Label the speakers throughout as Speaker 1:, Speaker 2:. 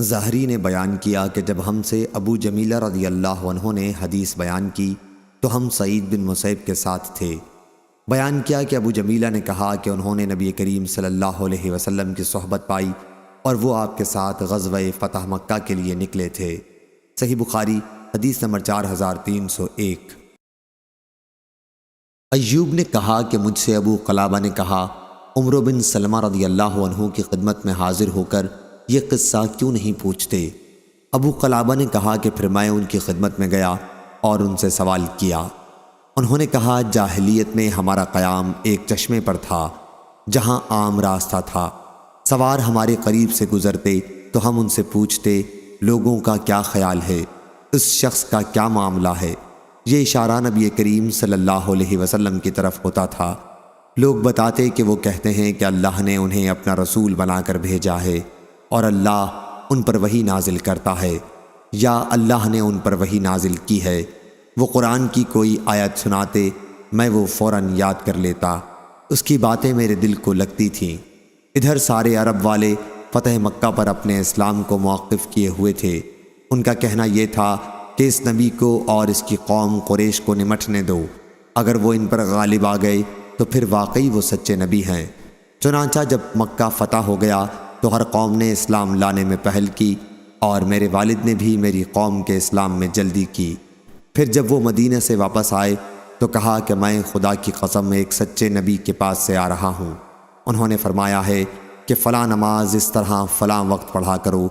Speaker 1: ظاہری نے بیان کیا کہ جب ہم سے ابو جمیلہ رضی اللہ عنہ نے حدیث بیان کی تو ہم سعید بن مسیب کے ساتھ تھے۔ بیان کیا کہ ابو جمیلہ نے کہا کہ انہوں نے نبی کریم صلی اللہ علیہ وسلم کی صحبت پائی اور وہ آپ کے ساتھ غزوہ فتح مکہ کے لیے نکلے تھے۔ صحیح بخاری حدیث نمبر 4301۔ ایوب نے کہا کہ مجھ سے ابو قلابہ نے کہا، عمرو بن سلمہ رضی اللہ عنہ کی خدمت میں حاضر ہو کر یہ قصہ کیوں نہیں پوچھتے؟ ابو قلابہ نے کہا کہ پھر میں ان کی خدمت میں گیا اور ان سے سوال کیا۔ انہوں نے کہا، جاہلیت میں ہمارا قیام ایک چشمے پر تھا جہاں عام راستہ تھا۔ سوار ہمارے قریب سے گزرتے تو ہم ان سے پوچھتے، لوگوں کا کیا خیال ہے، اس شخص کا کیا معاملہ ہے؟ یہ اشارہ نبی کریم صلی اللہ علیہ وسلم کی طرف ہوتا تھا۔ لوگ بتاتے کہ وہ کہتے ہیں کہ اللہ نے انہیں اپنا رسول بنا کر بھیجا ہے اور اللہ ان پر وحی نازل کرتا ہے، یا اللہ نے ان پر وحی نازل کی ہے۔ وہ قرآن کی کوئی آیت سناتے، میں وہ فوراً یاد کر لیتا، اس کی باتیں میرے دل کو لگتی تھیں۔ ادھر سارے عرب والے فتح مکہ پر اپنے اسلام کو موقف کیے ہوئے تھے۔ ان کا کہنا یہ تھا کہ اس نبی کو اور اس کی قوم قریش کو نمٹنے دو، اگر وہ ان پر غالب آ گئے تو پھر واقعی وہ سچے نبی ہیں۔ چنانچہ جب مکہ فتح ہو گیا تو ہر قوم نے اسلام لانے میں پہل کی، اور میرے والد نے بھی میری قوم کے اسلام میں جلدی کی۔ پھر جب وہ مدینہ سے واپس آئے تو کہا کہ میں خدا کی قسم ایک سچے نبی کے پاس سے آ رہا ہوں۔ انہوں نے فرمایا ہے کہ فلاں نماز اس طرح فلاں وقت پڑھا کرو،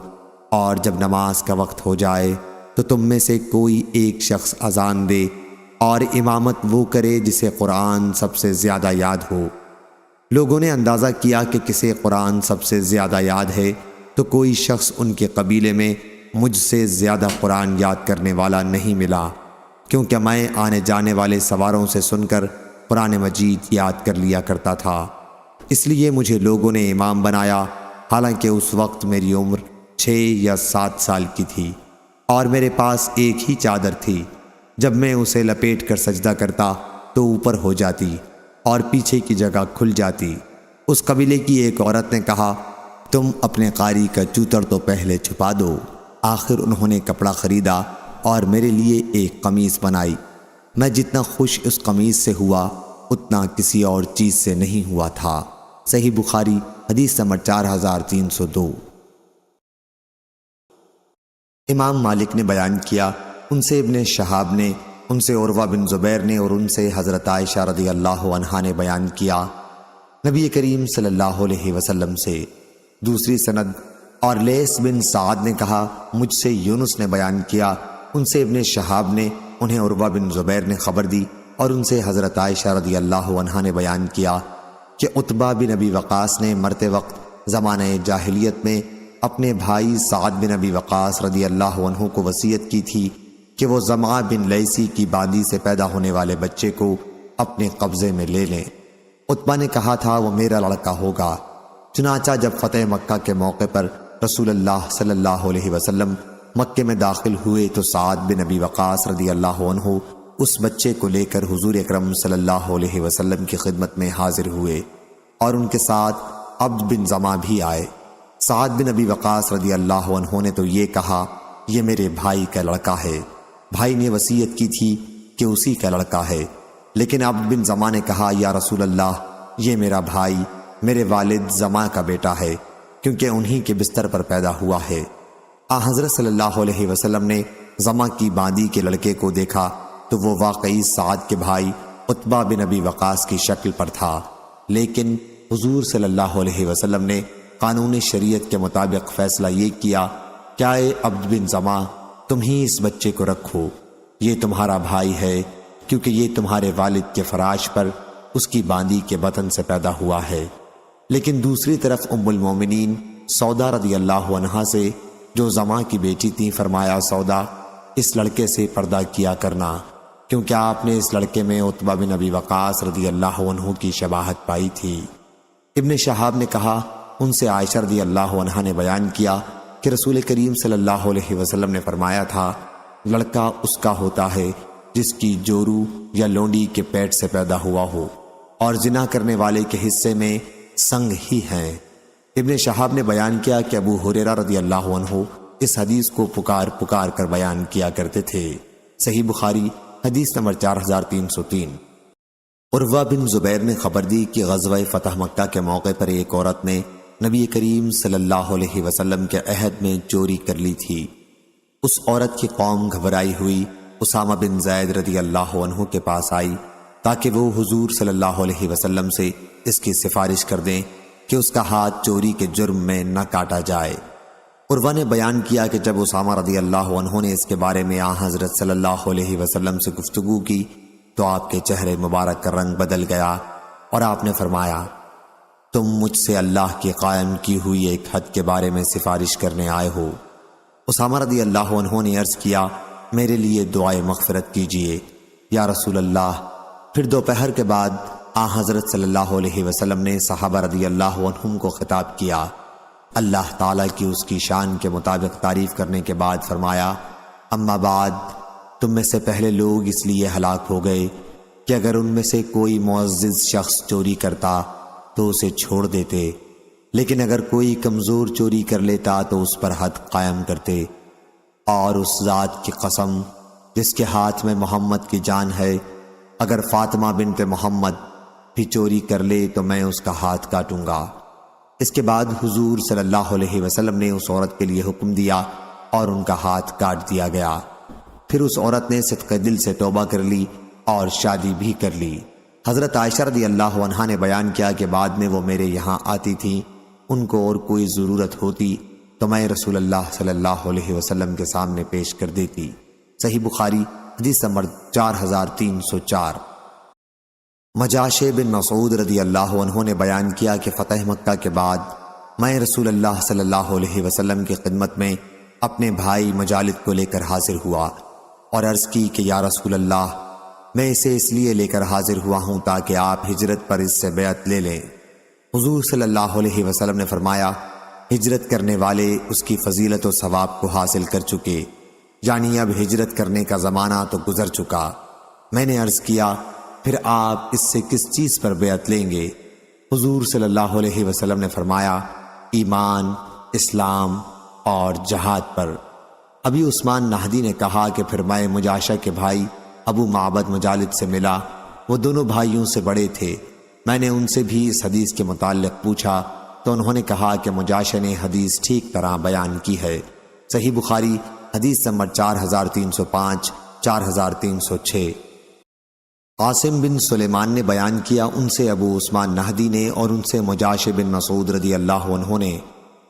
Speaker 1: اور جب نماز کا وقت ہو جائے تو تم میں سے کوئی ایک شخص اذان دے، اور امامت وہ کرے جسے قرآن سب سے زیادہ یاد ہو۔ لوگوں نے اندازہ کیا کہ کسے قرآن سب سے زیادہ یاد ہے، تو کوئی شخص ان کے قبیلے میں مجھ سے زیادہ قرآن یاد کرنے والا نہیں ملا، کیونکہ میں آنے جانے والے سواروں سے سن کر قرآن مجید یاد کر لیا کرتا تھا۔ اس لیے مجھے لوگوں نے امام بنایا، حالانکہ اس وقت میری عمر 6 یا 7 سال کی تھی، اور میرے پاس ایک ہی چادر تھی۔ جب میں اسے لپیٹ کر سجدہ کرتا تو اوپر ہو جاتی اور پیچھے کی جگہ کھل جاتی۔ اس قبیلے کی ایک عورت نے کہا، تم اپنے قاری کا چوتر تو پہلے چھپا دو۔ آخر انہوں نے کپڑا خریدا اور میرے لیے ایک قمیص بنائی۔ میں جتنا خوش اس قمیص سے ہوا اتنا کسی اور چیز سے نہیں ہوا تھا۔ صحیح بخاری حدیث نمبر 4302۔ امام مالک نے بیان کیا، ان سے ابن شہاب نے، ان سے عروہ بن زبیر نے، اور ان سے حضرت عائشہ رضی اللہ عنہا نے بیان کیا نبی کریم صلی اللہ علیہ وسلم سے۔ دوسری سند، اور لیث بن سعد نے کہا، مجھ سے یونس نے بیان کیا، ان سے ابن شہاب نے، انہیں عروہ بن زبیر نے خبر دی، اور ان سے حضرت عائشہ رضی اللہ عنہا نے بیان کیا کہ عتبہ بن ابی وقاص نے مرتے وقت زمانہ جاہلیت میں اپنے بھائی سعد بن ابی وقاص رضی اللہ عنہ کو وصیت کی تھی کہ وہ زمعہ بن لیثی کی باندی سے پیدا ہونے والے بچے کو اپنے قبضے میں لے لیں۔ عتبہ نے کہا تھا وہ میرا لڑکا ہوگا۔ چنانچہ جب فتح مکہ کے موقع پر رسول اللہ صلی اللہ علیہ وسلم مکے میں داخل ہوئے تو سعد بن ابی وقاص رضی اللہ عنہ اس بچے کو لے کر حضور اکرم صلی اللہ علیہ وسلم کی خدمت میں حاضر ہوئے، اور ان کے ساتھ عبد بن زمعہ بھی آئے۔ سعد بن ابی وقاص رضی اللہ عنہ نے تو یہ کہا، یہ میرے بھائی کا لڑکا ہے۔ بھائی نے وصیت کی تھی کہ اسی کا لڑکا ہے، لیکن عبد بن زمعہ نے کہا، یا رسول اللہ، یہ میرا بھائی میرے والد زمعہ کا بیٹا ہے، کیونکہ انہی کے بستر پر پیدا ہوا ہے۔ حضرت صلی اللہ علیہ وسلم نے زمعہ کی باندی کے لڑکے کو دیکھا تو وہ واقعی سعد کے بھائی عتبہ بن ابی وقاص کی شکل پر تھا، لیکن حضور صلی اللہ علیہ وسلم نے قانون شریعت کے مطابق فیصلہ یہ کیا، کیا اے عبد بن زمعہ، تم ہی اس بچے کو رکھو، یہ تمہارا بھائی ہے، کیونکہ یہ تمہارے والد کے فراش پر اس کی باندی کے بطن سے پیدا ہوا ہے۔ لیکن دوسری طرف ام المومنین سودا رضی اللہ عنہا سے، جو زمعہ کی بیٹی تھی، فرمایا، سودا، اس لڑکے سے پردہ کیا کرنا، کیونکہ آپ نے اس لڑکے میں عتبہ بن ابی وقاص رضی اللہ عنہ کی شباہت پائی تھی۔ ابن شہاب نے کہا، ان سے عائشہ رضی اللہ عنہا نے بیان کیا کہ رسول کریم صلی اللہ علیہ وسلم نے فرمایا تھا، لڑکا اس کا ہوتا ہے جس کی جورو یا لونڈی کے پیٹ سے پیدا ہوا ہو، اور زنا کرنے والے کے حصے میں سنگ ہی ہیں۔ ابن شہاب نے بیان کیا کہ ابو ہریرہ رضی اللہ عنہ اس حدیث کو پکار پکار کر بیان کیا کرتے تھے۔ صحیح بخاری حدیث نمبر 4303۔ عروہ بن زبیر نے خبر دی کہ غزوہ فتح مکہ کے موقع پر ایک عورت نے نبی کریم صلی اللہ علیہ وسلم کے عہد میں چوری کر لی تھی۔ اس عورت کی قوم گھبرائی ہوئی اسامہ بن زید رضی اللہ عنہ کے پاس آئی تاکہ وہ حضور صلی اللہ علیہ وسلم سے اس کی سفارش کر دیں کہ اس کا ہاتھ چوری کے جرم میں نہ کاٹا جائے۔ عروہ نے بیان کیا کہ جب اسامہ رضی اللہ عنہ نے اس کے بارے میں حضرت صلی اللہ علیہ وسلم سے گفتگو کی تو آپ کے چہرے مبارک کا رنگ بدل گیا اور آپ نے فرمایا، تم مجھ سے اللہ کی قائم کی ہوئی ایک حد کے بارے میں سفارش کرنے آئے ہو۔ اسامہ رضی اللہ عنہ نے عرض کیا، میرے لیے دعائے مغفرت کیجیے یا رسول اللہ۔ پھر دوپہر کے بعد حضرت صلی اللہ علیہ وسلم نے صحابہ رضی اللہ عنہم کو خطاب کیا، اللہ تعالیٰ کی اس کی شان کے مطابق تعریف کرنے کے بعد فرمایا، اما بعد، تم میں سے پہلے لوگ اس لیے ہلاک ہو گئے کہ اگر ان میں سے کوئی معزز شخص چوری کرتا تو اسے چھوڑ دیتے، لیکن اگر کوئی کمزور چوری کر لیتا تو اس پر حد قائم کرتے، اور اس ذات کی قسم جس کے ہاتھ میں محمد کی جان ہے، اگر فاطمہ بنت محمد بھی چوری کر لے تو میں اس کا ہاتھ کاٹوں گا۔ اس کے بعد حضور صلی اللہ علیہ وسلم نے اس عورت کے لیے حکم دیا اور ان کا ہاتھ کاٹ دیا گیا۔ پھر اس عورت نے صدقہ دل سے توبہ کر لی اور شادی بھی کر لی۔ حضرت عائشہ رضی اللہ عنہا نے بیان کیا کہ بعد میں وہ میرے یہاں آتی تھیں، ان کو اور کوئی ضرورت ہوتی تو میں رسول اللہ صلی اللہ علیہ وسلم کے سامنے پیش کر دیتی۔ صحیح بخاری حدیث نمبر 4304۔ مجاشع بن مسعود رضی اللہ عنہ نے بیان کیا کہ فتح مکہ کے بعد میں رسول اللہ صلی اللہ علیہ وسلم کی خدمت میں اپنے بھائی مجالد کو لے کر حاضر ہوا اور عرض کی کہ یا رسول اللہ، میں اسے اس لیے لے کر حاضر ہوا ہوں تاکہ آپ ہجرت پر اس سے بیعت لے لیں۔ حضور صلی اللہ علیہ وسلم نے فرمایا، ہجرت کرنے والے اس کی فضیلت و ثواب کو حاصل کر چکے، یعنی اب ہجرت کرنے کا زمانہ تو گزر چکا۔ میں نے عرض کیا، پھر آپ اس سے کس چیز پر بیعت لیں گے؟ حضور صلی اللہ علیہ وسلم نے فرمایا، ایمان، اسلام اور جہاد پر۔ ابھی عثمان نہدی نے کہا کہ پھر میں مجاشع کے بھائی ابو معبد مجالد سے ملا، وہ دونوں بھائیوں سے بڑے تھے۔ میں نے ان سے بھی اس حدیث کے متعلق پوچھا تو انہوں نے کہا کہ مجاشع نے حدیث ٹھیک طرح بیان کی ہے۔ صحیح بخاری حدیث نمبر 4305، 4306۔ قاسم بن سلیمان نے بیان کیا، ان سے ابو عثمان نہدی نے اور ان سے مجاشع بن مسعود رضی اللہ عنہ نے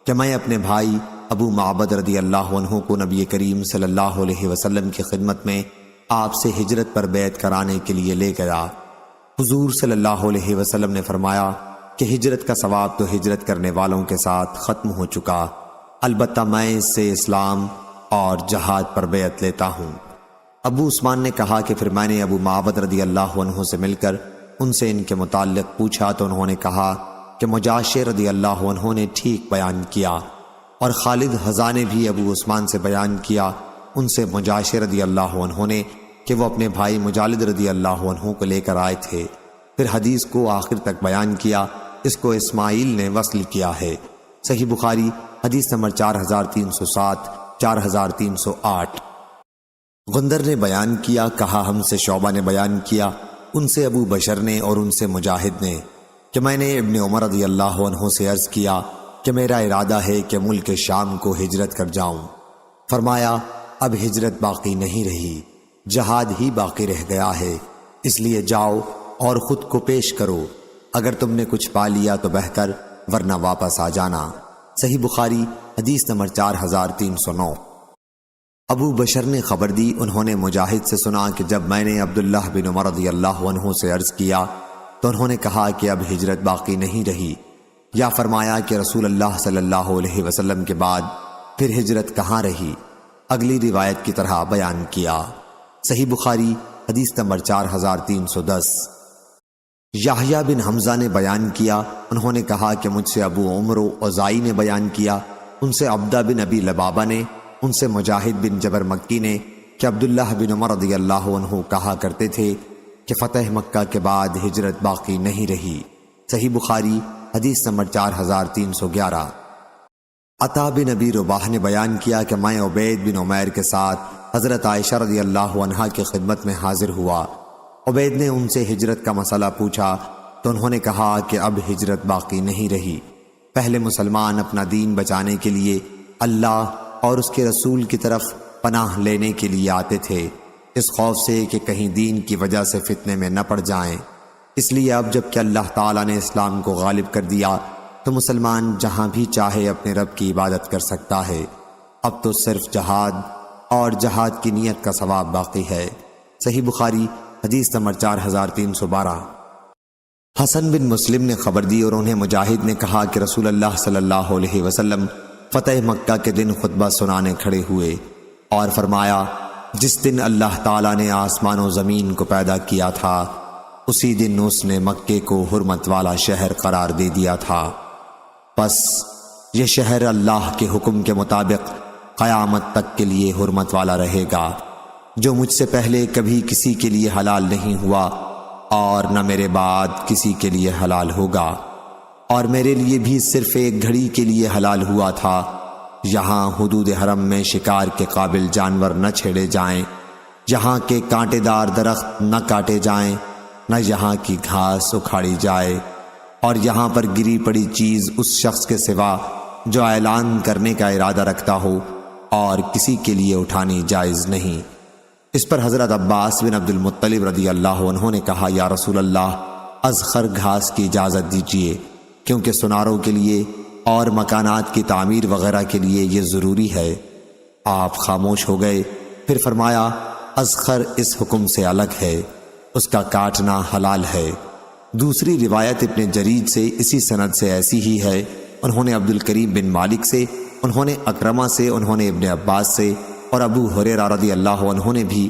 Speaker 1: کہ میں اپنے بھائی ابو معبد رضی اللہ عنہ کو نبی کریم صلی اللہ علیہ وسلم کی خدمت میں آپ سے ہجرت پر بیعت کرانے کے لیے لے گیا۔ حضور صلی اللہ علیہ وسلم نے فرمایا کہ ہجرت کا ثواب تو ہجرت کرنے والوں کے ساتھ ختم ہو چکا، البتہ میں اس سے اسلام اور جہاد پر بیعت لیتا ہوں۔ ابو عثمان نے کہا کہ پھر میں نے ابو معبد رضی اللہ عنہ سے مل کر ان سے ان کے متعلق پوچھا تو انہوں نے کہا کہ مجاشع رضی اللہ عنہ نے ٹھیک بیان کیا، اور خالد حذا نے بھی ابو عثمان سے بیان کیا، ان سے مجاشع رضی اللہ عنہ نے کہ وہ اپنے بھائی مجالد رضی اللہ عنہ کو لے کر آئے تھے۔ پھر حدیث کو آخر تک بیان کیا، اس کو اسماعیل نے وصل کیا ہے۔ صحیح بخاری حدیث نمبر 4307، 4308۔ غندر نے بیان کیا، کہا ہم سے شعبہ نے بیان کیا، ان سے ابو بشر نے اور ان سے مجاہد نے کہ میں نے ابن عمر رضی اللہ عنہ سے عرض کیا کہ میرا ارادہ ہے کہ ملک شام کو ہجرت کر جاؤں۔ فرمایا، اب ہجرت باقی نہیں رہی، جہاد ہی باقی رہ گیا ہے، اس لیے جاؤ اور خود کو پیش کرو، اگر تم نے کچھ پا لیا تو بہتر، ورنہ واپس آ جانا۔ صحیح بخاری حدیث نمبر 4309۔ ابو بشر نے خبر دی، انہوں نے مجاہد سے سنا کہ جب میں نے عبداللہ بن عمر رضی اللہ عنہ سے عرض کیا تو انہوں نے کہا کہ اب ہجرت باقی نہیں رہی، یا فرمایا کہ رسول اللہ صلی اللہ علیہ وسلم کے بعد پھر ہجرت کہاں رہی؟ اگلی روایت کی طرح بیان کیا۔ صحیح بخاری حدیث نمبر 4310۔ یحییٰ بن حمزہ نے بیان کیا، انہوں نے کہا کہ مجھ سے ابو عمر اوزائی نے بیان کیا، ان سے عبدہ بن ابی لبابہ نے، ان سے مجاہد بن جبر مکی نے کہ عبداللہ بن عمر رضی اللہ عنہ کہا کرتے تھے کہ فتح مکہ کے بعد ہجرت باقی نہیں رہی۔ صحیح بخاری حدیث نمبر 4311۔ عطا بن نبی رباح نے بیان کیا کہ میں عبید بن عمیر کے ساتھ حضرت عائشہ رضی اللہ عنہا کی خدمت میں حاضر ہوا۔ عبید نے ان سے ہجرت کا مسئلہ پوچھا تو انہوں نے کہا کہ اب ہجرت باقی نہیں رہی۔ پہلے مسلمان اپنا دین بچانے کے لیے اللہ اور اس کے رسول کی طرف پناہ لینے کے لیے آتے تھے، اس خوف سے کہ کہیں دین کی وجہ سے فتنے میں نہ پڑ جائیں۔ اس لیے اب جب کہ اللہ تعالیٰ نے اسلام کو غالب کر دیا تو مسلمان جہاں بھی چاہے اپنے رب کی عبادت کر سکتا ہے۔ اب تو صرف جہاد اور جہاد کی نیت کا ثواب باقی ہے۔ صحیح بخاری حدیث نمبر 4312۔ حسن بن مسلم نے خبر دی اور انہیں مجاہد نے کہا کہ رسول اللہ صلی اللہ علیہ وسلم فتح مکہ کے دن خطبہ سنانے کھڑے ہوئے اور فرمایا، جس دن اللہ تعالیٰ نے آسمان و زمین کو پیدا کیا تھا اسی دن اس نے مکے کو حرمت والا شہر قرار دے دیا تھا، پس یہ شہر اللہ کے حکم کے مطابق قیامت تک کے لیے حرمت والا رہے گا، جو مجھ سے پہلے کبھی کسی کے لیے حلال نہیں ہوا اور نہ میرے بعد کسی کے لیے حلال ہوگا، اور میرے لیے بھی صرف ایک گھڑی کے لیے حلال ہوا تھا، یہاں حدود حرم میں شکار کے قابل جانور نہ چھیڑے جائیں، یہاں کے کانٹے دار درخت نہ کاٹے جائیں، نہ یہاں کی گھاس اکھاڑی جائے، اور یہاں پر گری پڑی چیز اس شخص کے سوا جو اعلان کرنے کا ارادہ رکھتا ہو اور کسی کے لیے اٹھانی جائز نہیں۔ اس پر حضرت عباس بن عبد المطلب رضی اللہ عنہ نے کہا، یا رسول اللہ، اذخر گھاس کی اجازت دیجیے، کیونکہ سناروں کے لیے اور مکانات کی تعمیر وغیرہ کے لیے یہ ضروری ہے۔ آپ خاموش ہو گئے، پھر فرمایا، اذخر اس حکم سے الگ ہے، اس کا کاٹنا حلال ہے۔ دوسری روایت ابن جرید سے اسی سند سے ایسی ہی ہے، انہوں نے عبد الکریم بن مالک سے، انہوں نے اکرمہ سے، انہوں نے ابن عباس سے اور ابو ہریرہ رضی اللہ عنہ نے بھی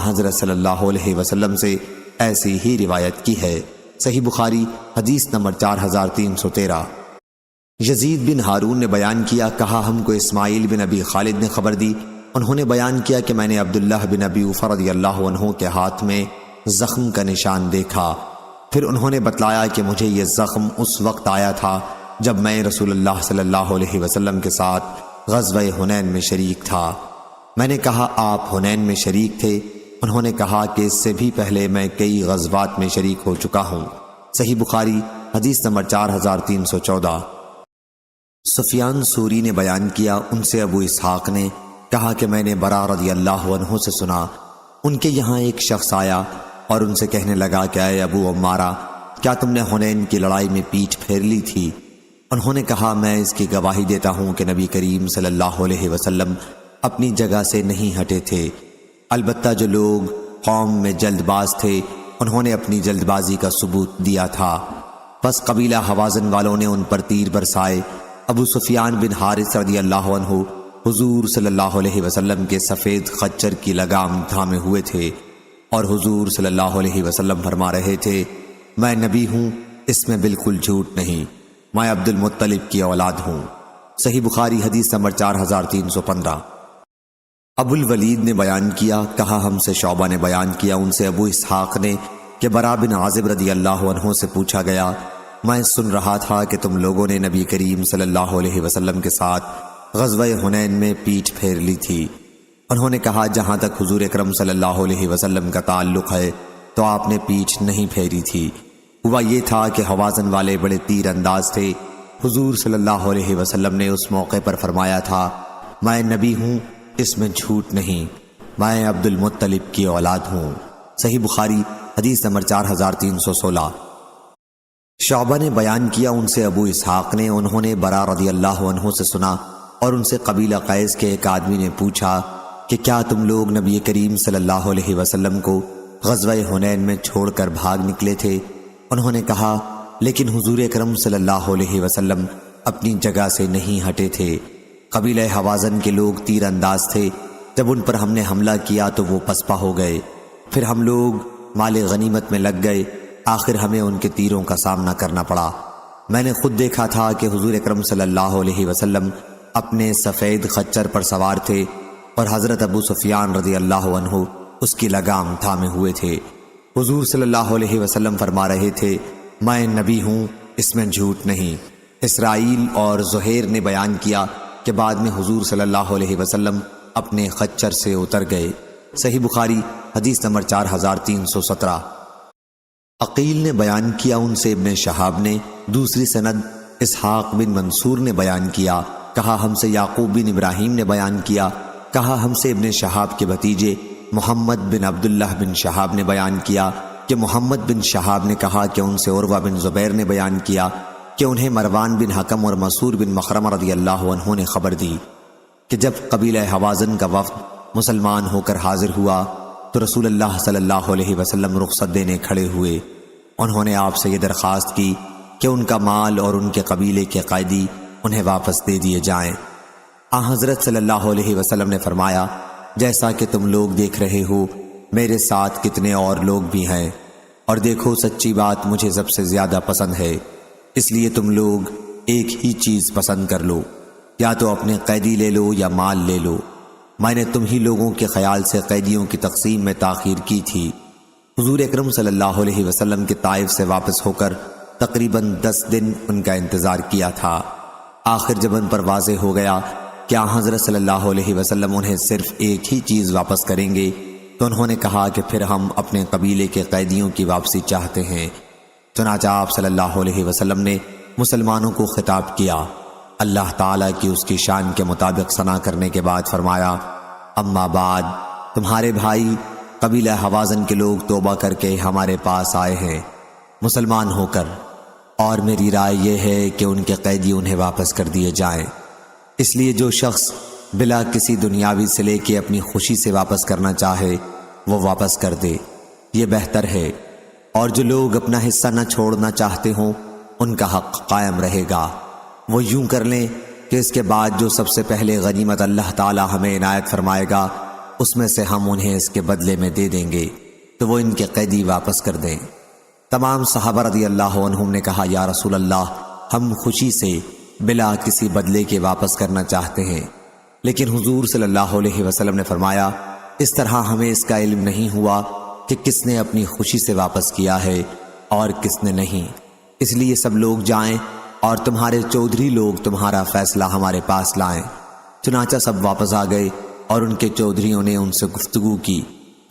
Speaker 1: حضرت صلی اللہ علیہ وسلم سے ایسی ہی روایت کی ہے۔ صحیح بخاری حدیث نمبر 4313۔ یزید بن ہارون نے بیان کیا، کہا ہم کو اسماعیل بن ابی خالد نے خبر دی، انہوں نے بیان کیا کہ میں نے عبداللہ بن ابی اوفا رضی اللہ عنہ کے ہاتھ میں زخم کا نشان دیکھا، پھر انہوں نے بتلایا کہ مجھے یہ زخم اس وقت آیا تھا جب میں رسول اللہ صلی اللہ علیہ وسلم کے ساتھ غزوہ حنین میں شریک تھا۔ میں نے کہا، آپ حنین میں شریک تھے؟ انہوں نے کہا کہ اس سے بھی پہلے میں کئی غزوات میں شریک ہو چکا ہوں۔ صحیح بخاری حدیث نمبر 4314۔ سفیان ثوری نے بیان کیا، ان سے ابو اسحاق نے کہا کہ میں نے برا رضی اللہ عنہ سے سنا، ان کے یہاں ایک شخص آیا اور ان سے کہنے لگا کہ اے ابو عمارہ، کیا تم نے حنین کی لڑائی میں پیٹھ پھیر لی تھی؟ انہوں نے کہا، میں اس کی گواہی دیتا ہوں کہ نبی کریم صلی اللہ علیہ وسلم اپنی جگہ سے نہیں ہٹے تھے، البتہ جو لوگ قوم میں جلد باز تھے انہوں نے اپنی جلد بازی کا ثبوت دیا تھا، پس قبیلہ حوازن والوں نے ان پر تیر برسائے۔ ابو سفیان بن حارث رضی اللہ عنہ حضور صلی اللہ علیہ وسلم کے سفید خچر کی لگام تھامے ہوئے تھے اور حضور صلی اللہ علیہ وسلم فرما رہے تھے، میں نبی ہوں، اس میں بالکل جھوٹ نہیں، میں عبد المطلب کی اولاد ہوں۔ صحیح بخاری حدیث نمبر 4315۔ ابو الولید نے بیان کیا، کہا ہم سے شعبہ نے بیان کیا، ان سے ابو اسحاق نے کہ برا بن عازب رضی اللہ عنہ سے پوچھا گیا، میں سن رہا تھا کہ تم لوگوں نے نبی کریم صلی اللہ علیہ وسلم کے ساتھ غزوہ حنین میں پیٹھ پھیر لی تھی۔ انہوں نے کہا، جہاں تک حضور اکرم صلی اللہ علیہ وسلم کا تعلق ہے تو آپ نے پیٹھ نہیں پھیری تھی۔ ہوا یہ تھا کہ حوازن والے بڑے تیر انداز تھے، حضور صلی اللہ علیہ وسلم نے اس موقع پر فرمایا تھا، میں نبی ہوں، اس میں جھوٹ نہیں، میں عبد المطلب کی اولاد ہوں۔ صحیح بخاری حدیث نمبر 4316۔ شعبہ نے بیان کیا، ان سے ابو اسحاق نے، انہوں نے برا رضی اللہ عنہ سے سنا اور ان سے قبیلہ قیس کے ایک آدمی نے پوچھا کہ کیا تم لوگ نبی کریم صلی اللہ علیہ وسلم کو غزوہ حنین میں چھوڑ کر بھاگ نکلے تھے؟ انہوں نے کہا، لیکن حضور اکرم صلی اللہ علیہ وسلم اپنی جگہ سے نہیں ہٹے تھے۔ قبیلہ حوازن کے لوگ تیر انداز تھے، جب ان پر ہم نے حملہ کیا تو وہ پسپا ہو گئے، پھر ہم لوگ مال غنیمت میں لگ گئے، آخر ہمیں ان کے تیروں کا سامنا کرنا پڑا۔ میں نے خود دیکھا تھا کہ حضور اکرم صلی اللہ علیہ وسلم اپنے سفید خچر پر سوار تھے اور حضرت ابو سفیان رضی اللہ عنہ اس کی لگام تھامے ہوئے تھے۔ حضور صلی اللہ علیہ وسلم فرما رہے تھے، میں نبی ہوں، اس میں جھوٹ نہیں۔ اسرائیل اور زہیر نے بیان کیا، کہ بعد میں حضور صلی اللہ علیہ وسلم اپنے خچر سے اتر گئے۔ صحیح بخاری حدیث نمبر 4317۔ عقیل نے بیان کیا، ان سے ابن شہاب نے، دوسری سند اسحاق بن منصور نے بیان کیا، کہا ہم سے یعقوب بن ابراہیم نے بیان کیا، کہا ہم سے ابن شہاب کے بھتیجے محمد بن عبداللہ بن شہاب نے بیان کیا کہ محمد بن شہاب نے کہا کہ ان سے عروہ بن زبیر نے بیان کیا کہ انہیں مروان بن حکم اور مسعور بن مخرمہ رضی اللہ عنہ نے خبر دی کہ جب قبیلہ حوازن کا وفد مسلمان ہو کر حاضر ہوا تو رسول اللہ صلی اللہ علیہ وسلم رخصت دینے کھڑے ہوئے۔ انہوں نے آپ سے یہ درخواست کی کہ ان کا مال اور ان کے قبیلے کے قیدی انہیں واپس دے دیے جائیں۔ حضرت صلی اللہ علیہ وسلم نے فرمایا، جیسا کہ تم لوگ دیکھ رہے ہو میرے ساتھ کتنے اور لوگ بھی ہیں، اور دیکھو سچی بات مجھے سب سے زیادہ پسند ہے، اس لیے تم لوگ ایک ہی چیز پسند کر لو، یا تو اپنے قیدی لے لو یا مال لے لو۔ میں نے تم ہی لوگوں کے خیال سے قیدیوں کی تقسیم میں تاخیر کی تھی۔ حضور اکرم صلی اللہ علیہ وسلم کے طائف سے واپس ہو کر تقریباً 10 دن ان کا انتظار کیا تھا۔ آخر جب ان پر واضح ہو گیا کہ حضرت صلی اللہ علیہ وسلم انہیں صرف ایک ہی چیز واپس کریں گے تو انہوں نے کہا کہ پھر ہم اپنے قبیلے کے قیدیوں کی واپسی چاہتے ہیں۔ چنانچہ آپ صلی اللہ علیہ وسلم نے مسلمانوں کو خطاب کیا، اللہ تعالیٰ کی اس کی شان کے مطابق ثنا کرنے کے بعد فرمایا، اما بعد، تمہارے بھائی قبیلہ حوازن کے لوگ توبہ کر کے ہمارے پاس آئے ہیں مسلمان ہو کر، اور میری رائے یہ ہے کہ ان کے قیدی انہیں واپس کر دیے جائیں۔ اس لیے جو شخص بلا کسی دنیاوی صلے کے اپنی خوشی سے واپس کرنا چاہے وہ واپس کر دے، یہ بہتر ہے، اور جو لوگ اپنا حصہ نہ چھوڑنا چاہتے ہوں ان کا حق قائم رہے گا۔ وہ یوں کر لیں کہ اس کے بعد جو سب سے پہلے غنیمت اللہ تعالی ہمیں عنایت فرمائے گا اس میں سے ہم انہیں اس کے بدلے میں دے دیں گے، تو وہ ان کے قیدی واپس کر دیں۔ تمام صحابہ رضی اللہ عنہم نے کہا، یا رسول اللہ، ہم خوشی سے بلا کسی بدلے کے واپس کرنا چاہتے ہیں، لیکن حضور صلی اللہ علیہ وسلم نے فرمایا، اس طرح ہمیں اس کا علم نہیں ہوا کہ کس نے اپنی خوشی سے واپس کیا ہے اور کس نے نہیں، اس لیے سب لوگ جائیں اور تمہارے چودھری لوگ تمہارا فیصلہ ہمارے پاس لائیں۔ چنانچہ سب واپس آ گئے اور ان کے چودھریوں نے ان سے گفتگو کی۔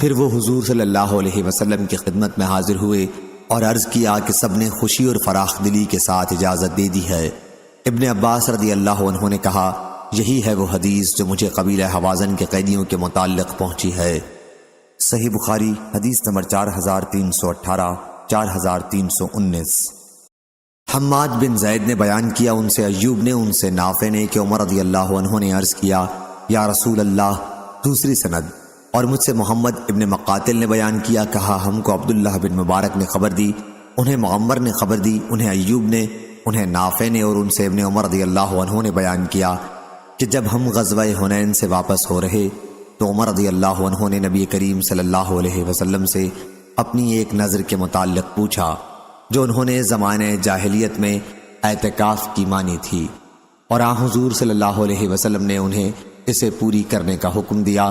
Speaker 1: پھر وہ حضور صلی اللہ علیہ وسلم کی خدمت میں حاضر ہوئے اور عرض کیا کہ سب نے خوشی اور فراخ دلی کے ساتھ اجازت دے دی ہے۔ ابن عباس رضی اللہ عنہ نے کہا، یہی ہے وہ حدیث جو مجھے قبیلہ حوازن کے قیدیوں کے متعلق پہنچی ہے۔ صحیح بخاری حدیث نمبر 4318، 4319۔ حماد بن زید نے بیان کیا، ان سے ایوب نے، ان سے نافع نے کہ عمر رضی اللہ عنہ نے عرض کیا، یا رسول اللہ، دوسری سند، اور مجھ سے محمد ابن مقاتل نے بیان کیا، کہا ہم کو عبداللہ بن مبارک نے خبر دی، انہیں معمر نے خبر دی، انہیں ایوب نے، انہیں نافع نے، اور ان سے ابن عمر رضی اللہ عنہ نے بیان کیا کہ جب ہم غزوہ حنین سے واپس ہو رہے تو عمر رضی اللہ عنہ نے نبی کریم صلی اللہ علیہ وسلم سے اپنی ایک نظر کے متعلق پوچھا جو انہوں نے زمانے جاہلیت میں اعتکاف کی مانی تھی، اور حضور صلی اللہ علیہ وسلم نے انہیں اسے پوری کرنے کا حکم دیا۔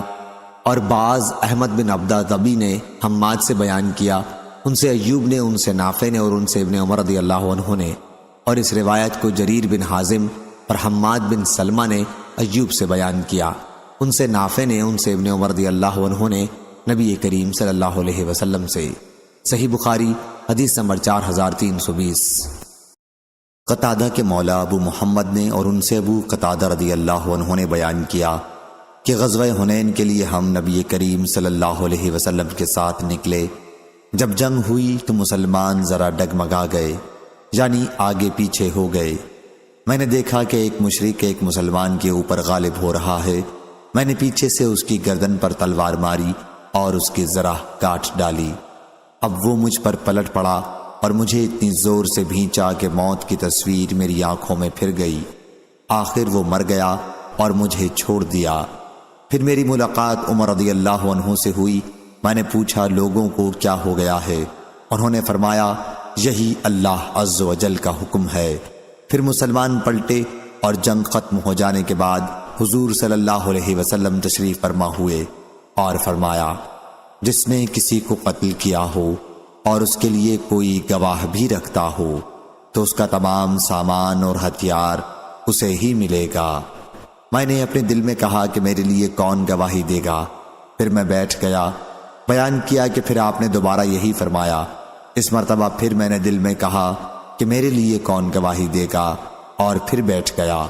Speaker 1: اور بعض احمد بن عبدہ ضبی نے حماد سے بیان کیا، ان سے ایوب نے، ان سے نافع نے، اور ان سے ابن عمر رضی اللہ عنہ نے، اور اس روایت کو جریر بن حازم اور حماد بن سلمہ نے ایوب سے بیان کیا، ان سے نافع نے، ان سے ابن عمر رضی اللہ عنہ نے نبی کریم صلی اللہ علیہ وسلم سے۔ صحیح بخاری حدیث نمبر 4320۔ قتادہ کے مولا ابو محمد نے اور ان سے ابو قتادہ رضی اللہ عنہ نے بیان کیا کہ غزوہ حنین کے لیے ہم نبی کریم صلی اللہ علیہ وسلم کے ساتھ نکلے۔ جب جنگ ہوئی تو مسلمان ذرا ڈگمگا گئے، یعنی آگے پیچھے ہو گئے۔ میں نے دیکھا کہ ایک مشرک ایک مسلمان کے اوپر غالب ہو رہا ہے، میں نے پیچھے سے اس کی گردن پر تلوار ماری اور اس کی ذرا کاٹ ڈالی۔ اب وہ مجھ پر پلٹ پڑا اور مجھے اتنی زور سے بھینچا کہ موت کی تصویر میری آنکھوں میں پھر گئی۔ آخر وہ مر گیا اور مجھے چھوڑ دیا۔ پھر میری ملاقات عمر رضی اللہ عنہ سے ہوئی۔ میں نے پوچھا لوگوں کو کیا ہو گیا ہے؟ انہوں نے فرمایا یہی اللہ عز و جل کا حکم ہے۔ پھر مسلمان پلٹے اور جنگ ختم ہو جانے کے بعد حضور صلی اللہ علیہ وسلم تشریف فرما ہوئے اور فرمایا جس نے کسی کو قتل کیا ہو اور اس کے لیے کوئی گواہ بھی رکھتا ہو تو اس کا تمام سامان اور ہتھیار اسے ہی ملے گا۔ میں نے اپنے دل میں کہا کہ میرے لیے کون گواہی دے گا؟ پھر میں بیٹھ گیا۔ بیان کیا کہ پھر آپ نے دوبارہ یہی فرمایا۔ اس مرتبہ پھر میں نے دل میں کہا کہ میرے لیے کون گواہی دے گا، اور پھر بیٹھ گیا۔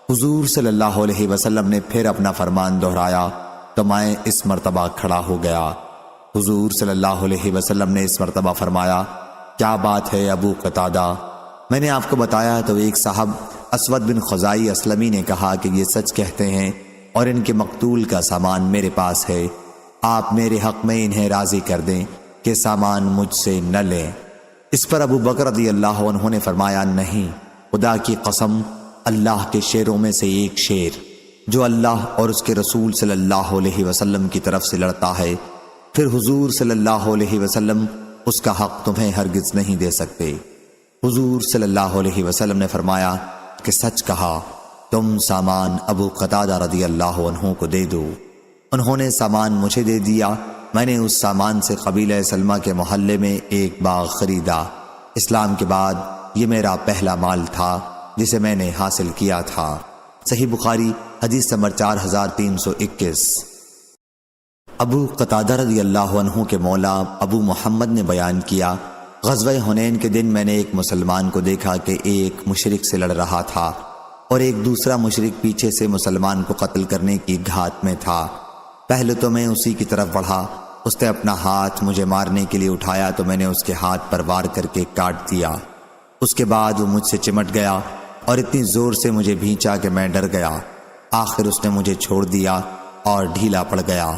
Speaker 1: حضور صلی اللہ علیہ وسلم نے پھر اپنا فرمان دہرایا تو میں اس مرتبہ کھڑا ہو گیا۔ حضور صلی اللہ علیہ وسلم نے اس مرتبہ فرمایا، کیا بات ہے ابو قتادہ؟ میں نے آپ کو بتایا تو ایک صاحب اسود بن خزائی اسلمی نے کہا کہ یہ سچ کہتے ہیں اور ان کے مقتول کا سامان میرے پاس ہے، آپ میرے حق میں انہیں راضی کر دیں کہ سامان مجھ سے نہ لیں۔ اس پر ابو بکر رضی اللہ عنہ نے فرمایا، نہیں، خدا کی قسم، اللہ کے شیروں میں سے ایک شیر جو اللہ اور اس کے رسول صلی اللہ علیہ وسلم کی طرف سے لڑتا ہے، پھر حضور صلی اللہ علیہ وسلم اس کا حق تمہیں ہرگز نہیں دے سکتے۔ حضور صلی اللہ علیہ وسلم نے فرمایا کہ سچ کہا، تم سامان ابو قتادہ رضی اللہ عنہ کو دے دو۔ انہوں نے سامان مجھے دے دیا۔ میں نے اس سامان سے قبیلہ سلمہ کے محلے میں ایک باغ خریدا۔ اسلام کے بعد یہ میرا پہلا مال تھا جسے میں نے حاصل کیا تھا۔ صحیح بخاری حدیث نمبر 4321۔ ابو قتادہ رضی اللہ عنہ کے مولا ابو محمد نے بیان کیا، غزوہ حنین کے دن میں نے ایک مسلمان کو دیکھا کہ ایک مشرک سے لڑ رہا تھا اور ایک دوسرا مشرک پیچھے سے مسلمان کو قتل کرنے کی گھات میں تھا۔ پہلے تو میں اسی کی طرف بڑھا، اس نے اپنا ہاتھ مجھے مارنے کے لیے اٹھایا تو میں نے اس کے ہاتھ پر وار کر کے کاٹ دیا۔ اس کے بعد وہ مجھ سے چمٹ گیا اور اتنی زور سے مجھے بھینچا کہ میں ڈر گیا۔ آخر اس نے مجھے چھوڑ دیا اور ڈھیلا پڑ گیا۔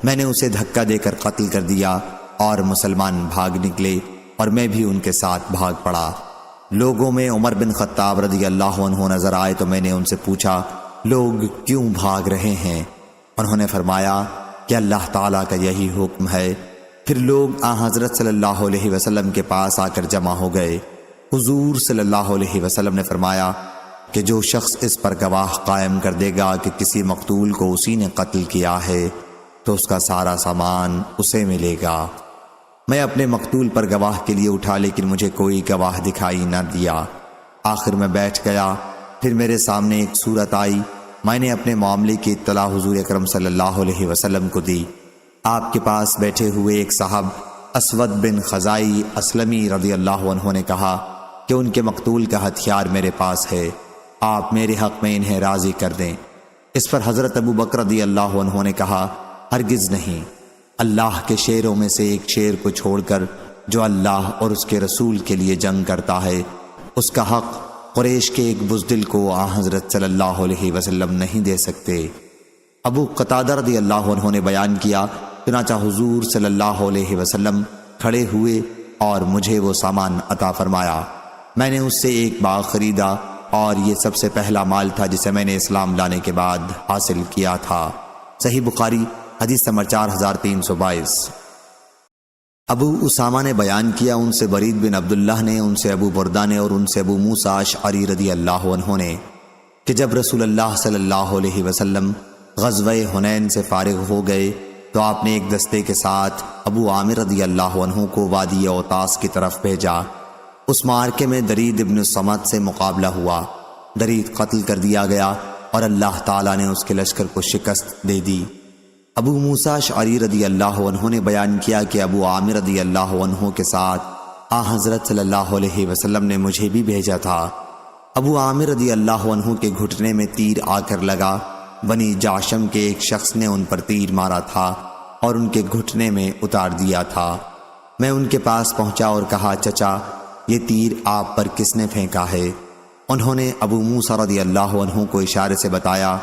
Speaker 1: میں نے اسے دھکا دے کر قتل کر دیا اور مسلمان بھاگ نکلے اور میں بھی ان کے ساتھ بھاگ پڑا۔ لوگوں میں عمر بن خطاب رضی اللہ عنہ نظر آئے تو میں نے ان سے پوچھا، لوگ کیوں بھاگ رہے ہیں؟ انہوں نے فرمایا کہ اللہ تعالیٰ کا یہی حکم ہے۔ پھر لوگ حضرت صلی اللہ علیہ وسلم کے پاس آ کر جمع ہو گئے۔ حضور صلی اللہ علیہ وسلم نے فرمایا کہ جو شخص اس پر گواہ قائم کر دے گا کہ کسی مقتول کو اسی نے قتل کیا ہے تو اس کا سارا سامان اسے ملے گا۔ میں اپنے مقتول پر گواہ کے لیے اٹھا لیکن مجھے کوئی گواہ دکھائی نہ دیا۔ آخر میں بیٹھ گیا۔ پھر میرے سامنے ایک صورت آئی۔ میں نے اپنے معاملے کی اطلاع حضور اکرم صلی اللہ علیہ وسلم کو دی۔ آپ کے پاس بیٹھے ہوئے ایک صاحب اسود بن خزائی اسلمی رضی اللہ عنہ نے کہا کہ ان کے مقتول کا ہتھیار میرے پاس ہے، آپ میرے حق میں انہیں راضی کر دیں۔ اس پر حضرت ابو بکر رضی اللہ عنہ نے کہا، ہرگز نہیں، اللہ کے شیروں میں سے ایک شیر کو چھوڑ کر جو اللہ اور اس کے رسول کے لیے جنگ کرتا ہے، اس کا حق قریش کے ایک بزدل کو حضرت صلی اللہ علیہ وسلم نہیں دے سکتے۔ ابو قتادہ رضی اللہ عنہ نے بیان کیا، چنانچہ حضور صلی اللہ علیہ وسلم کھڑے ہوئے اور مجھے وہ سامان عطا فرمایا۔ میں نے اس سے ایک باغ خریدا اور یہ سب سے پہلا مال تھا جسے میں نے اسلام لانے کے بعد حاصل کیا تھا۔ صحیح بخاری حدیث نمبر 4322۔ ابو اسامہ نے بیان کیا، ان سے برید بن عبداللہ نے، ان سے ابو بردہ نے اور ان سے ابو موسیٰ اشعری رضی اللہ عنہ نے کہ جب رسول اللہ صلی اللہ علیہ وسلم غزوہ حنین سے فارغ ہو گئے تو آپ نے ایک دستے کے ساتھ ابو عامر رضی اللہ عنہ کو وادی اوطاس کی طرف بھیجا۔ اس معرکے میں درید ابن الصمت سے مقابلہ ہوا۔ درید قتل کر دیا گیا اور اللہ تعالیٰ نے اس کے لشکر کو شکست دے دی۔ ابو موسیٰ اشعری رضی اللہ عنہ نے بیان کیا کہ ابو عامر رضی اللہ عنہ کے ساتھ حضرت صلی اللہ علیہ وسلم نے مجھے بھی بھیجا تھا۔ ابو عامر رضی اللہ عنہ کے گھٹنے میں تیر آ کر لگا۔ بنی جاشم کے ایک شخص نے ان پر تیر مارا تھا اور ان کے گھٹنے میں اتار دیا تھا۔ میں ان کے پاس پہنچا اور کہا، چچا یہ تیر آپ پر کس نے پھینکا ہے؟ انہوں نے ابو موسیٰ رضی اللہ عنہ کو اشارے سے بتایا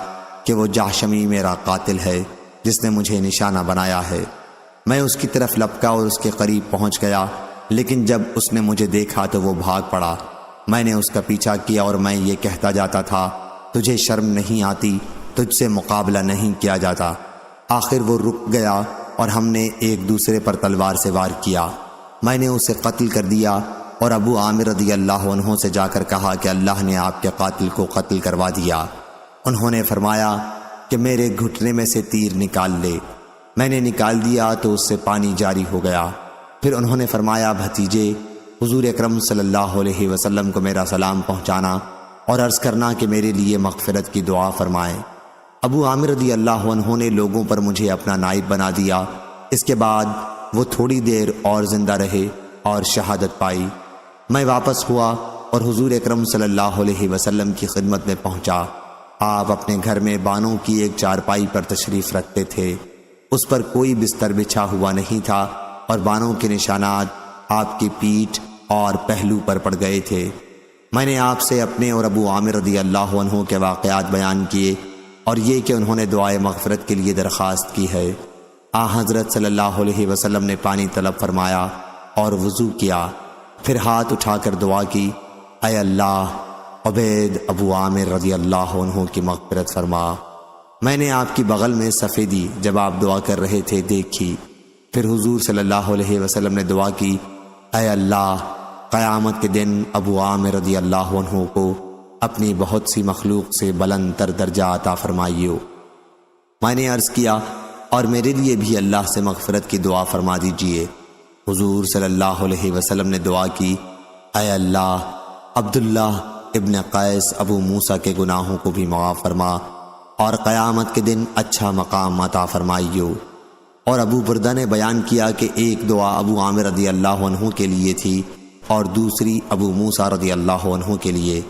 Speaker 1: کہ وہ جاشمی میرا قاتل ہے جس نے مجھے نشانہ بنایا ہے۔ میں اس کی طرف لپکا اور اس کے قریب پہنچ گیا، لیکن جب اس نے مجھے دیکھا تو وہ بھاگ پڑا۔ میں نے اس کا پیچھا کیا اور میں یہ کہتا جاتا تھا، تجھے شرم نہیں آتی؟ تجھ سے مقابلہ نہیں کیا جاتا۔ آخر وہ رک گیا اور ہم نے ایک دوسرے پر تلوار سے وار کیا۔ میں نے اسے قتل کر دیا اور ابو عامر رضی اللہ عنہ سے جا کر کہا کہ اللہ نے آپ کے قاتل کو قتل کروا دیا۔ انہوں نے فرمایا کہ میرے گھٹنے میں سے تیر نکال لے۔ میں نے نکال دیا تو اس سے پانی جاری ہو گیا۔ پھر انہوں نے فرمایا، بھتیجے، حضور اکرم صلی اللہ علیہ وسلم کو میرا سلام پہنچانا اور عرض کرنا کہ میرے لیے مغفرت کی دعا فرمائیں۔ ابو عامر رضی اللہ عنہ نے لوگوں پر مجھے اپنا نائب بنا دیا۔ اس کے بعد وہ تھوڑی دیر اور زندہ رہے اور شہادت پائی۔ میں واپس ہوا اور حضور اکرم صلی اللہ علیہ وسلم کی خدمت میں پہنچا۔ آپ اپنے گھر میں بانوں کی ایک چارپائی پر تشریف رکھتے تھے۔ اس پر کوئی بستر بچھا ہوا نہیں تھا اور بانوں کے نشانات آپ کی پیٹھ اور پہلو پر پڑ گئے تھے۔ میں نے آپ سے اپنے اور ابو عامر رضی اللہ عنہ کے واقعات بیان کیے اور یہ کہ انہوں نے دعائے مغفرت کے لیے درخواست کی ہے۔ حضرت صلی اللہ علیہ وسلم نے پانی طلب فرمایا اور وضو کیا، پھر ہاتھ اٹھا کر دعا کی، اے اللہ عبید ابو عامر رضی اللہ عنہ کی مغفرت فرما۔ میں نے آپ کی بغل میں سفیدی جب آپ دعا کر رہے تھے دیکھی۔ پھر حضور صلی اللہ علیہ وسلم نے دعا کی، اے اللہ قیامت کے دن ابو عامر رضی اللہ عنہ کو اپنی بہت سی مخلوق سے بلند تر درجہ عطا فرمائیو۔ میں نے عرض کیا، اور میرے لیے بھی اللہ سے مغفرت کی دعا فرما دیجئے۔ حضور صلی اللہ علیہ وسلم نے دعا کی، اے اللہ عبداللہ ابن قیس ابو موسیٰ کے گناہوں کو بھی معاف فرما اور قیامت کے دن اچھا مقام عطا فرمائیو۔ اور ابو بردہ نے بیان کیا کہ ایک دعا ابو عامر رضی اللہ عنہ کے لیے تھی اور دوسری ابو موسیٰ رضی اللہ عنہ کے لیے۔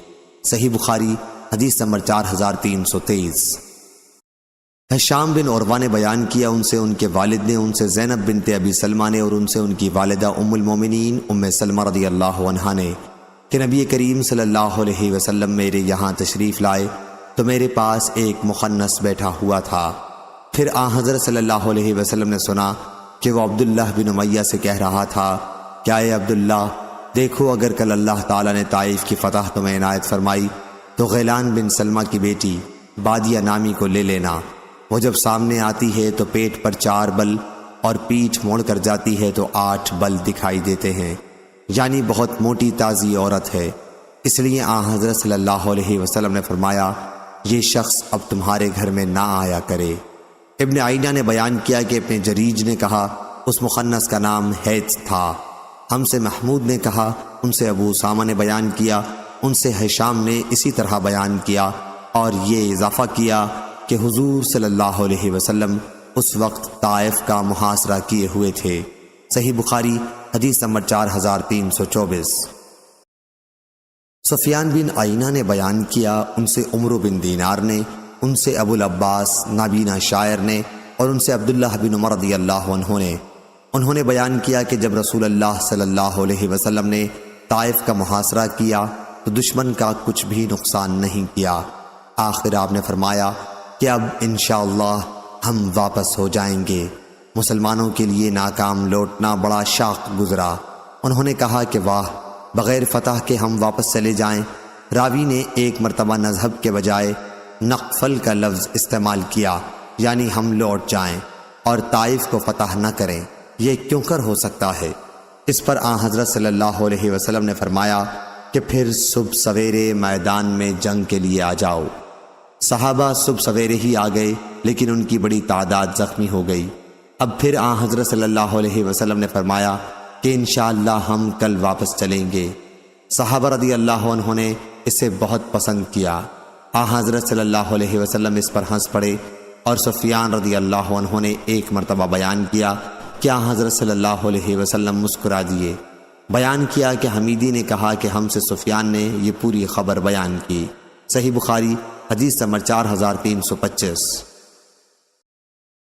Speaker 1: صحیح بخاری حدیث نمبر 4323۔ ہشام بن عروہ نے بیان کیا، ان سے ان کے والد نے، ان سے زینب بنت ابی سلمہ نے اور ان سے ان کی والدہ ام المومنین ام سلمہ رضی اللہ عنہا نے کہ نبی کریم صلی اللہ علیہ وسلم میرے یہاں تشریف لائے تو میرے پاس ایک مخنث بیٹھا ہوا تھا۔ پھر حضرت صلی اللہ علیہ وسلم نے سنا کہ وہ عبداللہ بن امیہ سے کہہ رہا تھا، کیا اے عبداللہ دیکھو اگر کل اللہ تعالیٰ نے طائف کی فتح تمہیں عنایت فرمائی تو غیلان بن سلمہ کی بیٹی بادیہ نامی کو لے لینا۔ وہ جب سامنے آتی ہے تو پیٹ پر 4 بل اور پیٹھ موڑ کر جاتی ہے تو 8 بل دکھائی دیتے ہیں، یعنی بہت موٹی تازی عورت ہے۔ اس لیے حضرت صلی اللہ علیہ وسلم نے فرمایا، یہ شخص اب تمہارے گھر میں نہ آیا کرے۔ ابن عینہ نے بیان کیا کہ ابن جریج نے کہا اس مخنث کا نام حیث تھا۔ ہم سے محمود نے کہا، ان سے ابو اسامہ نے بیان کیا، ان سے ہشام نے اسی طرح بیان کیا اور یہ اضافہ کیا کہ حضور صلی اللہ علیہ وسلم اس وقت طائف کا محاصرہ کیے ہوئے تھے۔ صحیح بخاری حدیث نمبر 4324۔ سفیان بن عینہ نے بیان کیا، ان سے عمرو بن دینار نے، ان سے ابو العباس نابینا شاعر نے اور ان سے عبداللہ بن عمر رضی اللہ عنہ نے، انہوں نے بیان کیا کہ جب رسول اللہ صلی اللہ علیہ وسلم نے طائف کا محاصرہ کیا تو دشمن کا کچھ بھی نقصان نہیں کیا۔ آخر آپ نے فرمایا کہ اب انشاءاللہ ہم واپس ہو جائیں گے۔ مسلمانوں کے لیے ناکام لوٹنا بڑا شاق گزرا۔ انہوں نے کہا کہ واہ، بغیر فتح کے ہم واپس چلے جائیں۔ راوی نے ایک مرتبہ نذهب کے بجائے نقفل کا لفظ استعمال کیا، یعنی ہم لوٹ جائیں اور طائف کو فتح نہ کریں، یہ کیوں کر ہو سکتا ہے؟ اس پر حضرت صلی اللہ علیہ وسلم نے فرمایا کہ پھر صبح سویرے میدان میں جنگ کے لیے آ جاؤ۔ صحابہ صبح سویرے ہی آ گئے، لیکن ان کی بڑی تعداد زخمی ہو گئی۔ اب پھر حضرت صلی اللہ علیہ وسلم نے فرمایا کہ انشاءاللہ ہم کل واپس چلیں گے۔ صحابہ رضی اللہ عنہ نے اسے بہت پسند کیا۔ حضرت صلی اللہ علیہ وسلم اس پر ہنس پڑے اور سفیان رضی اللہ عنہ نے ایک مرتبہ بیان کیا کہ حضرت صلی اللہ علیہ وسلم مسکرا دیے۔ بیان کیا کہ حمیدی نے کہا کہ ہم سے سفیان نے یہ پوری خبر بیان کی۔ صحیح بخاری حدیث نمبر 4325۔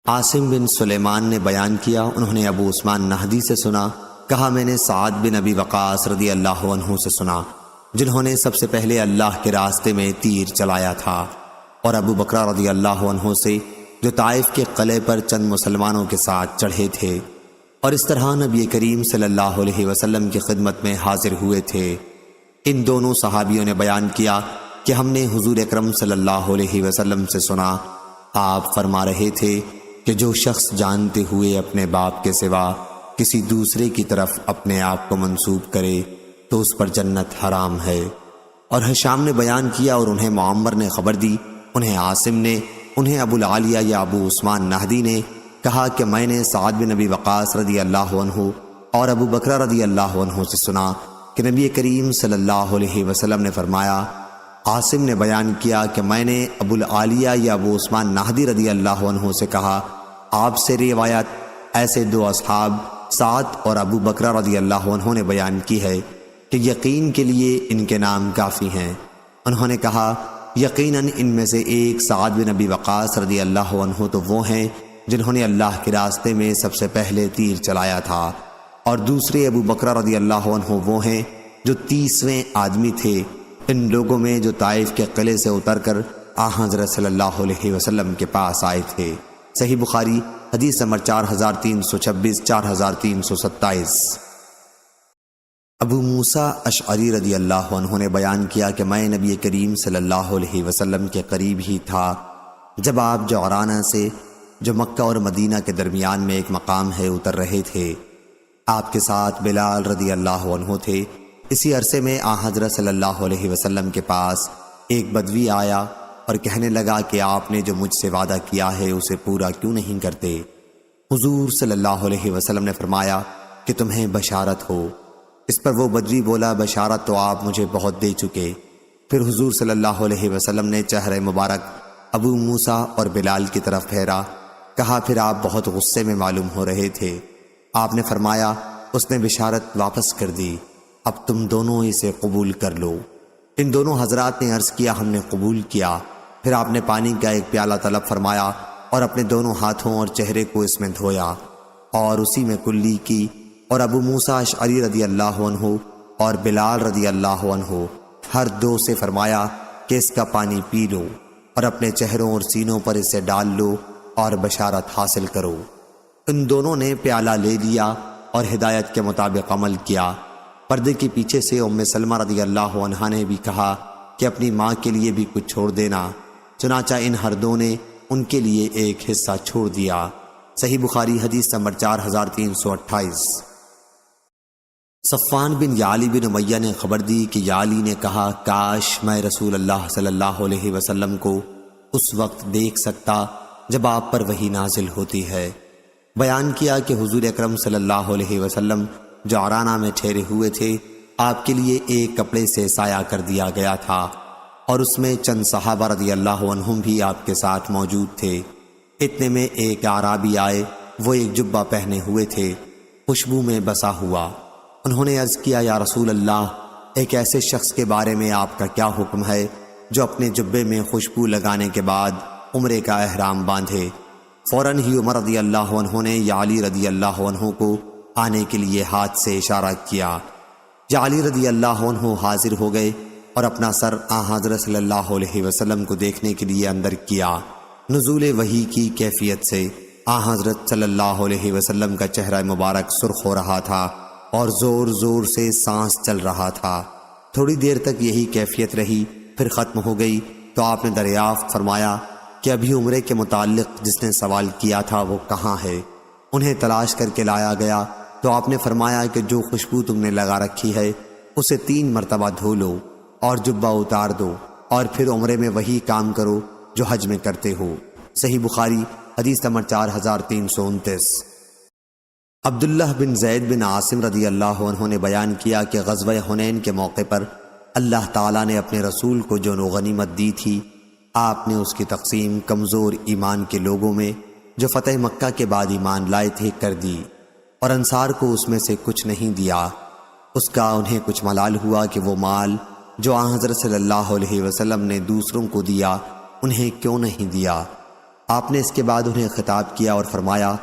Speaker 1: عاصم بن سلیمان نے بیان کیا، انہوں نے ابو عثمان نہدی سے سنا، کہا میں نے سعد بن ابی وقاص رضی اللہ عنہ سے سنا، جنہوں نے سب سے پہلے اللہ کے راستے میں تیر چلایا تھا، اور ابو بکر رضی اللہ عنہ سے جو طائف کے قلعے پر چند مسلمانوں کے ساتھ چڑھے تھے اور اس طرح نبی کریم صلی اللہ علیہ وسلم کی خدمت میں حاضر ہوئے تھے۔ ان دونوں صحابیوں نے بیان کیا کہ ہم نے حضور اکرم صلی اللہ علیہ وسلم سے سنا، آپ فرما رہے تھے کہ جو شخص جانتے ہوئے اپنے باپ کے سوا کسی دوسرے کی طرف اپنے آپ کو منسوب کرے تو اس پر جنت حرام ہے۔ اور ہشام نے بیان کیا اور انہیں معمر نے خبر دی، انہیں عاصم نے، انہیں ابو العالیہ یا ابو عثمان نہدی نے کہا کہ میں نے سعد بن ابی وقاص رضی اللہ عنہ اور ابو بکر رضی اللہ عنہ سے سنا کہ نبی کریم صلی اللہ علیہ وسلم نے فرمایا، عاصم نے بیان کیا کہ میں نے ابو العالیہ یا ابو عثمان نہدی رضی اللہ عنہ سے کہا، آپ سے روایت ایسے دو اصحاب سعد اور ابو بکر رضی اللہ عنہ نے بیان کی ہے کہ یقین کے لیے ان کے نام کافی ہیں۔ انہوں نے کہا، یقیناً ان میں سے ایک سعد بن ابی وقاص رضی اللہ عنہ تو وہ ہیں جنہوں نے اللہ کے راستے میں سب سے پہلے تیر چلایا تھا، اور دوسرے ابو بکر رضی اللہ عنہ وہ ہیں جو 30ویں آدمی تھے ان لوگوں میں جو طائف کے قلعے سے اتر کر حضرت صلی اللہ علیہ وسلم کے پاس آئے تھے۔ صحیح بخاری حدیث نمبر 4326 4327۔ ابو موسیٰ اشعری رضی اللہ عنہ نے بیان کیا کہ میں نبی کریم صلی اللہ علیہ وسلم کے قریب ہی تھا جب آپ جعرانہ سے، جو مکہ اور مدینہ کے درمیان میں ایک مقام ہے، اتر رہے تھے۔ آپ کے ساتھ بلال رضی اللہ عنہ تھے۔ اسی عرصے میں حضرت صلی اللہ علیہ وسلم کے پاس ایک بدوی آیا اور کہنے لگا کہ آپ نے جو مجھ سے وعدہ کیا ہے اسے پورا کیوں نہیں کرتے؟ حضور صلی اللہ علیہ وسلم نے فرمایا کہ تمہیں بشارت ہو۔ اس پر وہ بدوی بولا، بشارت تو آپ مجھے بہت دے چکے۔ پھر حضور صلی اللہ علیہ وسلم نے چہرہ مبارک ابو موسیٰ اور بلال کی طرف پھیرا، کہا پھر آپ بہت غصے میں معلوم ہو رہے تھے۔ آپ نے فرمایا، اس نے بشارت واپس کر دی، اب تم دونوں اسے قبول کر لو۔ ان دونوں حضرات نے عرض کیا، ہم نے قبول کیا۔ پھر آپ نے پانی کا ایک پیالہ طلب فرمایا اور اپنے دونوں ہاتھوں اور چہرے کو اس میں دھویا اور اسی میں کلی کی، اور ابو موسیٰ اشعری رضی اللہ عنہ اور بلال رضی اللہ عنہ ہر دو سے فرمایا کہ اس کا پانی پی لو اور اپنے چہروں اور سینوں پر اسے ڈال لو اور بشارت حاصل کرو۔ ان دونوں نے پیالہ لے لیا اور ہدایت کے مطابق عمل کیا۔ پردے کے پیچھے سے ام سلمہ رضی اللہ عنہا نے بھی کہا کہ اپنی ماں کے لیے بھی کچھ چھوڑ دینا، چنانچہ ان ہر دو نے ان کے لیے ایک حصہ چھوڑ دیا۔ صحیح بخاری حدیث نمبر 4328۔ صفوان بن یعلی بن امیہ نے خبر دی کہ یعلی نے کہا، کاش میں رسول اللہ صلی اللہ علیہ وسلم کو اس وقت دیکھ سکتا جب آپ پر وحی نازل ہوتی ہے۔ بیان کیا کہ حضور اکرم صلی اللہ علیہ وسلم جعرانہ میں ٹھہرے ہوئے تھے۔ آپ کے لیے ایک کپڑے سے سایہ کر دیا گیا تھا اور اس میں چند صحابہ رضی اللہ عنہم بھی آپ کے ساتھ موجود تھے۔ اتنے میں ایک اعرابی آئے، وہ ایک جبہ پہنے ہوئے تھے، خوشبو میں بسا ہوا۔ انہوں نے عرض کیا، یا رسول اللہ، ایک ایسے شخص کے بارے میں آپ کا کیا حکم ہے جو اپنے جبے میں خوشبو لگانے کے بعد عمرے کا احرام باندھے؟ فوراً ہی عمر رضی اللہ عنہ نے یعلی رضی اللہ عنہ کو آنے کے لیے ہاتھ سے اشارہ کیا۔ یعلی رضی اللہ عنہ حاضر ہو گئے اور اپنا سر حضرت صلی اللہ علیہ وسلم کو دیکھنے کے لیے اندر کیا۔ نزول وحی کی کیفیت سے حضرت صلی اللہ علیہ وسلم کا چہرہ مبارک سرخ ہو رہا تھا اور زور زور سے سانس چل رہا تھا۔ تھوڑی دیر تک یہی کیفیت رہی، پھر ختم ہو گئی تو آپ نے دریافت فرمایا کہ ابھی عمرے کے متعلق جس نے سوال کیا تھا وہ کہاں ہے؟ انہیں تلاش کر کے لایا گیا تو آپ نے فرمایا کہ جو خوشبو تم نے لگا رکھی ہے اسے 3 مرتبہ دھو لو اور جبہ اتار دو اور پھر عمرے میں وہی کام کرو جو حج میں کرتے ہو۔ صحیح بخاری حدیث نمبر 4329۔ عبداللہ بن زید بن عاصم رضی اللہ عنہ نے بیان کیا کہ غزوہ حنین کے موقع پر اللہ تعالیٰ نے اپنے رسول کو جو غنیمت دی تھی، آپ نے اس کی تقسیم کمزور ایمان کے لوگوں میں جو فتح مکہ کے بعد ایمان لائے تھے کر دی، اور انصار کو اس میں سے کچھ نہیں دیا۔ اس کا انہیں کچھ ملال ہوا کہ وہ مال جو حضرت صلی اللہ علیہ وسلم نے دوسروں کو دیا انہیں کیوں نہیں دیا۔ آپ نے اس کے بعد انہیں خطاب کیا اور فرمایا،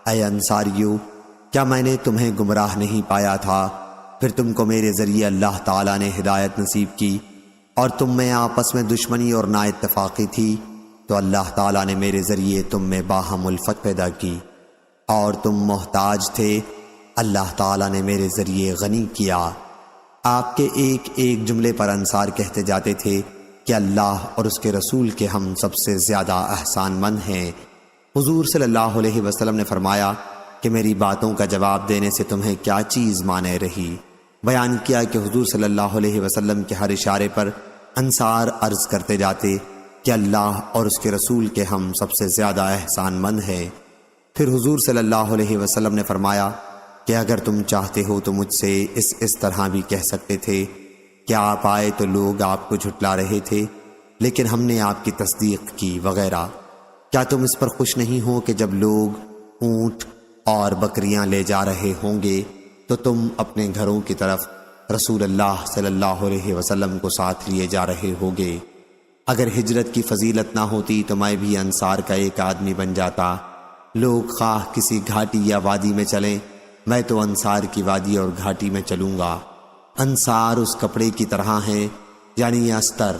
Speaker 1: اے انصاریو، کیا میں نے تمہیں گمراہ نہیں پایا تھا؟ پھر تم کو میرے ذریعے اللہ تعالیٰ نے ہدایت نصیب کی اور تم میں آپس میں دشمنی اور نا اتفاقی تھی، تو اللہ تعالیٰ نے میرے ذریعے تم میں باہم الفت پیدا کی، اور تم محتاج تھے، اللہ تعالیٰ نے میرے ذریعے غنی کیا۔ آپ کے ایک ایک جملے پر انصار کہتے جاتے تھے کہ اللہ اور اس کے رسول کے ہم سب سے زیادہ احسان مند ہیں۔ حضور صلی اللہ علیہ وسلم نے فرمایا کہ میری باتوں کا جواب دینے سے تمہیں کیا چیز مانے رہی؟ بیان کیا کہ حضور صلی اللہ علیہ وسلم کے ہر اشارے پر انصار عرض کرتے جاتے کہ اللہ اور اس کے رسول کے ہم سب سے زیادہ احسان مند ہیں۔ پھر حضور صلی اللہ علیہ وسلم نے فرمایا کہ اگر تم چاہتے ہو تو مجھ سے اس طرح بھی کہہ سکتے تھے کیا آپ آئے تو لوگ آپ کو جھٹلا رہے تھے لیکن ہم نے آپ کی تصدیق کی وغیرہ۔ کیا تم اس پر خوش نہیں ہو کہ جب لوگ اونٹ اور بکریاں لے جا رہے ہوں گے تو تم اپنے گھروں کی طرف رسول اللہ صلی اللہ علیہ وسلم کو ساتھ لیے جا رہے ہوگے؟ اگر ہجرت کی فضیلت نہ ہوتی تو میں بھی انصار کا ایک آدمی بن جاتا۔ لوگ خواہ کسی گھاٹی یا وادی میں چلیں، میں تو انصار کی وادی اور گھاٹی میں چلوں گا۔ انصار اس کپڑے کی طرح ہیں، یعنی استر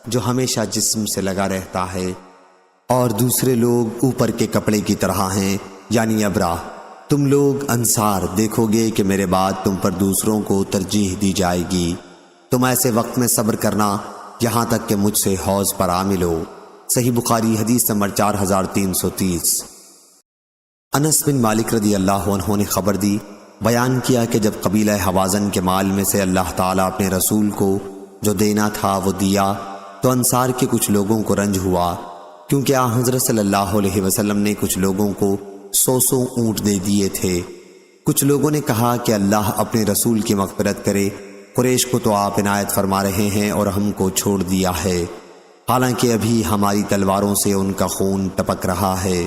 Speaker 1: جو ہمیشہ جسم سے لگا رہتا ہے، اور دوسرے لوگ اوپر کے کپڑے کی طرح ہیں، یعنی ابرا۔ تم لوگ انصار دیکھو گے کہ میرے بعد تم پر دوسروں کو ترجیح دی جائے گی۔ تم ایسے وقت میں صبر کرنا یہاں تک کہ مجھ سے حوض پر آ ملو۔ صحیح بخاری حدیث نمبر 4330۔ انس بن مالک رضی اللہ عنہ نے خبر دی، بیان کیا کہ جب قبیلہ حوازن کے مال میں سے اللہ تعالیٰ اپنے رسول کو جو دینا تھا وہ دیا تو انصار کے کچھ لوگوں کو رنج ہوا، کیونکہ حضرت صلی اللہ علیہ وسلم نے کچھ لوگوں کو 100 اونٹ دے دیے تھے۔ کچھ لوگوں نے کہا کہ اللہ اپنے رسول کی مغفرت کرے، قریش کو تو آپ عنایت فرما رہے ہیں اور ہم کو چھوڑ دیا ہے، حالانکہ ابھی ہماری تلواروں سے ان کا خون ٹپک رہا ہے۔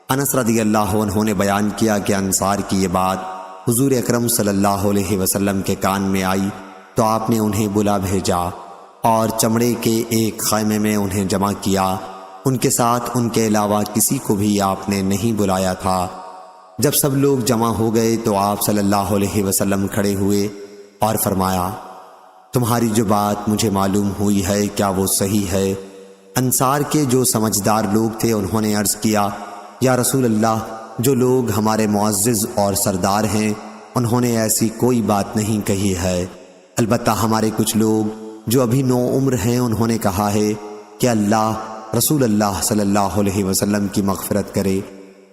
Speaker 1: انس رضی اللہ عنہ نے بیان کیا کہ انصار کی یہ بات حضور اکرم صلی اللہ علیہ وسلم کے کان میں آئی تو آپ نے انہیں بلا بھیجا اور چمڑے کے ایک خیمے میں انہیں جمع کیا۔ ان کے ساتھ ان کے علاوہ کسی کو بھی آپ نے نہیں بلایا تھا۔ جب سب لوگ جمع ہو گئے تو آپ صلی اللہ علیہ وسلم کھڑے ہوئے اور فرمایا، تمہاری جو بات مجھے معلوم ہوئی ہے کیا وہ صحیح ہے؟ انصار کے جو سمجھدار لوگ تھے انہوں نے عرض کیا، یا رسول اللہ، جو لوگ ہمارے معزز اور سردار ہیں انہوں نے ایسی کوئی بات نہیں کہی ہے، البتہ ہمارے کچھ لوگ جو ابھی نو عمر ہیں انہوں نے کہا ہے کہ اللہ رسول اللہ صلی اللہ علیہ وسلم کی مغفرت کرے،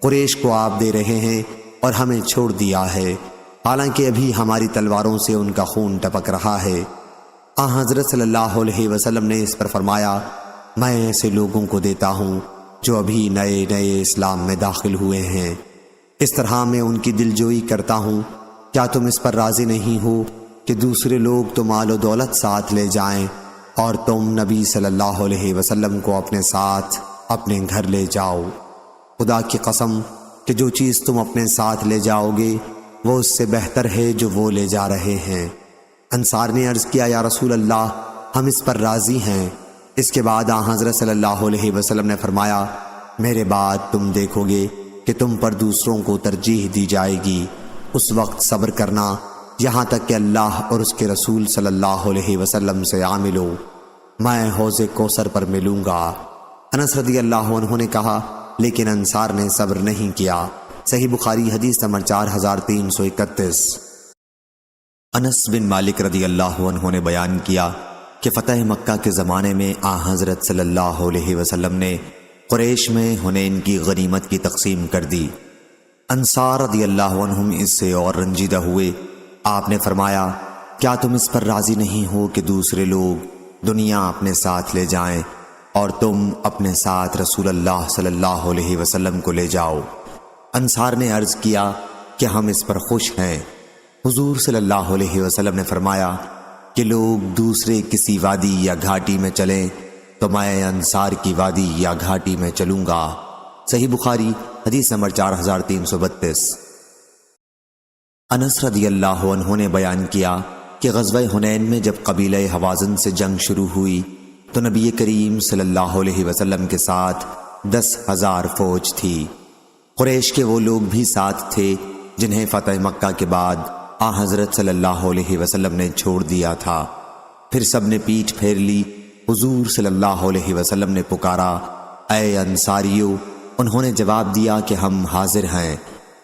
Speaker 1: قریش کو آپ دے رہے ہیں اور ہمیں چھوڑ دیا ہے، حالانکہ ابھی ہماری تلواروں سے ان کا خون ٹپک رہا ہے۔ حضرت صلی اللہ علیہ وسلم نے اس پر فرمایا، میں ایسے لوگوں کو دیتا ہوں جو ابھی نئے نئے اسلام میں داخل ہوئے ہیں، اس طرح میں ان کی دلجوئی کرتا ہوں۔ کیا تم اس پر راضی نہیں ہو کہ دوسرے لوگ تو مال و دولت ساتھ لے جائیں اور تم نبی صلی اللہ علیہ وسلم کو اپنے ساتھ اپنے گھر لے جاؤ؟ خدا کی قسم کہ جو چیز تم اپنے ساتھ لے جاؤ گے وہ اس سے بہتر ہے جو وہ لے جا رہے ہیں۔ انصار نے عرض کیا، یا رسول اللہ، ہم اس پر راضی ہیں۔ اس کے بعد حضرت صلی اللہ علیہ وسلم نے فرمایا، میرے بعد تم دیکھو گے کہ تم پر دوسروں کو ترجیح دی جائے گی، اس وقت صبر کرنا یہاں تک کہ اللہ اور اس کے رسول صلی اللہ علیہ وسلم سے آ ملو، میں حوض کوثر پر ملوں گا۔ انس رضی اللہ عنہ نے کہا، لیکن انصار نے صبر نہیں کیا۔ صحیح بخاری حدیث نمبر 4331۔ انس بن مالک رضی اللہ عنہ نے بیان کیا کہ فتح مکہ کے زمانے میں حضرت صلی اللہ علیہ وسلم نے قریش میں حنین کی غنیمت کی تقسیم کر دی۔ انصار رضی اللہ عنہم اس سے اور رنجیدہ ہوئے۔ آپ نے فرمایا، کیا تم اس پر راضی نہیں ہو کہ دوسرے لوگ دنیا اپنے ساتھ لے جائیں اور تم اپنے ساتھ رسول اللہ صلی اللہ علیہ وسلم کو لے جاؤ؟ انصار نے عرض کیا کہ ہم اس پر خوش ہیں۔ حضور صلی اللہ علیہ وسلم نے فرمایا کہ لوگ دوسرے کسی وادی یا گھاٹی میں چلیں تو میں انصار کی وادی یا گھاٹی میں چلوں گا۔ صحیح بخاری حدیث نمبر 4332۔ انس رضی اللہ عنہ نے بیان کیا کہ غزوہ حنین میں جب قبیلہ حوازن سے جنگ شروع ہوئی تو نبی کریم صلی اللہ علیہ وسلم کے ساتھ 10,000 فوج تھی۔ قریش کے وہ لوگ بھی ساتھ تھے جنہیں فتح مکہ کے بعد حضرت صلی اللہ علیہ وسلم نے چھوڑ دیا تھا۔ پھر سب نے پیٹھ پھیر لی۔ حضور صلی اللہ علیہ وسلم نے پکارا، اے انصاریو! انہوں نے جواب دیا کہ ہم حاضر ہیں۔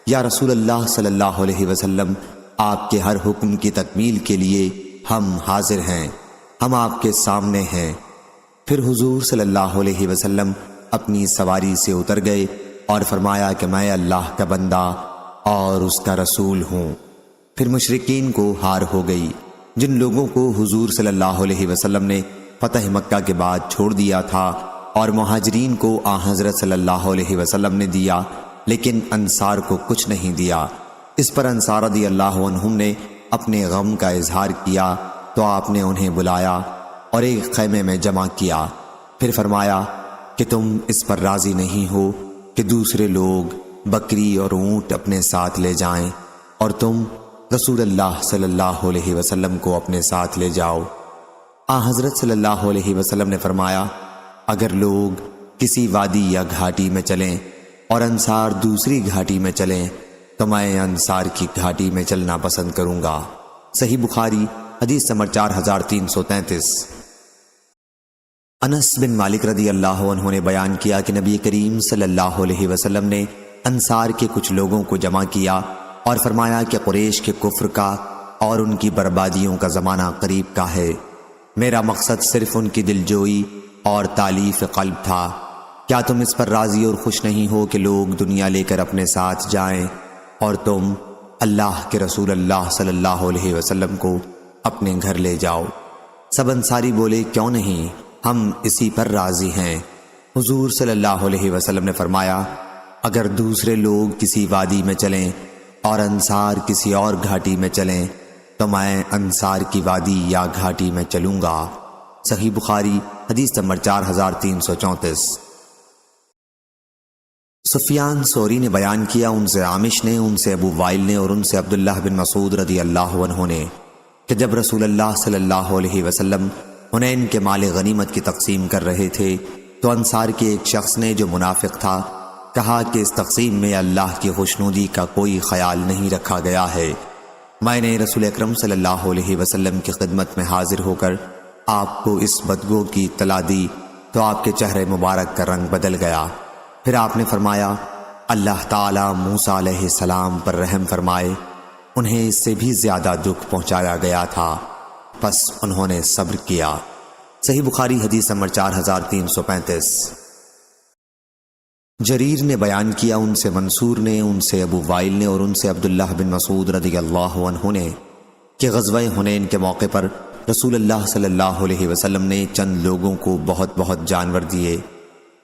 Speaker 1: یا رسول اللہ صلی اللہ علیہ وسلم، آپ کے ہر حکم کی تکمیل کے لیے ہم حاضر ہیں، ہم آپ کے سامنے ہیں۔ پھر حضور صلی اللہ علیہ وسلم اپنی سواری سے اتر گئے اور فرمایا کہ میں اللہ کا بندہ اور اس کا رسول ہوں۔ پھر مشرکین کو ہار ہو گئی۔ جن لوگوں کو حضور صلی اللہ علیہ وسلم نے فتح مکہ کے بعد چھوڑ دیا تھا اور مہاجرین کو حضرت صلی اللہ علیہ وسلم نے دیا، لیکن انصار کو کچھ نہیں دیا۔ اس پر انصار رضی اللہ عنہم نے اپنے غم کا اظہار کیا تو آپ نے انہیں بلایا اور ایک خیمے میں جمع کیا، پھر فرمایا کہ تم اس پر راضی نہیں ہو کہ دوسرے لوگ بکری اور اونٹ اپنے ساتھ لے جائیں اور تم رسول اللہ صلی اللہ علیہ وسلم کو اپنے ساتھ لے جاؤ۔ حضرت صلی اللہ علیہ وسلم نے فرمایا اگر لوگ کسی وادی یا گھاٹی میں چلیں اور انصار دوسری گھاٹی میں چلیں تو میں انصار کی گھاٹی میں چلنا پسند کروں گا۔ صحیح بخاری حدیث نمبر 4333۔ انس بن مالک رضی اللہ عنہ نے بیان کیا کہ نبی کریم صلی اللہ علیہ وسلم نے انصار کے کچھ لوگوں کو جمع کیا اور فرمایا کہ قریش کے کفر کا اور ان کی بربادیوں کا زمانہ قریب کا ہے، میرا مقصد صرف ان کی دلجوئی اور تالیف قلب تھا، کیا تم اس پر راضی اور خوش نہیں ہو کہ لوگ دنیا لے کر اپنے ساتھ جائیں اور تم اللہ کے رسول اللہ صلی اللہ علیہ وسلم کو اپنے گھر لے جاؤ؟ سب انصاری بولے کیوں نہیں، ہم اسی پر راضی ہیں۔ حضور صلی اللہ علیہ وسلم نے فرمایا اگر دوسرے لوگ کسی وادی میں چلیں اور انصار کسی اور گھاٹی میں چلیں تو میں انصار کی وادی یا گھاٹی میں چلوں گا۔ صحیح بخاری حدیث نمبر 4334۔ سفیان ثوری نے بیان کیا، ان سے عامش نے، ان سے ابو وائل نے اور ان سے عبداللہ بن مسعود رضی اللہ عنہ نے کہ جب رسول اللہ صلی اللہ علیہ وسلم حنین کے مال غنیمت کی تقسیم کر رہے تھے تو انصار کے ایک شخص نے جو منافق تھا کہا کہ اس تقسیم میں اللہ کی خوشنودی کا کوئی خیال نہیں رکھا گیا ہے۔ میں نے رسول اکرم صلی اللہ علیہ وسلم کی خدمت میں حاضر ہو کر آپ کو اس بدگو کی اطلاع دی تو آپ کے چہرے مبارک کا رنگ بدل گیا۔ پھر آپ نے فرمایا اللہ تعالیٰ موسیٰ علیہ السلام پر رحم فرمائے، انہیں اس سے بھی زیادہ دکھ پہنچایا گیا تھا، پس انہوں نے صبر کیا۔ صحیح بخاری حدیث نمبر 4335۔ جریر نے بیان کیا، ان سے منصور نے، ان سے ابو وائل نے اور ان سے عبداللہ بن مسعود رضی اللہ عنہ نے کہ غزوہ حنین کے موقع پر رسول اللہ صلی اللہ علیہ وسلم نے چند لوگوں کو بہت بہت جانور دیے،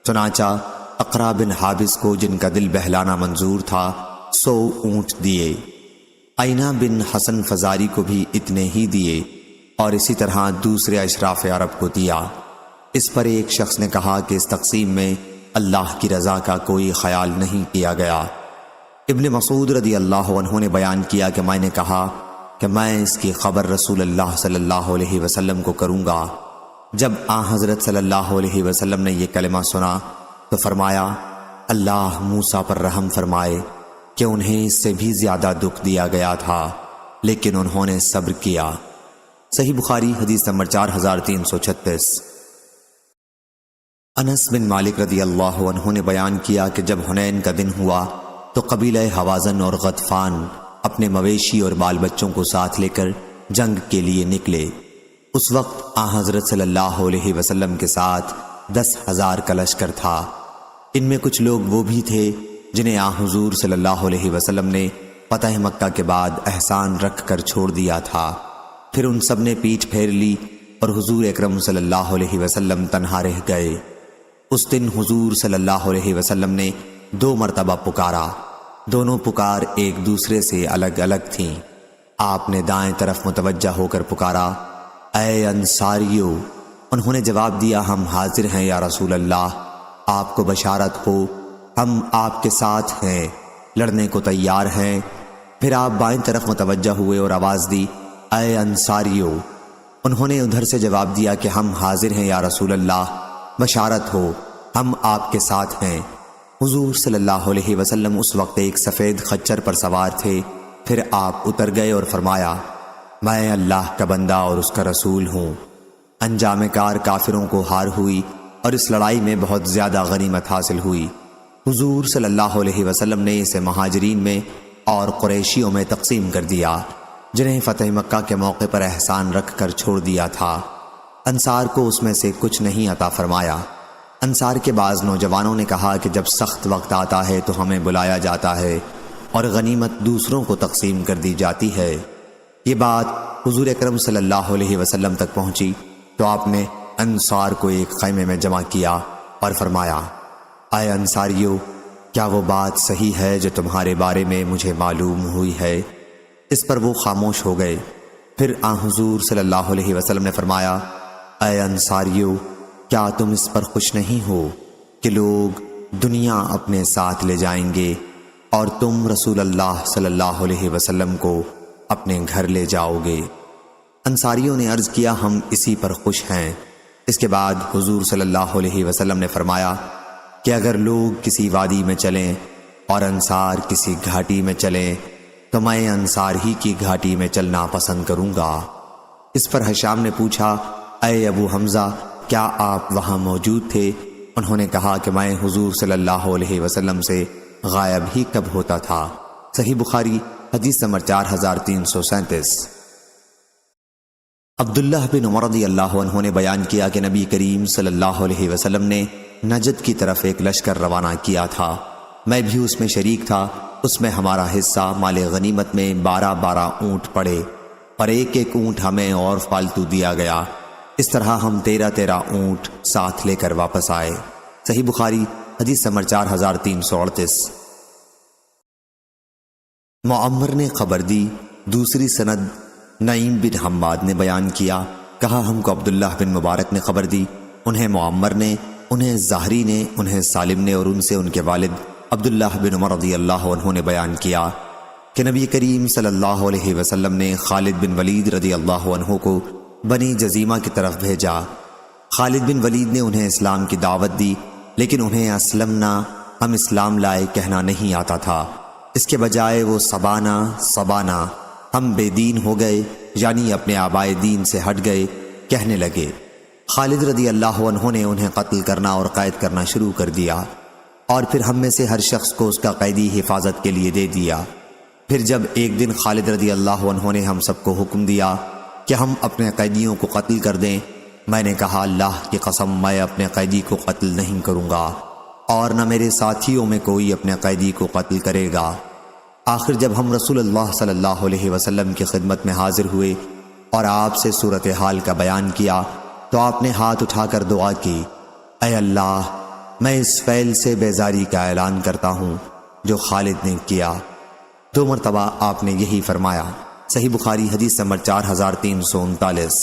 Speaker 1: چنانچہ اقرا بن حابس کو جن کا دل بہلانا منظور تھا 100 اونٹ دیے، عینہ بن حسن فزاری کو بھی اتنے ہی دیے اور اسی طرح دوسرے اشراف عرب کو دیا۔ اس پر ایک شخص نے کہا کہ اس تقسیم میں اللہ کی رضا کا کوئی خیال نہیں کیا گیا۔ ابن مسعود رضی اللہ عنہ نے بیان کیا کہ میں نے کہا کہ میں اس کی خبر رسول اللہ صلی اللہ علیہ وسلم کو کروں گا۔ جب حضرت صلی اللہ علیہ وسلم نے یہ کلمہ سنا تو فرمایا اللہ موسیٰ پر رحم فرمائے کہ انہیں اس سے بھی زیادہ دکھ دیا گیا تھا لیکن انہوں نے صبر کیا۔ صحیح بخاری حدیث نمبر 4336۔ انس بن مالک رضی اللہ عنہ نے بیان کیا کہ جب حنین کا دن ہوا تو قبیلہ حوازن اور غطفان اپنے مویشی اور بال بچوں کو ساتھ لے کر جنگ کے لیے نکلے۔ اس وقت حضرت صلی اللہ علیہ وسلم کے ساتھ 10,000 کا لشکر تھا۔ ان میں کچھ لوگ وہ بھی تھے جنہیں حضور صلی اللہ علیہ وسلم نے فتح مکہ کے بعد احسان رکھ کر چھوڑ دیا تھا۔ پھر ان سب نے پیٹھ پھیر لی اور حضور اکرم صلی اللہ علیہ وسلم تنہا رہ گئے۔ اس دن حضور صلی اللہ علیہ وسلم نے 2 مرتبہ پکارا، دونوں پکار ایک دوسرے سے الگ الگ تھیں۔ آپ نے دائیں طرف متوجہ ہو کر پکارا اے انصاریو، انہوں نے جواب دیا ہم حاضر ہیں یا رسول اللہ، آپ کو بشارت ہو ہم آپ کے ساتھ ہیں، لڑنے کو تیار ہیں۔ پھر آپ بائیں طرف متوجہ ہوئے اور آواز دی اے انصاریو، انہوں نے ادھر سے جواب دیا کہ ہم حاضر ہیں یا رسول اللہ، بشارت ہو ہم آپ کے ساتھ ہیں۔ حضور صلی اللہ علیہ وسلم اس وقت ایک سفید خچر پر سوار تھے۔ پھر آپ اتر گئے اور فرمایا میں اللہ کا بندہ اور اس کا رسول ہوں۔ انجام کار کافروں کو ہار ہوئی اور اس لڑائی میں بہت زیادہ غنیمت حاصل ہوئی۔ حضور صلی اللہ علیہ وسلم نے اسے مہاجرین میں اور قریشیوں میں تقسیم کر دیا جنہیں فتح مکہ کے موقع پر احسان رکھ کر چھوڑ دیا تھا۔ انصار کو اس میں سے کچھ نہیں عطا فرمایا۔ انصار کے بعض نوجوانوں نے کہا کہ جب سخت وقت آتا ہے تو ہمیں بلایا جاتا ہے اور غنیمت دوسروں کو تقسیم کر دی جاتی ہے۔ یہ بات حضور اکرم صلی اللہ علیہ وسلم تک پہنچی تو آپ نے انصار کو ایک خیمے میں جمع کیا اور فرمایا اے انصاریو، کیا وہ بات صحیح ہے جو تمہارے بارے میں مجھے معلوم ہوئی ہے؟ اس پر وہ خاموش ہو گئے۔ پھر حضور صلی اللہ علیہ وسلم نے فرمایا، اے انصاریو، کیا تم اس پر خوش نہیں ہو کہ لوگ دنیا اپنے ساتھ لے جائیں گے اور تم رسول اللہ صلی اللہ علیہ وسلم کو اپنے گھر لے جاؤ گے؟ انصاریوں نے عرض کیا، ہم اسی پر خوش ہیں۔ اس کے بعد حضور صلی اللہ علیہ وسلم نے فرمایا کہ اگر لوگ کسی وادی میں چلیں اور انصار کسی گھاٹی میں چلیں تو میں انصار ہی کی گھاٹی میں چلنا پسند کروں گا۔ اس پر ہشام نے پوچھا، اے ابو حمزہ، کیا آپ وہاں موجود تھے؟ انہوں نے کہا کہ میں حضور صلی اللہ علیہ وسلم سے غائب ہی کب ہوتا تھا۔ صحیح بخاری حدیث نمبر 4337۔ عبداللہ بن عمر رضی اللہ عنہ نے بیان کیا کہ نبی کریم صلی اللہ علیہ وسلم نے نجد کی طرف ایک لشکر روانہ کیا تھا، میں بھی اس میں شریک تھا۔ اس میں ہمارا حصہ مال غنیمت میں 12 اونٹ پڑے اور ایک ایک اونٹ ہمیں اور فالتو دیا گیا۔ اس طرح ہم 13 اونٹ ساتھ لے کر واپس آئے۔ صحیح بخاری حدیث نمبر 4338۔ معمر نے خبر دی۔ دوسری سند نعیم بن حماد نے بیان کیا، کہا ہم کو عبداللہ بن مبارک نے خبر دی، انہیں معمر نے، انہیں زہری نے، انہیں سالم نے اور ان سے ان کے والد عبداللہ بن عمر رضی اللہ عنہ نے بیان کیا کہ نبی کریم صلی اللہ علیہ وسلم نے خالد بن ولید رضی اللہ عنہ کو بنی جزیمہ کی طرف بھیجا۔ خالد بن ولید نے انہیں اسلام کی دعوت دی، لیکن انہیں اسلمنا، ہم اسلام لائے کہنا نہیں آتا تھا۔ اس کے بجائے وہ سبانا ہم بے دین ہو گئے، یعنی اپنے آبائے دین سے ہٹ گئے کہنے لگے۔ خالد رضی اللہ عنہ نے انہیں قتل کرنا اور قید کرنا شروع کر دیا، اور پھر ہم میں سے ہر شخص کو اس کا قیدی حفاظت کے لیے دے دیا۔ پھر جب ایک دن خالد رضی اللہ عنہ نے ہم سب کو حکم دیا کہ ہم اپنے قیدیوں کو قتل کر دیں، میں نے کہا، اللہ کی قسم میں اپنے قیدی کو قتل نہیں کروں گا اور نہ میرے ساتھیوں میں کوئی اپنے قیدی کو قتل کرے گا۔ آخر جب ہم رسول اللہ صلی اللہ علیہ وسلم کی خدمت میں حاضر ہوئے اور آپ سے صورتحال کا بیان کیا تو آپ نے ہاتھ اٹھا کر دعا کی، اے اللہ، میں اس فعل سے بیزاری کا اعلان کرتا ہوں جو خالد نے کیا۔ 2 مرتبہ آپ نے یہی فرمایا۔ صحیح بخاری حدیث نمبر 4339۔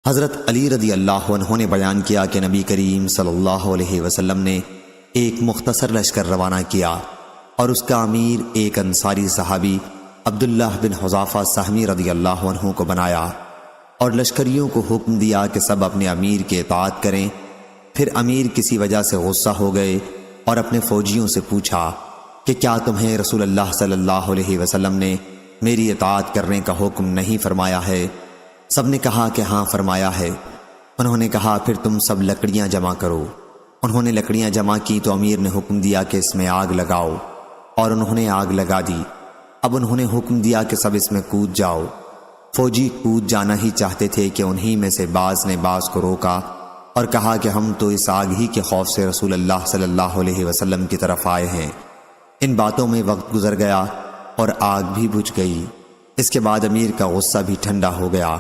Speaker 1: حضرت علی رضی اللہ عنہ نے بیان کیا کہ نبی کریم صلی اللہ علیہ وسلم نے ایک مختصر لشکر روانہ کیا اور اس کا امیر ایک انصاری صحابی عبداللہ بن حذافہ سہمی رضی اللہ عنہ کو بنایا اور لشکریوں کو حکم دیا کہ سب اپنے امیر کی اطاعت کریں۔ پھر امیر کسی وجہ سے غصہ ہو گئے اور اپنے فوجیوں سے پوچھا کہ کیا تمہیں رسول اللہ صلی اللہ علیہ وسلم نے میری اطاعت کرنے کا حکم نہیں فرمایا ہے؟ سب نے کہا کہ ہاں فرمایا ہے۔ انہوں نے کہا پھر تم سب لکڑیاں جمع کرو۔ انہوں نے لکڑیاں جمع کی تو امیر نے حکم دیا کہ اس میں آگ لگاؤ، اور انہوں نے آگ لگا دی۔ اب انہوں نے حکم دیا کہ سب اس میں کود جاؤ۔ فوجی کود جانا ہی چاہتے تھے کہ انہی میں سے بعض نے بعض کو روکا اور کہا کہ ہم تو اس آگ ہی کے خوف سے رسول اللہ صلی اللہ علیہ وسلم کی طرف آئے ہیں۔ ان باتوں میں وقت گزر گیا اور آگ بھی بجھ گئی۔ اس کے بعد امیر کا غصہ بھی ٹھنڈا ہو گیا۔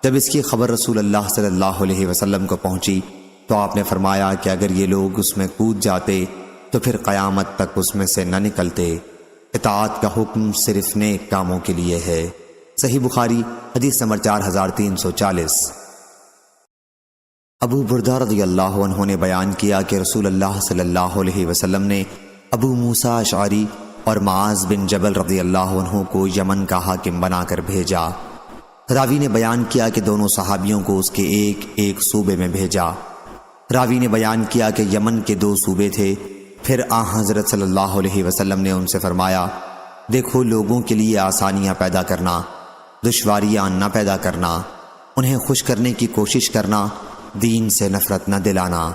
Speaker 1: جب اس کی خبر رسول اللہ صلی اللہ علیہ وسلم کو پہنچی تو آپ نے فرمایا کہ اگر یہ لوگ اس میں کود جاتے تو پھر قیامت تک اس میں سے نہ نکلتے۔ اطاعت کا حکم صرف نیک کاموں کے لیے ہے۔ صحیح بخاری حدیث نمبر 4340۔ ابو بردہ رضی اللہ عنہ نے بیان کیا کہ رسول اللہ صلی اللہ علیہ وسلم نے ابو موسیٰ اشعری اور معاذ بن جبل رضی اللہ عنہ کو یمن کا حاکم بنا کر بھیجا۔ راوی نے بیان کیا کہ دونوں صحابیوں کو اس کے ایک ایک صوبے میں بھیجا۔ راوی نے بیان کیا کہ یمن کے 2 صوبے تھے۔ پھر حضرت صلی اللہ علیہ وسلم نے ان سے فرمایا، دیکھو لوگوں کے لیے آسانیاں پیدا کرنا، دشواریاں نہ پیدا کرنا، انہیں خوش کرنے کی کوشش کرنا، دین سے نفرت نہ دلانا۔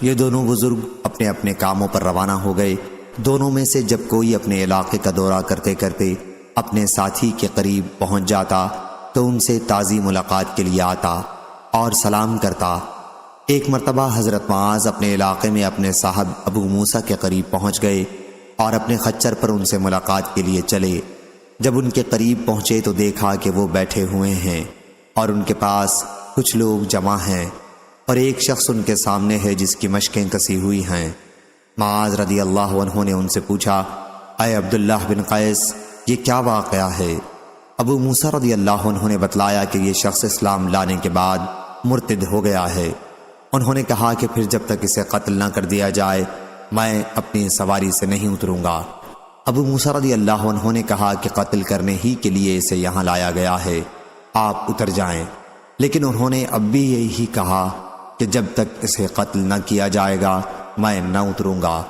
Speaker 1: یہ دونوں بزرگ اپنے اپنے کاموں پر روانہ ہو گئے۔ دونوں میں سے جب کوئی اپنے علاقے کا دورہ کرتے کرتے اپنے ساتھی کے قریب پہنچ جاتا تو ان سے تازی ملاقات کے لیے آتا اور سلام کرتا۔ ایک مرتبہ حضرت معاذ اپنے علاقے میں اپنے صاحب ابو موسیٰ کے قریب پہنچ گئے اور اپنے خچر پر ان سے ملاقات کے لیے چلے۔ جب ان کے قریب پہنچے تو دیکھا کہ وہ بیٹھے ہوئے ہیں اور ان کے پاس کچھ لوگ جمع ہیں اور ایک شخص ان کے سامنے ہے جس کی مشقیں کسی ہوئی ہیں۔ معاذ رضی اللہ عنہ نے ان سے پوچھا، اے عبداللہ بن قیس، یہ کیا واقعہ ہے؟ ابو موسیٰ رضی اللہ عنہ نے بتلایا کہ یہ شخص اسلام لانے کے بعد مرتد ہو گیا ہے۔ انہوں نے کہا کہ پھر جب تک اسے قتل نہ کر دیا جائے میں اپنی سواری سے نہیں اتروں گا۔ ابو موسیٰ رضی اللہ عنہ نے کہا کہ قتل کرنے ہی کے لیے اسے یہاں لایا گیا ہے، آپ اتر جائیں۔ لیکن انہوں نے اب بھی یہی کہا کہ جب تک اسے قتل نہ کیا جائے گا میں نہ اتروں گا۔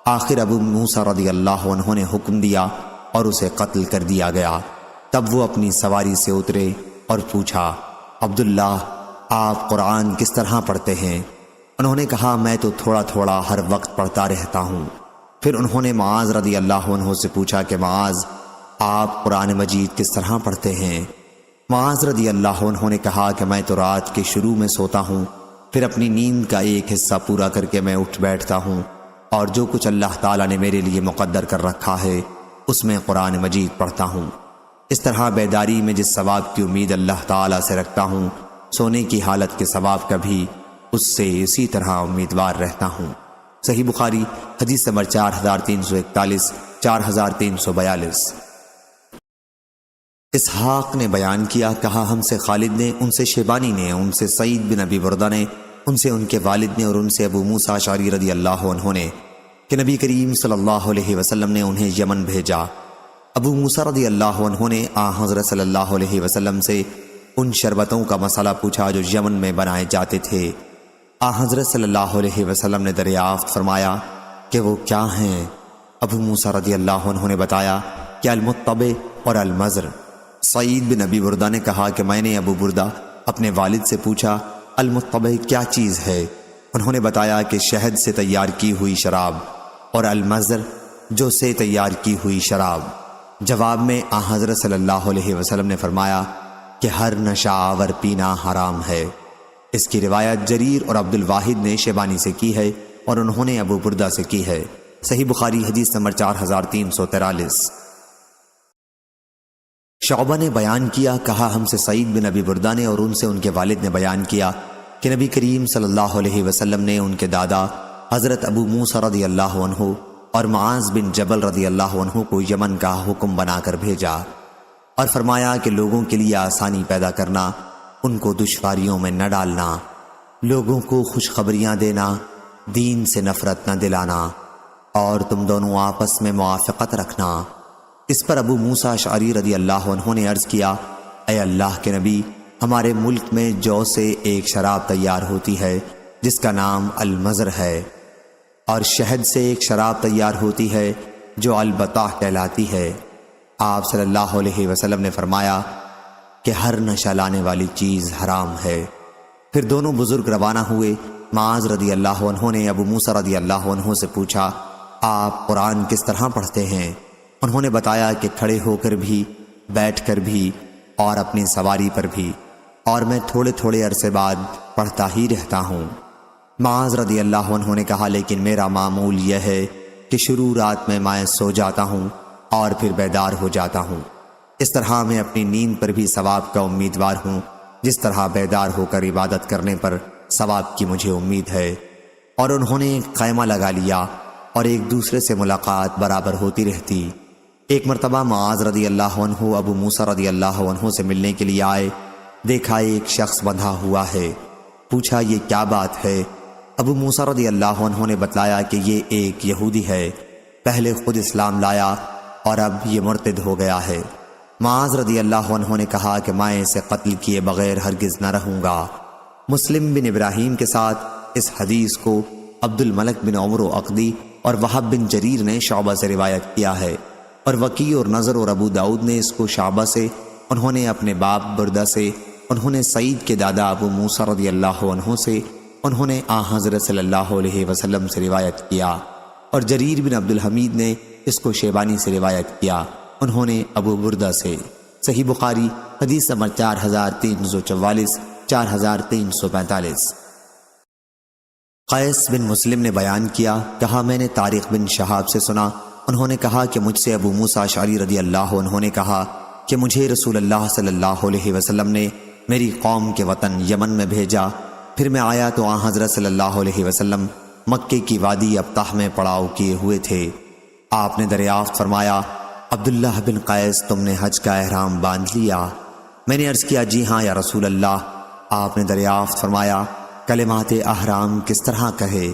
Speaker 1: آخر ابو موسیٰ رضی اللہ عنہ نے حکم دیا اور اسے قتل کر دیا گیا۔ تب وہ اپنی سواری سے اترے اور پوچھا، عبداللہ آپ قرآن کس طرح پڑھتے ہیں؟ انہوں نے کہا میں تو تھوڑا تھوڑا ہر وقت پڑھتا رہتا ہوں۔ پھر انہوں نے معاذ رضی اللہ عنہ سے پوچھا کہ معاذ آپ قرآن مجید کس طرح پڑھتے ہیں؟ معاذ رضی اللہ عنہ نے کہا کہ میں تو رات کے شروع میں سوتا ہوں، پھر اپنی نیند کا ایک حصہ پورا کر کے میں اٹھ بیٹھتا ہوں، اور جو کچھ اللہ تعالیٰ نے میرے لیے مقدر کر رکھا ہے اس میں قرآن مجید پڑھتا ہوں۔ اس طرح بیداری میں جس ثواب کی امید اللہ تعالیٰ سے رکھتا ہوں، سونے کی حالت کے ثواب کا بھی اس سے اسی طرح امیدوار رہتا ہوں۔ صحیح بخاری حدیث نمبر 4341 4342۔ اسحاق نے بیان کیا، کہا ہم سے خالد نے، ان سے شیبانی نے، ان سے سعید بن ابی بردہ نے، ان سے ان کے والد نے، اور ان سے ابو موسیٰ اشعری رضی اللہ عنہ نے کہ نبی کریم صلی اللہ علیہ وسلم نے انہیں یمن بھیجا۔ ابو موسیٰ رضی اللہ عنہ نے حضرت صلی اللہ علیہ وسلم سے ان شربتوں کا مسئلہ پوچھا جو یمن میں بنائے جاتے تھے۔ حضرت صلی اللہ علیہ وسلم نے دریافت فرمایا کہ وہ کیا ہیں؟ ابو موسیٰ رضی اللہ عنہ نے بتایا کہ المطبع اور المزر۔ سعید بن ابی بردہ نے کہا کہ میں نے ابو بردہ اپنے والد سے پوچھا المطبع کیا چیز ہے؟ انہوں نے بتایا کہ شہد سے تیار کی ہوئی شراب، اور المزر جو سے تیار کی ہوئی شراب۔ جواب میں حضرت صلی اللہ علیہ وسلم نے فرمایا کہ ہر نشہ آور پینا حرام ہے۔ اس کی روایت جریر اور عبد الواحد نے شیبانی سے کی ہے اور انہوں نے ابو بردہ سے کی ہے۔ صحیح بخاری حدیث نمبر 4343۔ شعبہ نے بیان کیا، کہا ہم سے سعید بن ابی بردہ نے اور ان سے ان کے والد نے بیان کیا کہ نبی کریم صلی اللہ علیہ وسلم نے ان کے دادا حضرت ابو موسیٰ رضی اللہ عنہ اور معاذ بن جبل رضی اللہ عنہ کو یمن کا حکم بنا کر بھیجا اور فرمایا کہ لوگوں کے لیے آسانی پیدا کرنا، ان کو دشواریوں میں نہ ڈالنا، لوگوں کو خوشخبریاں دینا، دین سے نفرت نہ دلانا، اور تم دونوں آپس میں موافقت رکھنا۔ اس پر ابو موسیٰ اشعری رضی اللہ عنہ نے عرض کیا، اے اللہ کے نبی، ہمارے ملک میں جو سے ایک شراب تیار ہوتی ہے جس کا نام المزر ہے، اور شہد سے ایک شراب تیار ہوتی ہے جو البطاح کہلاتی ہے۔ آپ صلی اللہ علیہ وسلم نے فرمایا کہ ہر نشہ لانے والی چیز حرام ہے۔ پھر دونوں بزرگ روانہ ہوئے۔ معاذ رضی اللہ عنہ نے ابو موسیٰ رضی اللہ عنہ سے پوچھا، آپ قرآن کس طرح پڑھتے ہیں؟ انہوں نے بتایا کہ کھڑے ہو کر بھی، بیٹھ کر بھی، اور اپنی سواری پر بھی، اور میں تھوڑے تھوڑے عرصے بعد پڑھتا ہی رہتا ہوں۔ معاذ رضی اللہ عنہ نے کہا، لیکن میرا معمول یہ ہے کہ شروع رات میں سو جاتا ہوں اور پھر بیدار ہو جاتا ہوں۔ اس طرح میں اپنی نیند پر بھی ثواب کا امیدوار ہوں، جس طرح بیدار ہو کر عبادت کرنے پر ثواب کی مجھے امید ہے۔ اور انہوں نے ایک خیمہ لگا لیا اور ایک دوسرے سے ملاقات برابر ہوتی رہتی۔ ایک مرتبہ معاذ رضی اللہ عنہ ابو موسیٰ رضی اللہ عنہ سے ملنے کے لیے آئے، دیکھا ایک شخص بندھا ہوا ہے، پوچھا یہ کیا بات ہے؟ ابو موسیٰ رضی اللہ عنہ نے بتلایا کہ یہ ایک یہودی ہے، پہلے خود اسلام لایا اور اب یہ مرتد ہو گیا ہے۔ معاذ رضی اللہ عنہ نے کہا کہ میں اسے قتل کیے بغیر ہرگز نہ رہوں گا۔ مسلم بن ابراہیم کے ساتھ اس حدیث کو عبد الملک بن عمر عقدی اور وہب بن جریر نے شعبہ سے روایت کیا ہے، اور وکیع اور نظر اور ابو داؤد نے اس کو شعبہ سے، انہوں نے اپنے باپ بردہ سے، انہوں نے سعید کے دادا ابو موسیٰ رضی اللہ عنہ سے، انہوں نے حضرت صلی اللہ علیہ وسلم سے روایت کیا، اور جریر بن عبد الحمید نے اس کو شیبانی سے روایت کیا، انہوں نے ابو بردہ سے۔ صحیح بخاری حدیث نمبر 4344 4345۔ قیس بن مسلم نے بیان کیا، کہا میں نے طارق بن شہاب سے سنا، انہوں نے کہا کہ مجھ سے ابو موسیٰ اشعری رضی اللہ عنہ نے کہا کہ مجھے رسول اللہ صلی اللہ علیہ وسلم نے میری قوم کے وطن یمن میں بھیجا، پھر میں آیا تو حضرت صلی اللہ علیہ وسلم مکے کی وادی ابطح میں پڑاؤ کیے ہوئے تھے۔ آپ نے دریافت فرمایا، عبداللہ بن قیس تم نے حج کا احرام باندھ لیا؟ میں نے عرض کیا جی ہاں یا رسول اللہ۔ آپ نے دریافت فرمایا کلمات احرام کس طرح کہے؟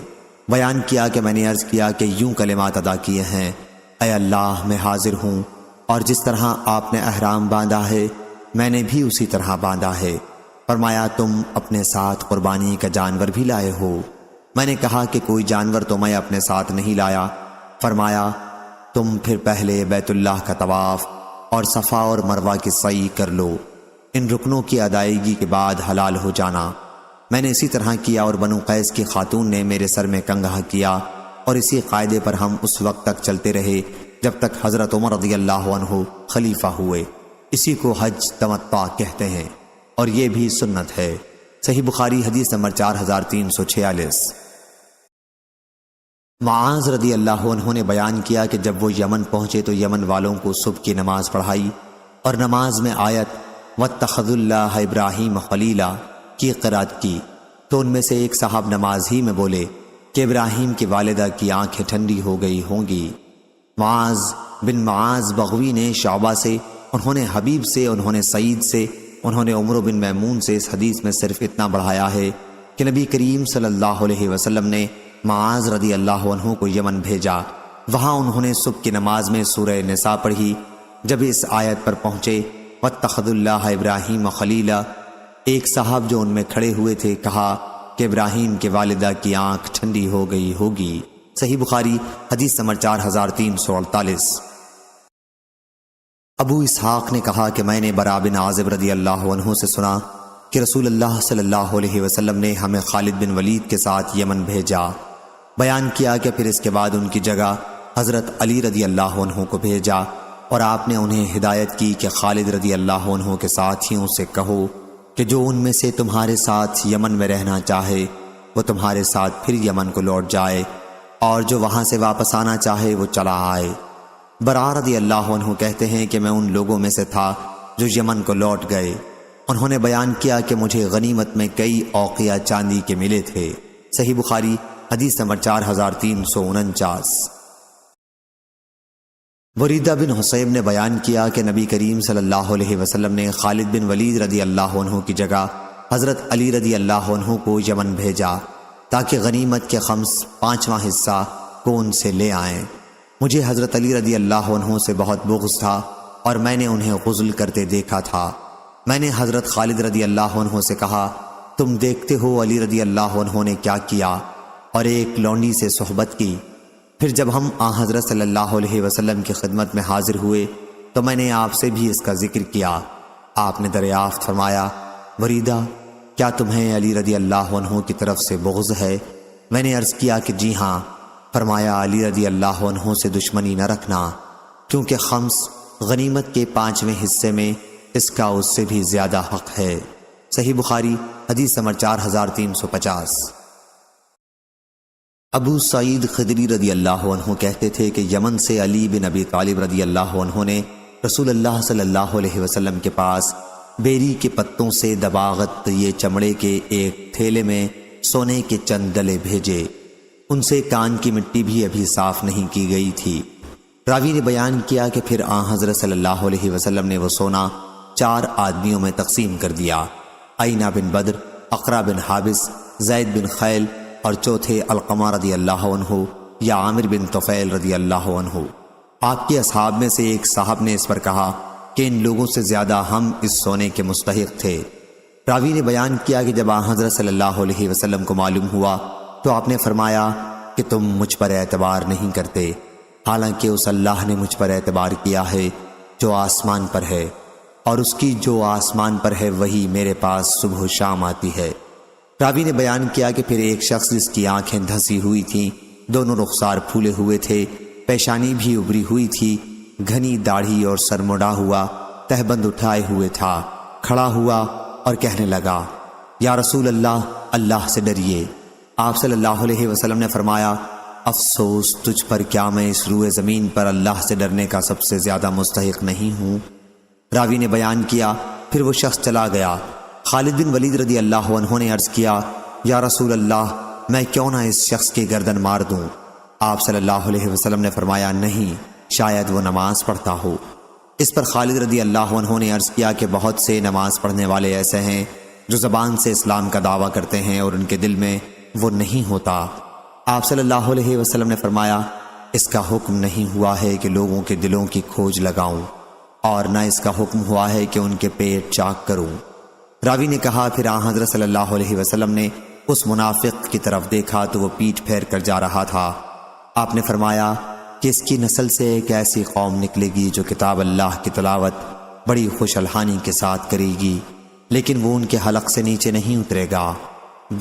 Speaker 1: بیان کیا کہ میں نے عرض کیا کہ یوں کلمات ادا کیے ہیں، اے اللہ میں حاضر ہوں، اور جس طرح آپ نے احرام باندھا ہے میں نے بھی اسی طرح باندھا ہے۔ فرمایا تم اپنے ساتھ قربانی کا جانور بھی لائے ہو؟ میں نے کہا کہ کوئی جانور تو میں اپنے ساتھ نہیں لایا۔ فرمایا تم پھر پہلے بیت اللہ کا طواف اور صفا اور مروہ کی سعی کر لو، ان رکنوں کی ادائیگی کے بعد حلال ہو جانا۔ میں نے اسی طرح کیا اور بنو قیس کی خاتون نے میرے سر میں کنگھا کیا، اور اسی قاعدے پر ہم اس وقت تک چلتے رہے جب تک حضرت عمر رضی اللہ عنہ خلیفہ ہوئے۔ اسی کو حج تمتع کہتے ہیں، اور یہ بھی سنت ہے۔ صحیح بخاری حدیث نمبر 4346۔ معاذ رضی اللہ عنہ نے بیان کیا کہ جب وہ یمن پہنچے تو یمن والوں کو صبح کی نماز پڑھائی، اور نماز میں آیت وَاتَّخَذُوا اللَّهَ إِبْرَاهِيمَ خَلِيلًا کی قرات کی، تو ان میں سے ایک صاحب نماز ہی میں بولے کہ ابراہیم کی والدہ کی آنکھیں ٹھنڈی ہو گئی ہوں گی۔ معاذ بن معاذ بغوی نے شعبہ سے، انہوں نے حبیب سے، انہوں نے سعید سے، انہوں نے عمرو بن میمون سے اس حدیث میں صرف اتنا بڑھایا ہے کہ نبی کریم صلی اللہ علیہ وسلم نے معاذ رضی اللہ عنہ کو یمن بھیجا۔ وہاں انہوں نے صبح کی نماز میں سورہ نساء پڑھی۔ جب اس آیت پر پہنچے وَاتَّخَذُوا اللَّهَ إِبْرَاهِيمَ خَلِيلًا، ایک صاحب جو ان میں کھڑے ہوئے تھے کہا کہ ابراہیم کے والدہ کی آنکھ ٹھنڈی ہو گئی ہوگی۔ صحیح بخاری حدیث نمبر 4348۔ ابو اسحاق نے کہا کہ میں نے برا بن عازب رضی اللہ عنہ سے سنا کہ رسول اللہ صلی اللہ علیہ وسلم نے ہمیں خالد بن ولید کے ساتھ یمن بھیجا۔ بیان کیا کہ پھر اس کے بعد ان کی جگہ حضرت علی رضی اللہ عنہ کو بھیجا، اور آپ نے انہیں ہدایت کی کہ خالد رضی اللہ عنہ کے ساتھیوں سے کہو کہ جو ان میں سے تمہارے ساتھ یمن میں رہنا چاہے وہ تمہارے ساتھ پھر یمن کو لوٹ جائے، اور جو وہاں سے واپس آنا چاہے وہ چلا آئے۔ برا رضی اللہ عنہ کہتے ہیں کہ میں ان لوگوں میں سے تھا جو یمن کو لوٹ گئے۔ انہوں نے بیان کیا کہ مجھے غنیمت میں کئی اوقیہ چاندی کے ملے تھے۔ صحیح بخاری حدیث نمبر 4349۔ وریدہ بن حصیب نے بیان کیا کہ نبی کریم صلی اللہ علیہ وسلم نے خالد بن ولید رضی اللہ عنہ کی جگہ حضرت علی رضی اللہ عنہ کو یمن بھیجا تاکہ غنیمت کے خمس 5واں حصہ کو ان سے لے آئیں۔ مجھے حضرت علی رضی اللہ عنہ سے بہت بغض تھا اور میں نے انہیں غسل کرتے دیکھا تھا۔ میں نے حضرت خالد رضی اللہ عنہ سے کہا تم دیکھتے ہو علی رضی اللہ عنہ نے کیا کیا، اور ایک لونڈی سے صحبت کی۔ پھر جب ہم حضرت صلی اللہ علیہ وسلم کی خدمت میں حاضر ہوئے تو میں نے آپ سے بھی اس کا ذکر کیا۔ آپ نے دریافت فرمایا وریدہ کیا تمہیں علی رضی اللہ عنہ کی طرف سے بغض ہے؟ میں نے عرض کیا کہ جی ہاں۔ فرمایا علی رضی اللہ عنہ سے دشمنی نہ رکھنا، کیونکہ خمس غنیمت کے 5ویں حصے میں اس کا اس سے بھی زیادہ حق ہے۔ صحیح بخاری حدیث نمبر 4350۔ ابو سعید خدری رضی اللہ عنہ کہتے تھے کہ یمن سے علی بن ابی طالب رضی اللہ عنہ نے رسول اللہ صلی اللہ علیہ وسلم کے پاس بیری کے پتوں سے دباغت یہ چمڑے کے ایک تھیلے میں سونے کے چند ڈلے بھیجے۔ ان سے کان کی مٹی بھی ابھی صاف نہیں کی گئی تھی۔ راوی نے بیان کیا کہ پھر حضرت صلی اللہ علیہ وسلم نے وہ سونا 4 آدمیوں میں تقسیم کر دیا، عینہ بن بدر، اقرا بن حابس، زید بن خیل، اور چوتھے علقمہ رضی اللہ عنہ یا عامر بن طفیل رضی اللہ عنہ۔ آپ کے اصحاب میں سے ایک صاحب نے اس پر کہا کہ ان لوگوں سے زیادہ ہم اس سونے کے مستحق تھے۔ راوی نے بیان کیا کہ جب حضرت صلی اللہ علیہ وسلم کو معلوم ہوا تو آپ نے فرمایا کہ تم مجھ پر اعتبار نہیں کرتے، حالانکہ اس اللہ نے مجھ پر اعتبار کیا ہے جو آسمان پر ہے، اور اس کی جو آسمان پر ہے وہی میرے پاس صبح و شام آتی ہے۔ راوی نے بیان کیا کہ پھر ایک شخص جس کی آنکھیں دھسی ہوئی تھیں، دونوں رخسار پھولے ہوئے تھے، پیشانی بھی ابری ہوئی تھی، گھنی داڑھی اور سر مڑا ہوا، تہبند اٹھائے ہوئے تھا، کھڑا ہوا اور کہنے لگا یا رسول اللہ، اللہ سے ڈریے۔ آپ صلی اللہ علیہ وسلم نے فرمایا افسوس تجھ پر، کیا میں اس روئے زمین پر اللہ سے ڈرنے کا سب سے زیادہ مستحق نہیں ہوں؟ راوی نے بیان کیا پھر وہ شخص چلا گیا۔ خالد بن ولید رضی اللہ عنہ نے عرض کیا یا رسول اللہ، میں کیوں نہ اس شخص کی گردن مار دوں؟ آپ صلی اللہ علیہ وسلم نے فرمایا نہیں، شاید وہ نماز پڑھتا ہو۔ اس پر خالد رضی اللہ عنہ نے عرض کیا کہ بہت سے نماز پڑھنے والے ایسے ہیں جو زبان سے اسلام کا دعویٰ کرتے ہیں اور ان کے دل میں وہ نہیں ہوتا۔ آپ صلی اللہ علیہ وسلم نے فرمایا، اس کا حکم نہیں ہوا ہے کہ لوگوں کے دلوں کی کھوج لگاؤں، اور نہ اس کا حکم ہوا ہے کہ ان کے پیٹ چاک کروں۔ راوی نے کہا، پھر آن حضرت صلی اللہ علیہ وسلم نے اس منافق کی طرف دیکھا تو وہ پیٹھ پھیر کر جا رہا تھا۔ آپ نے فرمایا کہ اس کی نسل سے ایک ایسی قوم نکلے گی جو کتاب اللہ کی تلاوت بڑی خوش الحانی کے ساتھ کرے گی، لیکن وہ ان کے حلق سے نیچے نہیں اترے گا۔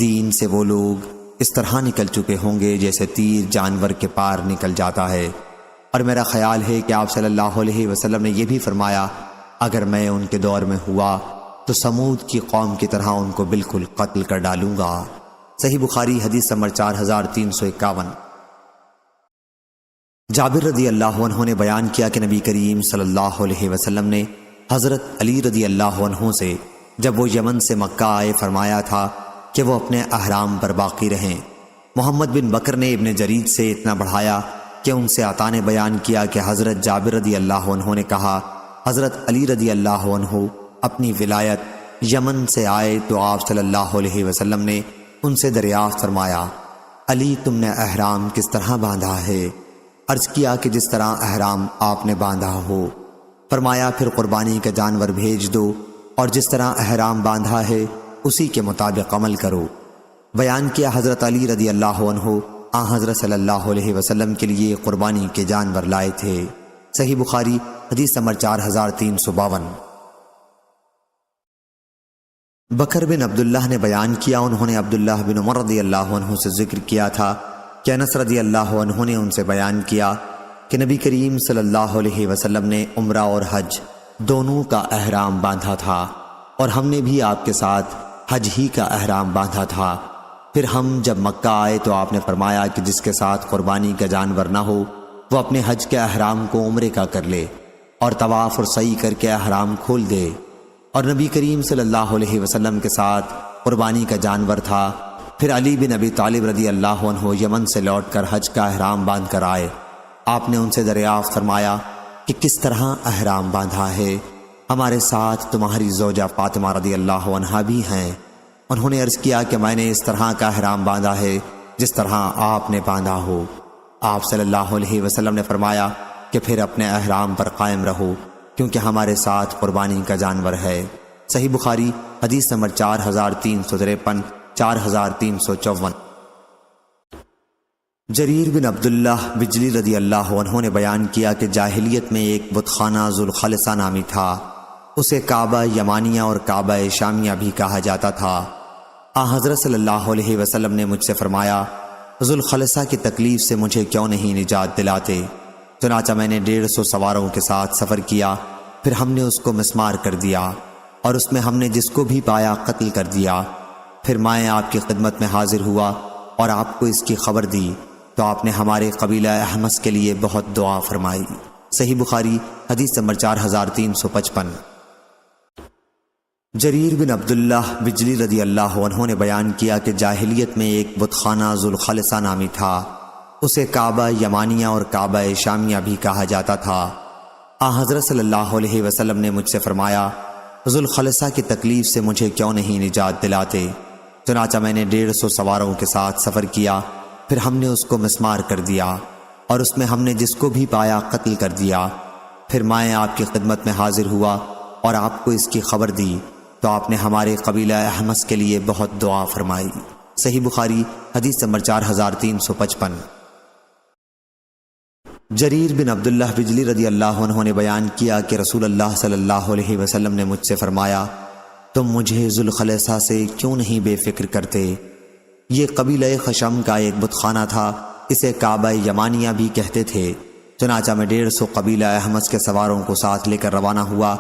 Speaker 1: دین سے وہ لوگ اس طرح نکل چکے ہوں گے جیسے تیر جانور کے پار نکل جاتا ہے۔ اور میرا خیال ہے کہ آپ صلی اللہ علیہ وسلم نے یہ بھی فرمایا، اگر میں ان کے دور میں ہوا تو سمود کی قوم کی طرح ان کو بالکل قتل کر ڈالوں گا۔ صحیح بخاری حدیث نمبر 4351۔ جابر رضی اللہ عنہ نے بیان کیا کہ نبی کریم صلی اللہ علیہ وسلم نے حضرت علی رضی اللہ عنہ سے جب وہ یمن سے مکہ آئے فرمایا تھا کہ وہ اپنے احرام پر باقی رہیں۔ محمد بن بکر نے ابن جرید سے اتنا بڑھایا کہ ان سے عطا نے بیان کیا کہ حضرت جابر رضی اللہ عنہ نے کہا، حضرت علی رضی اللہ عنہ اپنی ولایت یمن سے آئے تو آپ صلی اللہ علیہ وسلم نے ان سے دریافت فرمایا، علی تم نے احرام کس طرح باندھا ہے؟ عرض کیا کہ جس طرح احرام آپ نے باندھا ہو۔ فرمایا، پھر قربانی کا جانور بھیج دو اور جس طرح احرام باندھا ہے اسی کے مطابق عمل کرو۔ بیان کیا حضرت علی رضی اللہ عنہ آن حضرت صلی اللہ علیہ وسلم کے لیے قربانی کے جانور لائے تھے۔ صحیح بخاری حدیث نمبر 4352۔ بکر بن عبداللہ نے بیان کیا، انہوں نے عبداللہ بن عمر رضی اللہ عنہ سے ذکر کیا تھا کہ انس رضی اللہ عنہ نے ان سے بیان کیا کہ نبی کریم صلی اللہ علیہ وسلم نے عمرہ اور حج دونوں کا احرام باندھا تھا، اور ہم نے بھی آپ کے ساتھ حج ہی کا احرام باندھا تھا۔ پھر ہم جب مکہ آئے تو آپ نے فرمایا کہ جس کے ساتھ قربانی کا جانور نہ ہو وہ اپنے حج کے احرام کو عمرے کا کر لے اور طواف اور سعی کر کے احرام کھول دے۔ اور نبی کریم صلی اللہ علیہ وسلم کے ساتھ قربانی کا جانور تھا۔ پھر علی بن ابی طالب رضی اللہ عنہ یمن سے لوٹ کر حج کا احرام باندھ کر آئے۔ آپ نے ان سے دریافت فرمایا کہ کس طرح احرام باندھا ہے؟ ہمارے ساتھ تمہاری زوجہ فاطمہ رضی اللہ عنہا بھی ہیں۔ انہوں نے عرض کیا کہ میں نے اس طرح کا احرام باندھا ہے جس طرح آپ نے باندھا ہو۔ آپ صلی اللہ علیہ وسلم نے فرمایا کہ پھر اپنے احرام پر قائم رہو، کیونکہ ہمارے ساتھ قربانی کا جانور ہے۔ صحیح بخاری حدیث نمبر 4353 4354۔ جریر بن عبداللہ بجلی رضی اللہ عنہ نے بیان کیا کہ جاہلیت میں ایک بت خانہ ذوالخلصہ نامی تھا، اسے کعبہ یمانیہ اور کعبہ شامیہ بھی کہا جاتا تھا۔ حضرت صلی اللہ علیہ وسلم نے مجھ سے فرمایا، ذوالخلصہ کی تکلیف سے مجھے کیوں نہیں نجات دلاتے؟ چنانچہ میں نے 150 سواروں کے ساتھ سفر کیا، پھر ہم نے اس کو مسمار کر دیا اور اس میں ہم نے جس کو بھی پایا قتل کر دیا۔ پھر میں آپ کی خدمت میں حاضر ہوا اور آپ کو اس کی خبر دی تو آپ نے ہمارے قبیلہ احمس کے لیے بہت دعا فرمائی۔ صحیح بخاری حدیث نمبر 4355۔ جریر بن عبداللہ بجلی رضی اللہ عنہ نے بیان کیا کہ جاہلیت میں ایک بت خانہ ذوالخلصہ نامی تھا، اسے کعبہ یمانیہ اور کعبہ شامیہ بھی کہا جاتا تھا۔ حضرت صلی اللہ علیہ وسلم نے مجھ سے فرمایا، ذوالخلصہ کی تکلیف سے مجھے کیوں نہیں نجات دلاتے؟ چنانچہ میں نے 150 سواروں کے ساتھ سفر کیا، پھر ہم نے اس کو مسمار کر دیا اور اس میں ہم نے جس کو بھی پایا قتل کر دیا۔ پھر میں آپ کی خدمت میں حاضر ہوا اور آپ کو اس کی خبر دی تو آپ نے ہمارے قبیلہ احمس کے لیے بہت دعا فرمائی۔ صحیح بخاری حدیث نمبر 4355۔ جریر بن عبداللہ بجلی رضی اللہ عنہ نے بیان کیا کہ رسول اللہ صلی اللہ علیہ وسلم نے مجھ سے فرمایا، تم مجھے ذوالخلصہ سے کیوں نہیں بے فکر کرتے؟ یہ قبیلہ خشم کا ایک بت خانہ تھا، اسے کعبہ یمانیہ بھی کہتے تھے۔ چنانچہ میں 150 قبیلہ احمس کے سواروں کو ساتھ لے کر روانہ ہوا۔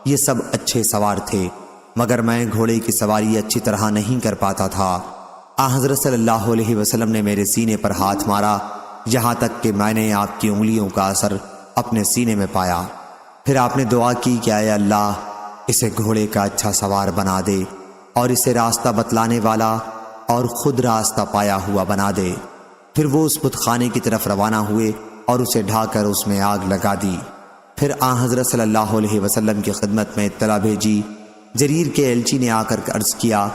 Speaker 1: یہ سب اچھے سوار تھے، مگر میں گھوڑے کی سواری اچھی طرح نہیں کر پاتا تھا۔ حضرت صلی اللہ علیہ وسلم نے میرے سینے پر ہاتھ مارا، یہاں تک کہ میں نے آپ کی انگلیوں کا اثر اپنے سینے میں پایا۔ پھر آپ نے دعا کی کہ اے اللہ، اسے گھوڑے کا اچھا سوار بنا دے اور اسے راستہ بتلانے والا اور خود راستہ پایا ہوا بنا دے۔ پھر وہ اس بت خانے کی طرف روانہ ہوئے اور اسے ڈھا کر اس میں آگ لگا دی۔ پھر آن حضرت صلی اللہ علیہ وسلم کی خدمت میں اطلاع بھیجی۔ جریر کے ایلچی نے آ کر عرض کیا،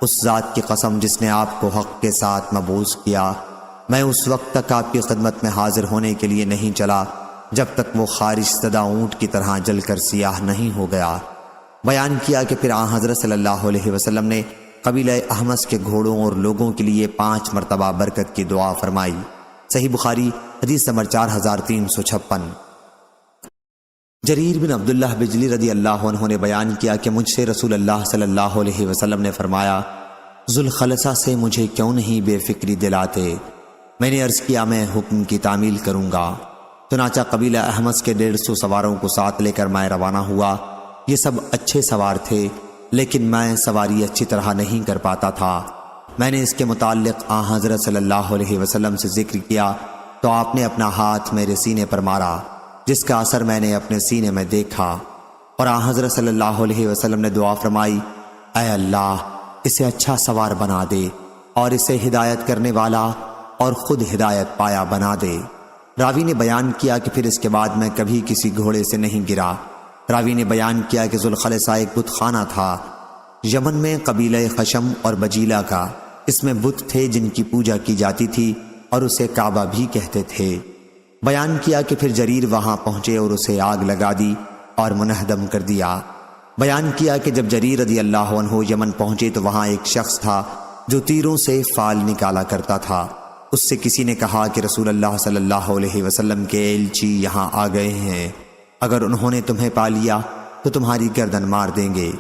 Speaker 1: اس ذات کی قسم جس نے آپ کو حق کے ساتھ مبعوث کیا، میں اس وقت تک آپ کی خدمت میں حاضر ہونے کے لیے نہیں چلا جب تک وہ خارش زدہ اونٹ کی طرح جل کر سیاہ نہیں ہو گیا۔ بیان کیا کہ پھر آن حضرت صلی اللہ علیہ وسلم نے قبیلہ احمس کے گھوڑوں اور لوگوں کے لیے 5 مرتبہ برکت کی دعا فرمائی۔ صحیح بخاری حدیث نمبر 4356۔ جریر بن عبداللہ بجلی رضی اللہ عنہ نے بیان کیا کہ مجھ سے رسول اللہ صلی اللہ علیہ وسلم نے فرمایا، ذوالخلصہ سے مجھے کیوں نہیں بے فکری دلاتے؟ میں نے عرض کیا، میں حکم کی تعمیل کروں گا۔ چنانچہ قبیلہ احمس کے 150 سواروں کو ساتھ لے کر میں روانہ ہوا۔ یہ سب اچھے سوار تھے، لیکن میں سواری اچھی طرح نہیں کر پاتا تھا۔ میں نے اس کے متعلق آن حضرت صلی اللہ علیہ وسلم سے ذکر کیا تو آپ نے اپنا ہاتھ میرے سینے پر مارا، جس کا اثر میں نے اپنے سینے میں دیکھا، اور آن حضرت صلی اللہ علیہ وسلم نے دعا فرمائی، اے اللہ اسے اچھا سوار بنا دے اور اسے ہدایت کرنے والا اور خود ہدایت پایا بنا دے۔ راوی نے بیان کیا کہ پھر اس کے بعد میں کبھی کسی گھوڑے سے نہیں گرا۔ راوی نے بیان کیا کہ ذوالخلصہ ایک بت خانہ تھا یمن میں قبیلہ خشم اور بجیلہ کا۔ اس میں بت تھے جن کی پوجا کی جاتی تھی اور اسے کعبہ بھی کہتے تھے۔ بیان کیا کہ پھر جریر وہاں پہنچے اور اسے آگ لگا دی اور منہدم کر دیا۔ بیان کیا کہ جب جریر رضی اللہ عنہ یمن پہنچے تو وہاں ایک شخص تھا جو تیروں سے فال نکالا کرتا تھا۔ اس سے کسی نے کہا کہ رسول اللہ صلی اللہ علیہ وسلم کے ایلچی یہاں آ گئے ہیں، اگر انہوں نے تمہیں پا لیا تو تمہاری گردن مار دیں گے۔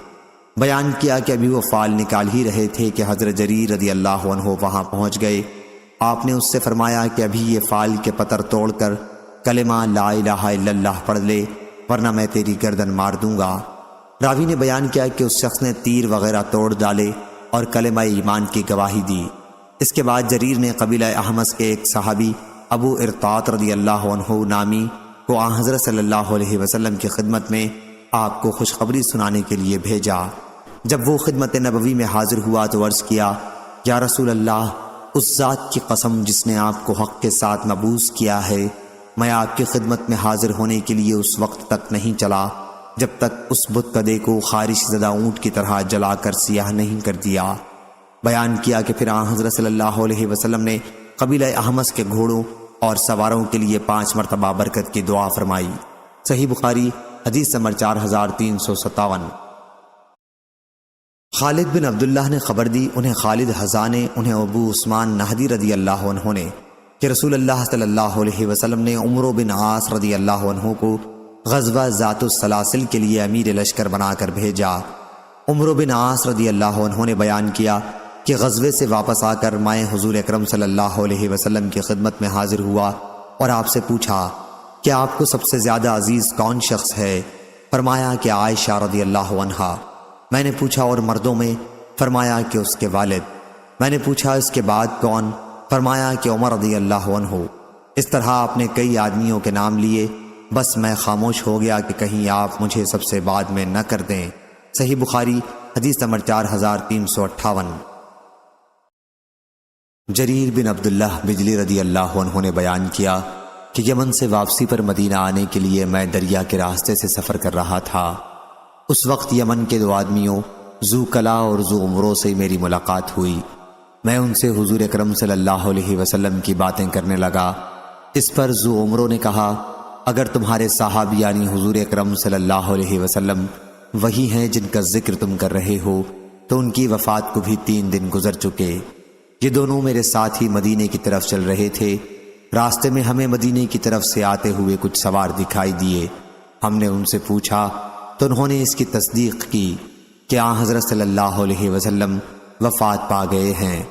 Speaker 1: بیان کیا کہ ابھی وہ فال نکال ہی رہے تھے کہ حضرت جریر رضی اللہ عنہ وہاں پہنچ گئے۔ آپ نے اس سے فرمایا کہ ابھی یہ فال کے پتر توڑ کر کلمہ لا الہ الا اللہ پڑھ لے، ورنہ میں تیری گردن مار دوں گا۔ راوی نے بیان کیا کہ اس شخص نے تیر وغیرہ توڑ ڈالے اور کلمہ ایمان کی گواہی دی۔ اس کے بعد جریر نے قبیلہ احمس کے ایک صحابی ابو ارطاط رضی اللہ عنہ نامی کو آن حضرت صلی اللہ علیہ وسلم کی خدمت میں آپ کو خوشخبری سنانے کے لیے بھیجا۔ جب وہ خدمت نبوی میں حاضر ہوا تو عرض کیا، یا رسول اللہ، اس ذات کی قسم جس نے آپ کو حق کے ساتھ مبعوث کیا ہے، میں آپ کی خدمت میں حاضر ہونے کے لیے اس وقت تک نہیں چلا جب تک اس بت کدے کو خارش زدہ اونٹ کی طرح جلا کر سیاہ نہیں کر دیا۔ بیان کیا کہ پھر آن حضرت صلی اللہ علیہ وسلم نے قبیلہ احمس کے گھوڑوں اور سواروں کے لیے 5 مرتبہ برکت کی دعا فرمائی۔ صحیح بخاری حدیث نمبر 4357۔ خالد بن عبداللہ نے خبر دی، انہیں خالد حذا نے، انہیں ابو عثمان نہدی رضی اللہ عنہ نے، کہ رسول اللہ صلی اللہ علیہ وسلم نے عمرو بن عاص رضی اللہ عنہ کو غزوہ ذات السلاسل کے لیے امیر لشکر بنا کر بھیجا۔ عمرو بن عاص رضی اللہ عنہ نے بیان کیا کہ غزوے سے واپس آ کر میں حضور اکرم صلی اللہ علیہ وسلم کی خدمت میں حاضر ہوا اور آپ سے پوچھا کہ آپ کو سب سے زیادہ عزیز کون شخص ہے؟ فرمایا کہ عائشہ رضی اللہ عنہا۔ میں نے پوچھا اور مردوں میں؟ فرمایا کہ اس کے والد۔ میں نے پوچھا اس کے بعد کون؟ فرمایا کہ عمر رضی اللہ عنہ۔ اس طرح آپ نے کئی آدمیوں کے نام لیے، بس میں خاموش ہو گیا کہ کہیں آپ مجھے سب سے بعد میں نہ کر دیں۔ صحیح بخاری حدیث نمبر 4358۔ جریر بن عبداللہ بجلی رضی اللہ عنہ نے بیان کیا کہ یمن سے واپسی پر مدینہ آنے کے لیے میں دریا کے راستے سے سفر کر رہا تھا۔ اس وقت یمن کے 2 آدمیوں ذو کلا اور ذو عمرو سے میری ملاقات ہوئی۔ میں ان سے حضور اکرم صلی اللہ علیہ وسلم کی باتیں کرنے لگا۔ اس پر ذو عمرو نے کہا، اگر تمہارے صاحب یعنی حضور اکرم صلی اللہ علیہ وسلم وہی ہیں جن کا ذکر تم کر رہے ہو تو ان کی وفات کو بھی 3 دن گزر چکے۔ یہ دونوں میرے ساتھ ہی مدینے کی طرف چل رہے تھے۔ راستے میں ہمیں مدینے کی طرف سے آتے ہوئے کچھ سوار دکھائی دیے۔ ہم نے ان سے پوچھا تو انہوں نے اس کی تصدیق کی کہ آن حضرت صلی اللہ علیہ وسلم وفات پا گئے ہیں۔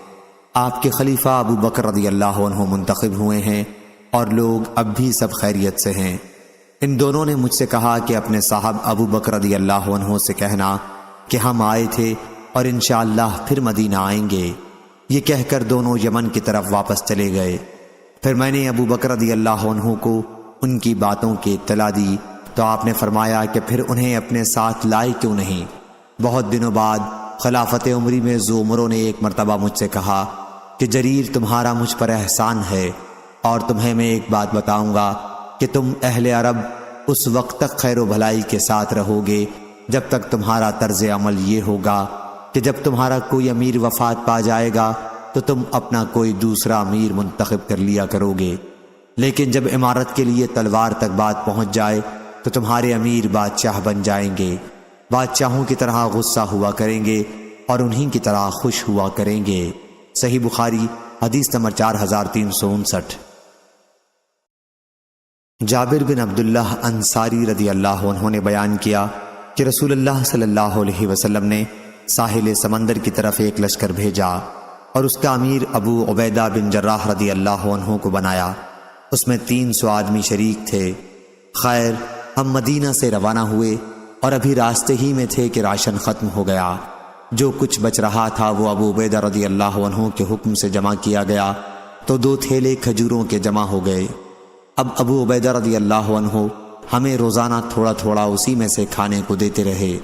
Speaker 1: آپ کے خلیفہ ابو بکر رضی اللہ عنہ منتخب ہوئے ہیں اور لوگ اب بھی سب خیریت سے ہیں۔ ان دونوں نے مجھ سے کہا کہ اپنے صاحب ابو بکر رضی اللہ عنہ سے کہنا کہ ہم آئے تھے اور انشاءاللہ پھر مدینہ آئیں گے۔ یہ کہہ کر دونوں یمن کی طرف واپس چلے گئے۔ پھر میں نے ابو بکر رضی اللہ عنہ کو ان کی باتوں کی اطلاع دی تو آپ نے فرمایا کہ پھر انہیں اپنے ساتھ لائے کیوں نہیں؟ بہت دنوں بعد خلافت عمری میں ذو عمرو نے ایک مرتبہ مجھ سے کہا کہ جریر تمہارا مجھ پر احسان ہے، اور تمہیں میں ایک بات بتاؤں گا کہ تم اہل عرب اس وقت تک خیر و بھلائی کے ساتھ رہو گے جب تک تمہارا طرز عمل یہ ہوگا کہ جب تمہارا کوئی امیر وفات پا جائے گا تو تم اپنا کوئی دوسرا امیر منتخب کر لیا کرو گے، لیکن جب امارت کے لیے تلوار تک بات پہنچ جائے تو تمہارے امیر بادشاہ بن جائیں گے، بادشاہوں کی طرح غصہ ہوا کریں گے اور انہی کی طرح خوش ہوا کریں گے۔ صحیح بخاری حدیث نمبر 4359۔ جابر بن عبداللہ انصاری رضی اللہ عنہ نے بیان کیا کہ رسول اللہ صلی اللہ علیہ وسلم نے ساحل سمندر کی طرف ایک لشکر بھیجا اور اس کا امیر ابو عبیدہ بن جراح رضی اللہ عنہ کو بنایا۔ اس میں 300 آدمی شریک تھے۔ خیر، ہم مدینہ سے روانہ ہوئے اور ابھی راستے ہی میں تھے کہ راشن ختم ہو گیا۔ جو کچھ بچ رہا تھا وہ ابو عبیدہ رضی اللہ عنہ کے حکم سے جمع کیا گیا تو 2 تھیلے کھجوروں کے جمع ہو گئے۔ اب ابو عبیدہ رضی اللہ عنہ ہمیں روزانہ تھوڑا تھوڑا اسی میں سے کھانے کو دیتے رہے۔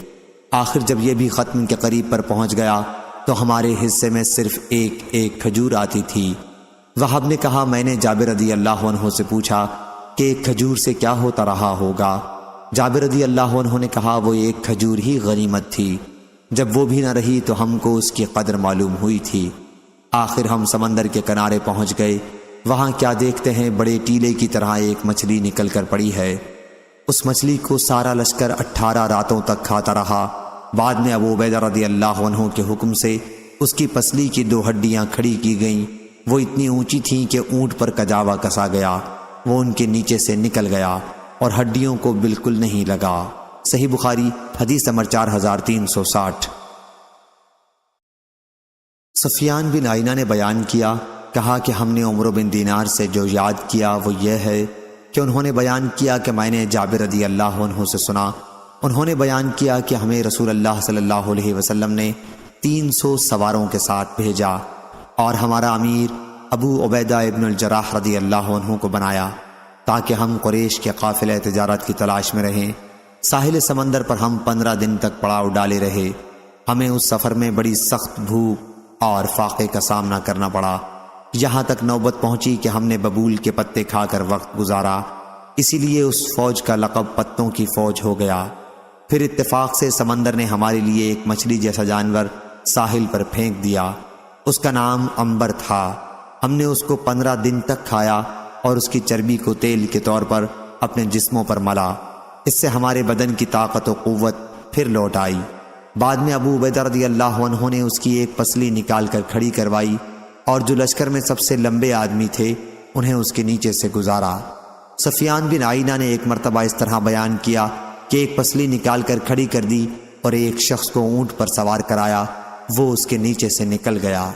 Speaker 1: آخر جب یہ بھی ختم کے قریب پر پہنچ گیا تو ہمارے حصے میں صرف ایک کھجور آتی تھی۔ وہب نے کہا، میں نے جابر رضی اللہ عنہ سے پوچھا کہ ایک کھجور سے کیا ہوتا رہا ہوگا؟ جابر رضی اللہ عنہ نے کہا، وہ ایک کھجور ہی غنیمت تھی، جب وہ بھی نہ رہی تو ہم کو اس کی قدر معلوم ہوئی تھی۔ آخر ہم سمندر کے کنارے پہنچ گئے۔ وہاں کیا دیکھتے ہیں، بڑے ٹیلے کی طرح ایک مچھلی نکل کر پڑی ہے۔ اس مچھلی کو سارا لشکر 18 راتوں تک کھاتا رہا۔ بعد میں ابو عبیدہ رضی اللہ عنہ کے حکم سے اس کی پسلی کی 2 ہڈیاں کھڑی کی گئیں۔ وہ اتنی اونچی تھیں کہ اونٹ پر کجاوا کسا گیا، وہ ان کے نیچے سے نکل گیا اور ہڈیوں کو بالکل نہیں لگا۔ صحیح بخاری حدیث نمبر 4360۔ سفیان بن عینہ نے بیان کیا، کہا کہ ہم نے عمرو بن دینار سے جو یاد کیا وہ یہ ہے کہ انہوں نے بیان کیا کہ میں نے جابر رضی اللہ عنہ سے سنا، انہوں نے بیان کیا کہ ہمیں رسول اللہ صلی اللہ علیہ وسلم نے 300 سواروں کے ساتھ بھیجا اور ہمارا امیر ابو عبیدہ ابن الجراح رضی اللہ عنہ کو بنایا تاکہ ہم قریش کے قافلہ تجارت کی تلاش میں رہیں۔ ساحل سمندر پر ہم 15 دن تک پڑاؤ ڈالے رہے۔ ہمیں اس سفر میں بڑی سخت بھوک اور فاقے کا سامنا کرنا پڑا، یہاں تک نوبت پہنچی کہ ہم نے ببول کے پتے کھا کر وقت گزارا، اسی لیے اس فوج کا لقب پتوں کی فوج ہو گیا۔ پھر اتفاق سے سمندر نے ہمارے لیے ایک مچھلی جیسا جانور ساحل پر پھینک دیا، اس کا نام عنبر تھا۔ ہم نے اس کو 15 دن تک کھایا اور اس کی چربی کو تیل کے طور پر اپنے جسموں پر ملا، اس سے ہمارے بدن کی طاقت و قوت پھر لوٹ آئی۔ بعد میں ابو عبیدہ رضی اللہ عنہ نے اس کی ایک پسلی نکال کر کھڑی کروائی اور جو لشکر میں سب سے لمبے آدمی تھے انہیں اس کے نیچے سے گزارا۔ سفیان بن عینہ نے ایک مرتبہ اس طرح بیان کیا کہ ایک پسلی نکال کر کھڑی کر دی اور ایک شخص کو اونٹ پر سوار کرایا، وہ اس کے نیچے سے نکل گیا۔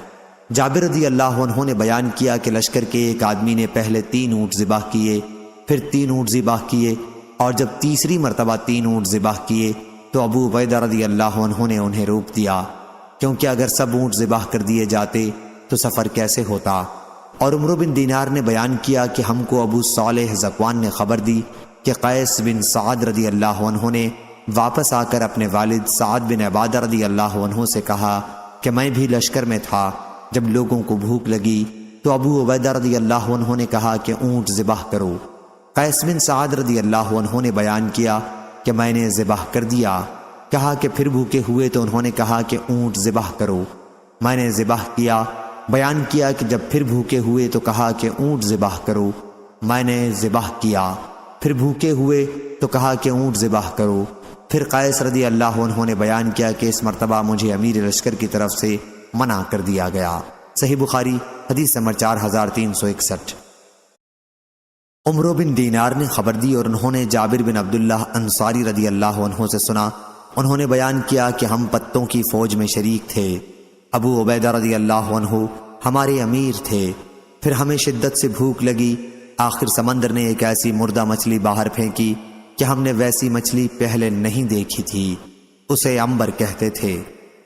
Speaker 1: جابر رضی اللہ عنہ نے بیان کیا کہ لشکر کے ایک آدمی نے پہلے 3 اونٹ ذبح کیے، پھر 3 اونٹ ذبح کیے، اور جب تیسری مرتبہ 3 اونٹ ذبح کیے تو ابو عبیدہ رضی اللہ عنہ نے انہیں روک دیا، کیونکہ اگر سب اونٹ ذبح کر دیے جاتے تو سفر کیسے ہوتا۔ اور عمرو بن دینار نے بیان کیا کہ ہم کو ابو صالح ذکوان نے خبر دی کہ قیس بن سعد رضی اللہ عنہ نے واپس آ کر اپنے والد سعد بن عبادہ رضی اللہ عنہ سے کہا کہ میں بھی لشکر میں تھا، جب لوگوں کو بھوک لگی تو ابو عبیدہ رضی اللہ عنہ نے کہا کہ اونٹ ذبح کرو۔ قیس بن سعد رضی اللہ عنہ نے بیان کیا کہ میں نے ذبح کر دیا۔ کہا کہ پھر بھوکے ہوئے تو انہوں نے کہا کہ اونٹ ذبح کرو، میں نے ذبح کیا۔ بیان کیا کہ جب پھر بھوکے ہوئے تو کہا کہ اونٹ ذبح کرو، میں نے ذبح کیا۔ پھر بھوکے ہوئے تو کہا کہ اونٹ ذبح کرو۔ پھر قیس رضی اللہ عنہ نے بیان کیا کہ اس مرتبہ مجھے امیر لشکر کی طرف سے منع کر دیا گیا۔ صحیح بخاری حدیث نمبر 4361۔ عمرو بن دینار نے خبر دی اور انہوں نے جابر بن عبداللہ انصاری رضی اللہ عنہ سے سنا، انہوں نے بیان کیا کہ ہم پتوں کی فوج میں شریک تھے، ابو عبیدہ رضی اللہ عنہ ہمارے امیر تھے۔ پھر ہمیں شدت سے بھوک لگی، آخر سمندر نے ایک ایسی مردہ مچھلی باہر پھینکی کہ ہم نے ویسی مچھلی پہلے نہیں دیکھی تھی، اسے عنبر کہتے تھے۔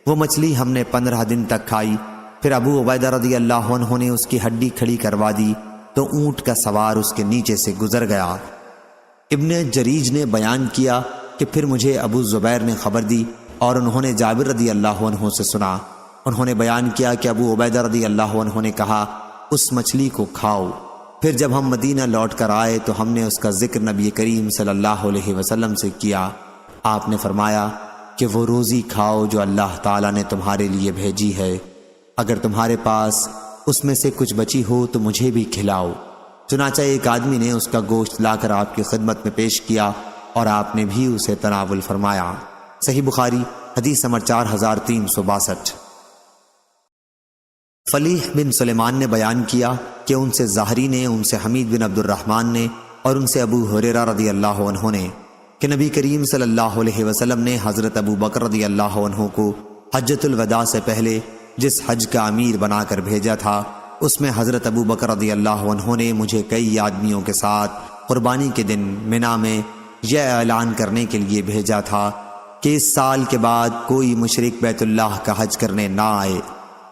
Speaker 1: وہ مچھلی ہم نے 15 دن تک کھائی۔ پھر ابو عبیدہ رضی اللہ عنہ نے اس کی ہڈی کھڑی کروا دی تو اونٹ کا سوار اس کے نیچے سے گزر گیا۔ ابن جریج نے بیان کیا کہ پھر مجھے ابو زبیر نے خبر دی اور انہوں نے جابر رضی اللہ عنہ سے سنا، انہوں نے بیان کیا کہ ابو عبیدہ رضی اللہ عنہ نے کہا اس مچھلی کو کھاؤ۔ پھر جب ہم مدینہ لوٹ کر آئے تو ہم نے اس کا ذکر نبی کریم صلی اللہ علیہ وسلم سے کیا۔ آپ نے فرمایا کہ وہ روزی کھاؤ جو اللہ تعالیٰ نے تمہارے لیے بھیجی ہے، اگر تمہارے پاس اس میں سے کچھ بچی ہو تو مجھے بھی کھلاؤ۔ چنانچہ ایک آدمی نے اس کا گوشت لا کر آپ کی خدمت میں پیش کیا اور آپ نے بھی اسے تناول فرمایا۔ صحیح بخاری حدیث نمبر 4362۔ فلیح بن سلیمان نے بیان کیا کہ ان سے زہری نے، ان سے حمید بن عبد الرحمن نے اور ان سے ابو ہریرہ رضی اللہ عنہ نے کہ نبی کریم صلی اللہ علیہ وسلم نے حضرت ابو بکر رضی اللہ عنہ کو حجۃ الوداع سے پہلے جس حج کا امیر بنا کر بھیجا تھا، اس میں حضرت ابو بکر رضی اللہ عنہ نے مجھے کئی آدمیوں کے ساتھ قربانی کے دن منا میں یہ اعلان کرنے کے لیے بھیجا تھا کہ اس سال کے بعد کوئی مشرک بیت اللہ کا حج کرنے نہ آئے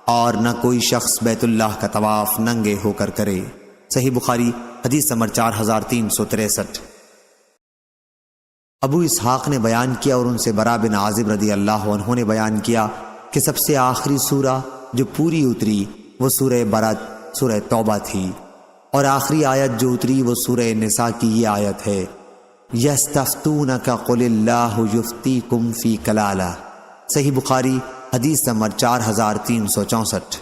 Speaker 1: اور نہ کوئی شخص بیت اللہ کا طواف ننگے ہو کر کرے۔ صحیح بخاری حدیث نمبر 4363۔ ابو اسحاق نے بیان کیا اور ان سے برا بن عازب رضی اللہ عنہ نے بیان کیا کہ سب سے آخری سورہ جو پوری اتری وہ سورہ برت، سورہ توبہ تھی، اور آخری آیت جو اتری وہ سورہ نساء کی یہ آیت ہے، یستفتونک قل اللہ یفتیکم فی کلالہ۔ صحیح بخاری حدیث نمبر 4364۔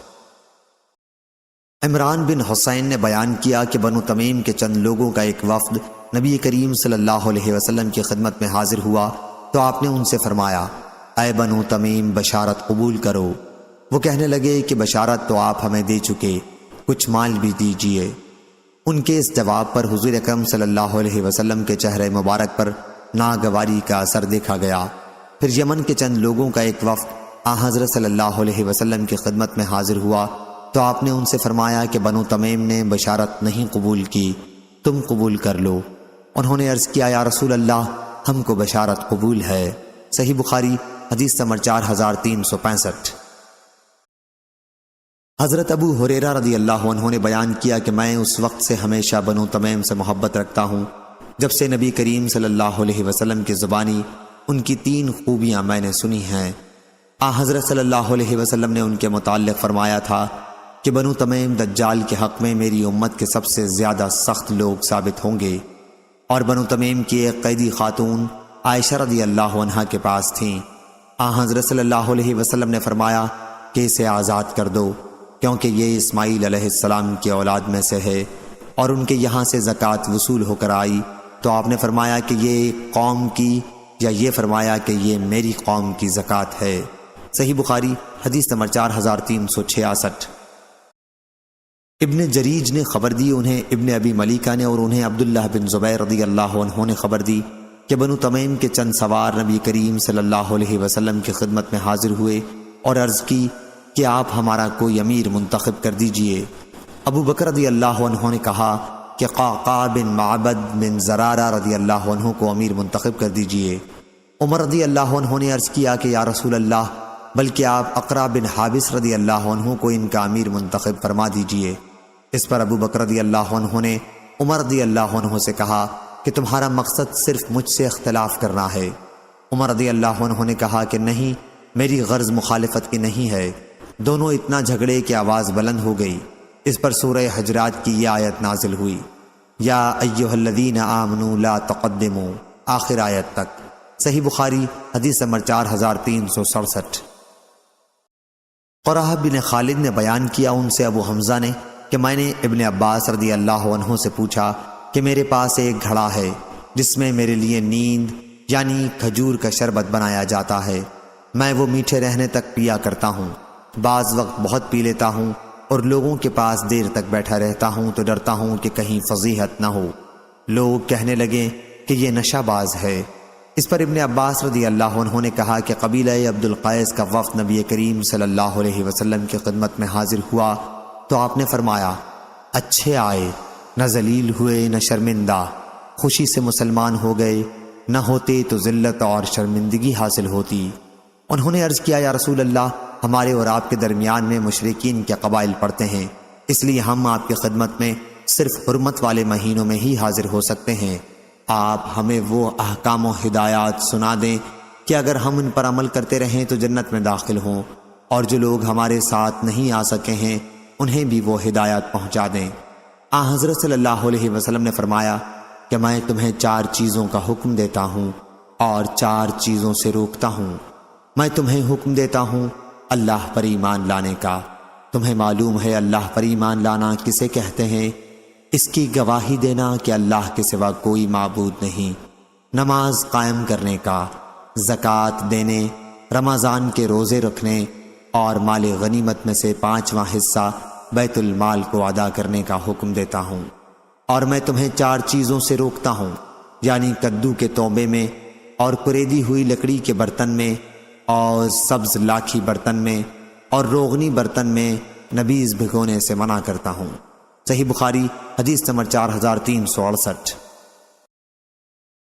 Speaker 1: عمران بن حسین نے بیان کیا کہ بنو تمیم کے چند لوگوں کا ایک وفد نبی کریم صلی اللہ علیہ وسلم کی خدمت میں حاضر ہوا تو آپ نے ان سے فرمایا، اے بنو تمیم بشارت قبول کرو۔ وہ کہنے لگے کہ بشارت تو آپ ہمیں دے چکے، کچھ مال بھی دیجئے۔ ان کے اس جواب پر حضور اکرم صلی اللہ علیہ وسلم کے چہرے مبارک پر ناگواری کا اثر دیکھا گیا۔ پھر یمن کے چند لوگوں کا ایک وفد حضرت صلی اللہ علیہ وسلم کی خدمت میں حاضر ہوا تو آپ نے ان سے فرمایا کہ بنو تمیم نے بشارت نہیں قبول کی، تم قبول کر لو۔ انہوں نے عرض کیا، یا رسول اللہ ہم کو بشارت قبول ہے۔ صحیح بخاری حدیث نمبر 4365۔ حضرت ابو ہریرہ رضی اللہ عنہ نے بیان کیا کہ میں اس وقت سے ہمیشہ بنو تمیم سے محبت رکھتا ہوں جب سے نبی کریم صلی اللہ علیہ وسلم کی زبانی ان کی 3 خوبیاں میں نے سنی ہیں۔ حضرت صلی اللہ علیہ وسلم نے ان کے متعلق فرمایا تھا کہ بنو تمیم دجال کے حق میں میری امت کے سب سے زیادہ سخت لوگ ثابت ہوں گے، اور بنو تمیم کی ایک قیدی خاتون عائشہ رضی اللہ عنہا کے پاس تھیں۔ حضرت صلی اللہ علیہ وسلم نے فرمایا کہ اسے آزاد کر دو، کیونکہ یہ اسماعیل علیہ السلام کی اولاد میں سے ہے اور ان کے یہاں سے زکوٰۃ وصول ہو کر آئی۔ تو آپ نے فرمایا کہ یہ قوم کی، یا یہ فرمایا کہ یہ میری قوم کی زکوٰۃ ہے۔ صحیح بخاری حدیث نمبر 4366۔ ابن جریج نے خبر دی، انہیں ابن ابی ملیکہ نے اور انہیں عبداللہ بن زبیر رضی اللہ عنہ نے خبر دی کہ بنو تمیم کے چند سوار نبی کریم صلی اللہ علیہ وسلم کی خدمت میں حاضر ہوئے اور عرض کی کہ آپ ہمارا کوئی امیر منتخب کر دیجئے۔ ابو بکر رضی اللہ عنہ نے کہا کہ قعقاع بن معبد بن زرارہ رضی اللہ عنہ کو امیر منتخب کر دیجئے۔ عمر رضی اللہ عنہ نے عرض کیا کہ یا رسول اللہ بلکہ آپ اقرع بن حابس رضی اللہ عنہ کو ان کا امیر منتخب فرما دیجئے۔ اس پر ابو بکر رضی اللہ عنہ نے عمر رضی اللہ عنہ سے کہا کہ تمہارا مقصد صرف مجھ سے اختلاف کرنا ہے۔ عمر رضی اللہ عنہ نے کہا کہ نہیں، میری غرض مخالفت کی نہیں ہے۔ دونوں اتنا جھگڑے کہ آواز بلند ہو گئی۔ اس پر سورہ حجرات کی یہ آیت نازل ہوئی، یا ایھا الذین آمنوا لا تقدموا، آخر آیت تک۔ صحیح بخاری حدیث نمبر 4367۔ قرہ بن خالد نے بیان کیا ان سے ابو حمزہ نے کہ میں نے ابن عباس رضی اللہ عنہ سے پوچھا کہ میرے پاس ایک گھڑا ہے جس میں میرے لیے نیند یعنی کھجور کا شربت بنایا جاتا ہے، میں وہ میٹھے رہنے تک پیا کرتا ہوں، بعض وقت بہت پی لیتا ہوں اور لوگوں کے پاس دیر تک بیٹھا رہتا ہوں تو ڈرتا ہوں کہ کہیں فضیحت نہ ہو، لوگ کہنے لگیں کہ یہ نشہ باز ہے۔ اس پر ابن عباس رضی اللہ عنہ نے کہا کہ قبیلہ عبد القیس کا وفد نبی کریم صلی اللہ علیہ وسلم کی خدمت میں حاضر ہوا تو آپ نے فرمایا، اچھے آئے، نہ ذلیل ہوئے نہ شرمندہ، خوشی سے مسلمان ہو گئے، نہ ہوتے تو ذلت اور شرمندگی حاصل ہوتی۔ انہوں نے عرض کیا، یا رسول اللہ ہمارے اور آپ کے درمیان میں مشرکین کے قبائل پڑتے ہیں، اس لیے ہم آپ کی خدمت میں صرف حرمت والے مہینوں میں ہی حاضر ہو سکتے ہیں۔ آپ ہمیں وہ احکام و ہدایات سنا دیں کہ اگر ہم ان پر عمل کرتے رہیں تو جنت میں داخل ہوں، اور جو لوگ ہمارے ساتھ نہیں آ سکے ہیں انہیں بھی وہ ہدایات پہنچا دیں۔ حضرت صلی اللہ علیہ وسلم نے فرمایا کہ میں تمہیں 4 چیزوں کا حکم دیتا ہوں اور 4 چیزوں سے روکتا ہوں۔ میں تمہیں حکم دیتا ہوں اللہ پر ایمان لانے کا۔ تمہیں معلوم ہے اللہ پر ایمان لانا کسے کہتے ہیں؟ اس کی گواہی دینا کہ اللہ کے سوا کوئی معبود نہیں، نماز قائم کرنے کا، زکوٰۃ دینے، رمضان کے روزے رکھنے اور مال غنیمت میں سے 5واں حصہ بیت المال کو ادا کرنے کا حکم دیتا ہوں۔ اور میں تمہیں 4 چیزوں سے روکتا ہوں، یعنی کدو کے توبے میں اور کریدی ہوئی لکڑی کے برتن میں اور سبز لاکھی برتن میں اور روغنی برتن میں نبیذ بھگونے سے منع کرتا ہوں۔ صحیح بخاری حدیث نمبر 4368۔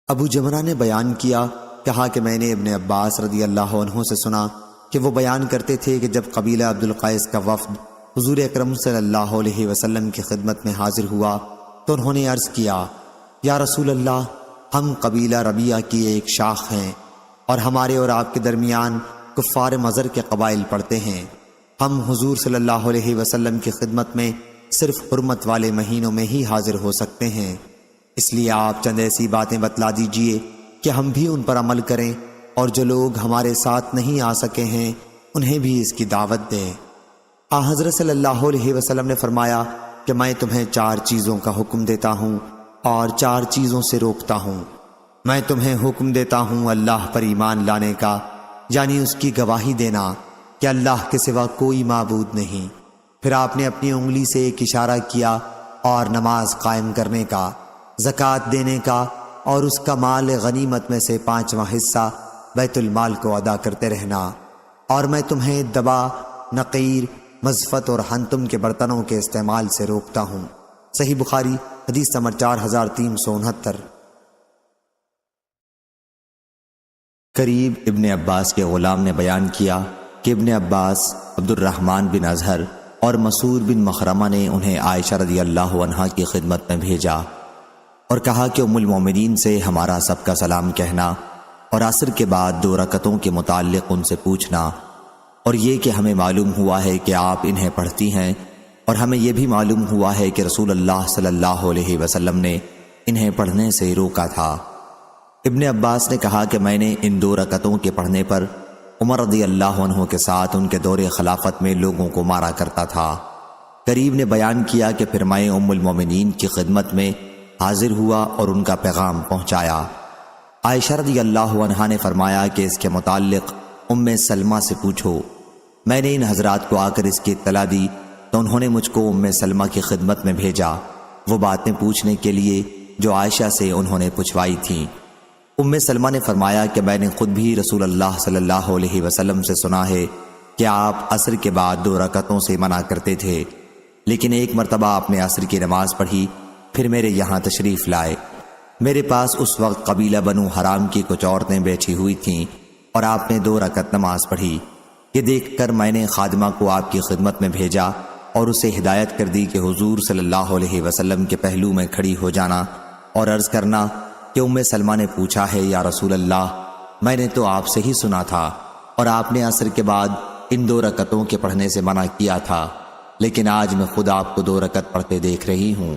Speaker 1: ابو جمرہ نے بیان کیا، کہا کہ میں نے ابن عباس رضی اللہ عنہ سے سنا کہ وہ بیان کرتے تھے کہ جب قبیلہ عبد القیس کا وفد حضور اکرم صلی اللہ علیہ وسلم کی خدمت میں حاضر ہوا تو انہوں نے عرض کیا، یا رسول اللہ، ہم قبیلہ ربیہ کی ایک شاخ ہیں اور ہمارے اور آپ کے درمیان کفار مضر کے قبائل پڑتے ہیں۔ ہم حضور صلی اللہ علیہ وسلم کی خدمت میں صرف حرمت والے مہینوں میں ہی حاضر ہو سکتے ہیں، اس لیے آپ چند ایسی باتیں بتلا دیجئے کہ ہم بھی ان پر عمل کریں، اور جو لوگ ہمارے ساتھ نہیں آ سکے ہیں انہیں بھی اس کی دعوت دیں۔ حضرت صلی اللہ علیہ وسلم نے فرمایا کہ میں تمہیں 4 چیزوں کا حکم دیتا ہوں اور 4 چیزوں سے روکتا ہوں۔ میں تمہیں حکم دیتا ہوں اللہ پر ایمان لانے کا، یعنی اس کی گواہی دینا کہ اللہ کے سوا کوئی معبود نہیں۔ پھر آپ نے اپنی انگلی سے ایک اشارہ کیا، اور نماز قائم کرنے کا، زکوٰۃ دینے کا اور اس کا مال غنیمت میں سے 5واں حصہ بیت المال کو ادا کرتے رہنا۔ اور میں تمہیں دبا، نقیر، مزفت اور حنتم کے برتنوں کے استعمال سے روکتا ہوں۔ صحیح بخاری حدیث نمبر 4369۔ قریب ابن عباس کے غلام نے بیان کیا کہ ابن عباس، عبد الرحمن بن اظہر اور مسعود بن مخرمہ نے انہیں عائشہ رضی اللہ عنہا کی خدمت میں بھیجا اور کہا کہ ام المومنین سے ہمارا سب کا سلام کہنا اور عصر کے بعد 2 رکعتوں کے متعلق ان سے پوچھنا، اور یہ کہ ہمیں معلوم ہوا ہے کہ آپ انہیں پڑھتی ہیں، اور ہمیں یہ بھی معلوم ہوا ہے کہ رسول اللہ صلی اللہ علیہ وسلم نے انہیں پڑھنے سے روکا تھا۔ ابن عباس نے کہا کہ میں نے ان 2 رکعتوں کے پڑھنے پر عمر رضی اللہ عنہ کے ساتھ ان کے دور خلافت میں لوگوں کو مارا کرتا تھا۔ قریب نے بیان کیا کہ پھر میں ام المومنین کی خدمت میں حاضر ہوا اور ان کا پیغام پہنچایا۔ عائشہ رضی اللہ عنہا نے فرمایا کہ اس کے متعلق ام سلمہ سے پوچھو۔ میں نے ان حضرات کو آ کر اس کی اطلاع دی تو انہوں نے مجھ کو ام سلمہ کی خدمت میں بھیجا، وہ باتیں پوچھنے کے لیے جو عائشہ سے انہوں نے پوچھوائی تھیں۔ ام سلمہ نے فرمایا کہ میں نے خود بھی رسول اللہ صلی اللہ علیہ وسلم سے سنا ہے کہ آپ عصر کے بعد 2 رکعتوں سے منع کرتے تھے، لیکن ایک مرتبہ آپ نے عصر کی نماز پڑھی، پھر میرے یہاں تشریف لائے۔ میرے پاس اس وقت قبیلہ بنو حرام کی کچھ عورتیں بیٹھی ہوئی تھیں اور آپ نے 2 رکعت نماز پڑھی۔ یہ دیکھ کر میں نے خادمہ کو آپ کی خدمت میں بھیجا اور اسے ہدایت کر دی کہ حضور صلی اللہ علیہ وسلم کے پہلو میں کھڑی ہو جانا اور عرض کرنا کہ ام سلمہ نے پوچھا ہے یا رسول اللہ، میں نے تو آپ سے ہی سنا تھا اور آپ نے عصر کے بعد ان 2 رکعتوں کے پڑھنے سے منع کیا تھا، لیکن آج میں خود آپ کو 2 رکعت پڑھتے دیکھ رہی ہوں۔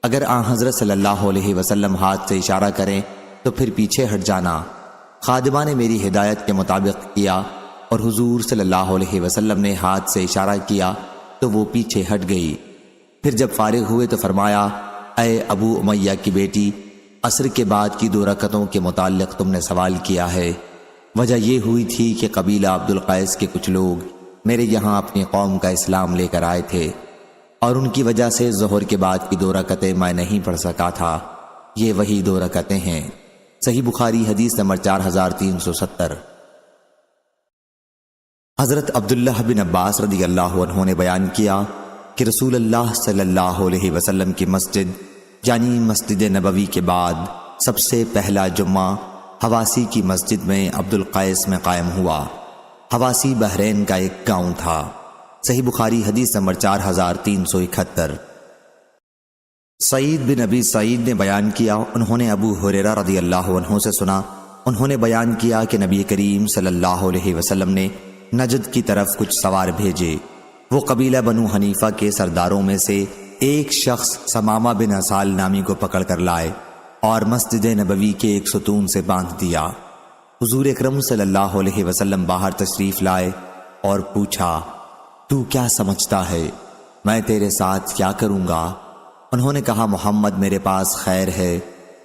Speaker 1: اگر حضرت صلی اللہ علیہ وسلم ہاتھ سے اشارہ کریں تو پھر پیچھے ہٹ جانا۔ خادمہ نے میری ہدایت کے مطابق کیا اور حضور صلی اللہ علیہ وسلم نے ہاتھ سے اشارہ کیا تو وہ پیچھے ہٹ گئی۔ پھر جب فارغ ہوئے تو فرمایا، اے ابو امیہ کی بیٹی، عصر کے بعد کی 2 رکعتوں کے متعلق تم نے سوال کیا ہے۔ وجہ یہ ہوئی تھی کہ قبیلہ عبد القیس کے کچھ لوگ میرے یہاں اپنی قوم کا اسلام لے کر آئے تھے، اور ان کی وجہ سے ظہر کے بعد کی 2 رکعتیں میں نہیں پڑھ سکا تھا۔ یہ وہی 2 رکعتیں ہیں۔ صحیح بخاری حدیث نمبر 4370۔ حضرت عبداللہ بن عباس رضی اللہ عنہ نے بیان کیا کہ رسول اللہ صلی اللہ علیہ وسلم کی مسجد یعنی مسجد نبوی کے بعد سب سے پہلا جمعہ حواسی کی مسجد میں عبد القیس میں قائم ہوا۔ حواسی بحرین کا ایک گاؤں تھا۔ صحیح بخاری حدیث نمبر 4371۔ سعید بن ابی سعید نے بیان کیا، انہوں نے ابو ہریرہ رضی اللہ عنہ سے سنا، انہوں نے بیان کیا کہ نبی کریم صلی اللہ علیہ وسلم نے نجد کی طرف کچھ سوار بھیجے۔ وہ قبیلہ بنو حنیفہ کے سرداروں میں سے ایک شخص ثمامہ بن اسال نامی کو پکڑ کر لائے اور مسجد نبوی کے ایک ستون سے باندھ دیا۔ حضور اکرم صلی اللہ علیہ وسلم باہر تشریف لائے اور پوچھا، تو کیا سمجھتا ہے میں تیرے ساتھ کیا کروں گا؟ انہوں نے کہا، محمد میرے پاس خیر ہے،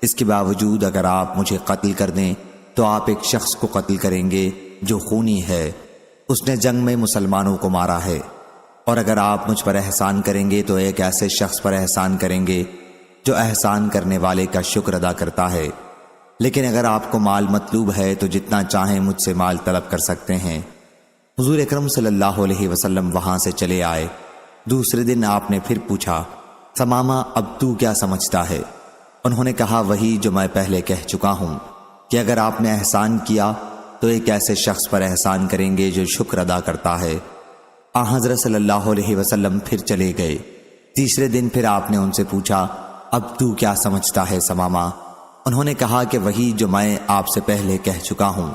Speaker 1: اس کے باوجود اگر آپ مجھے قتل کر دیں تو آپ ایک شخص کو قتل کریں گے جو خونی ہے، اس نے جنگ میں مسلمانوں کو مارا ہے، اور اگر آپ مجھ پر احسان کریں گے تو ایک ایسے شخص پر احسان کریں گے جو احسان کرنے والے کا شکر ادا کرتا ہے۔ لیکن اگر آپ کو مال مطلوب ہے تو جتنا چاہیں مجھ سے مال طلب کر سکتے ہیں۔ حضور اکرم صلی اللہ علیہ وسلم وہاں سے چلے آئے۔ دوسرے دن آپ نے پھر پوچھا، ثمامہ اب تو کیا سمجھتا ہے؟ انہوں نے کہا، وہی جو میں پہلے کہہ چکا ہوں کہ اگر آپ نے احسان کیا تو ایک ایسے شخص پر احسان کریں گے جو شکر ادا کرتا ہے۔ حضرت صلی اللہ علیہ وسلم پھر چلے گئے۔ تیسرے دن پھر آپ نے ان سے پوچھا، اب تو کیا سمجھتا ہے ثمامہ؟ انہوں نے کہا کہ وہی جو میں آپ سے پہلے کہہ چکا ہوں۔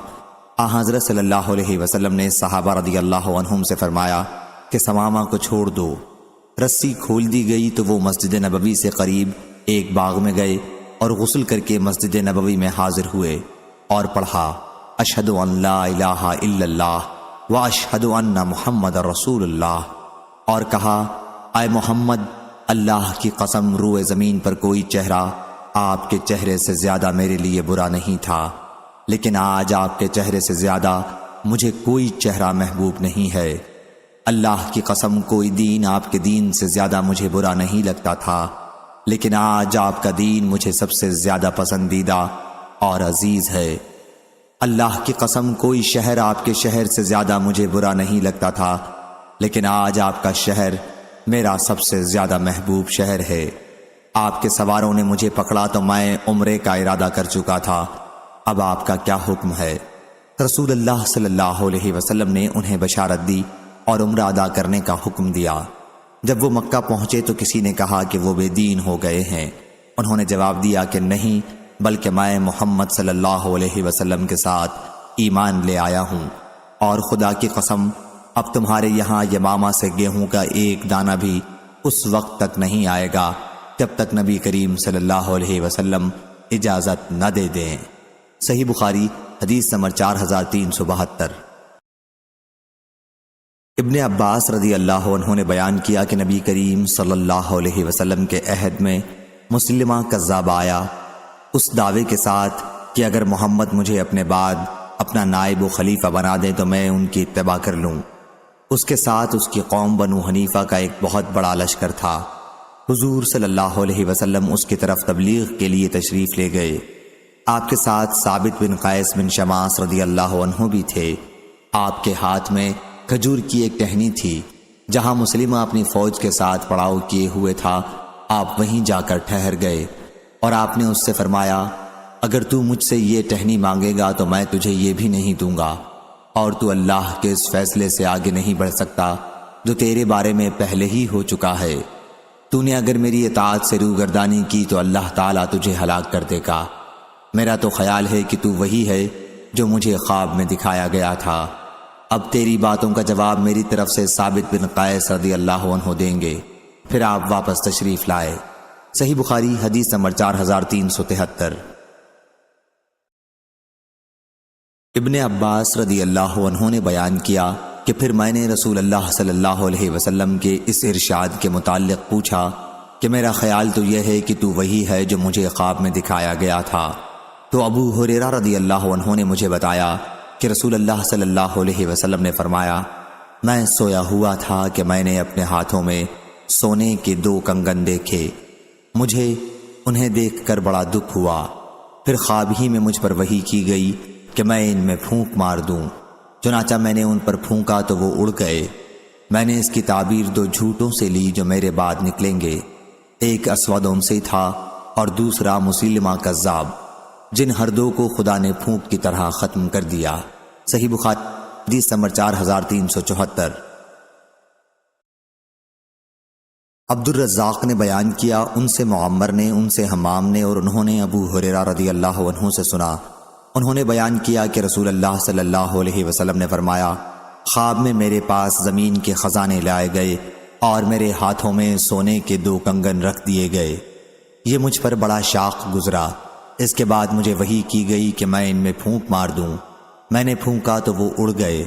Speaker 1: حضرت صلی اللہ علیہ وسلم نے صحابہ رضی اللہ عنہم سے فرمایا کہ ثمامہ کو چھوڑ دو۔ رسی کھول دی گئی تو وہ مسجد نبوی سے قریب ایک باغ میں گئے اور غسل کر کے مسجد نبوی میں حاضر ہوئے اور پڑھا، اشہد ان لا الہ الا اللہ واشہد ان محمد رسول اللہ، اور کہا، اے محمد، اللہ کی قسم روئے زمین پر کوئی چہرہ آپ کے چہرے سے زیادہ میرے لیے برا نہیں تھا، لیکن آج آپ کے چہرے سے زیادہ مجھے کوئی چہرہ محبوب نہیں ہے۔ اللہ کی قسم کوئی دین آپ کے دین سے زیادہ مجھے برا نہیں لگتا تھا، لیکن آج آپ کا دین مجھے سب سے زیادہ پسندیدہ اور عزیز ہے۔ اللہ کی قسم کوئی شہر آپ کے شہر سے زیادہ مجھے برا نہیں لگتا تھا، لیکن آج آپ کا شہر میرا سب سے زیادہ محبوب شہر ہے۔ آپ کے سواروں نے مجھے پکڑا تو میں عمرے کا ارادہ کر چکا تھا، اب آپ کا کیا حکم ہے؟ رسول اللہ صلی اللہ علیہ وسلم نے انہیں بشارت دی اور عمرہ ادا کرنے کا حکم دیا۔ جب وہ مکہ پہنچے تو کسی نے کہا کہ وہ بے دین ہو گئے ہیں۔ انہوں نے جواب دیا کہ نہیں، بلکہ میں محمد صلی اللہ علیہ وسلم کے ساتھ ایمان لے آیا ہوں، اور خدا کی قسم اب تمہارے یہاں یمامہ سے گیہوں کا ایک دانہ بھی اس وقت تک نہیں آئے گا جب تک نبی کریم صلی اللہ علیہ وسلم اجازت نہ دے دیں۔ صحیح بخاری حدیث نمبر 4372۔ ابن عباس رضی اللہ عنہ نے بیان کیا کہ نبی کریم صلی اللہ علیہ وسلم کے عہد میں مسلمہ کذاب آیا اس دعوے کے ساتھ کہ اگر محمد مجھے اپنے بعد اپنا نائب و خلیفہ بنا دیں تو میں ان کی اتباع کر لوں۔ اس کے ساتھ اس کی قوم بنو حنیفہ کا ایک بہت بڑا لشکر تھا۔ حضور صلی اللہ علیہ وسلم اس کی طرف تبلیغ کے لیے تشریف لے گئے۔ آپ کے ساتھ ثابت بن قیس بن شماس رضی اللہ عنہ بھی تھے۔ آپ کے ہاتھ میں کھجور کی ایک ٹہنی تھی۔ جہاں مسلمہ اپنی فوج کے ساتھ پڑاؤ کیے ہوئے تھا، آپ وہیں جا کر ٹھہر گئے، اور آپ نے اس سے فرمایا، اگر تو مجھ سے یہ ٹہنی مانگے گا تو میں تجھے یہ بھی نہیں دوں گا، اور تو اللہ کے اس فیصلے سے آگے نہیں بڑھ سکتا جو تیرے بارے میں پہلے ہی ہو چکا ہے۔ تو نے اگر میری اطاعت سے روگردانی کی تو اللہ تعالیٰ تجھے ہلاک کر دے گا۔ میرا تو خیال ہے کہ تو وہی ہے جو مجھے خواب میں دکھایا گیا تھا۔ اب تیری باتوں کا جواب میری طرف سے ثابت بن قیس رضی اللہ عنہ دیں گے۔ پھر آپ واپس تشریف لائے۔ صحیح بخاری حدیث نمبر 4373۔ ابن عباس رضی اللہ عنہ نے بیان کیا کہ پھر میں نے رسول اللہ صلی اللہ علیہ وسلم کے اس ارشاد کے متعلق پوچھا کہ میرا خیال تو یہ ہے کہ تو وہی ہے جو مجھے خواب میں دکھایا گیا تھا۔ تو ابو ہریرہ رضی اللہ عنہ نے مجھے بتایا کہ رسول اللہ صلی اللہ علیہ وسلم نے فرمایا، میں سویا ہوا تھا کہ میں نے اپنے ہاتھوں میں سونے کے 2 کنگن دیکھے، مجھے انہیں دیکھ کر بڑا دکھ ہوا۔ پھر خواب ہی میں مجھ پر وحی کی گئی کہ میں ان میں پھونک مار دوں، چنانچہ میں نے ان پر پھونکا تو وہ اڑ گئے۔ میں نے اس کی تعبیر 2 جھوٹوں سے لی جو میرے بعد نکلیں گے، ایک اسود انسی تھا اور دوسرا مسلمہ کذاب، جن ہر 2 کو خدا نے پھونک کی طرح ختم کر دیا۔ صحیح بخاری حدیث نمبر 4374۔ عبد الرزاق نے بیان کیا، ان سے معمر نے، ان سے حمام نے، اور انہوں نے ابو ہریرہ رضی اللہ عنہ سے سنا۔ انہوں نے بیان کیا کہ رسول اللہ صلی اللہ علیہ وسلم نے فرمایا، خواب میں میرے پاس زمین کے خزانے لائے گئے اور میرے ہاتھوں میں سونے کے 2 کنگن رکھ دیے گئے۔ یہ مجھ پر بڑا شاق گزرا۔ اس کے بعد مجھے وحی کی گئی کہ میں ان میں پھونک مار دوں۔ میں نے پھونکا تو وہ اڑ گئے۔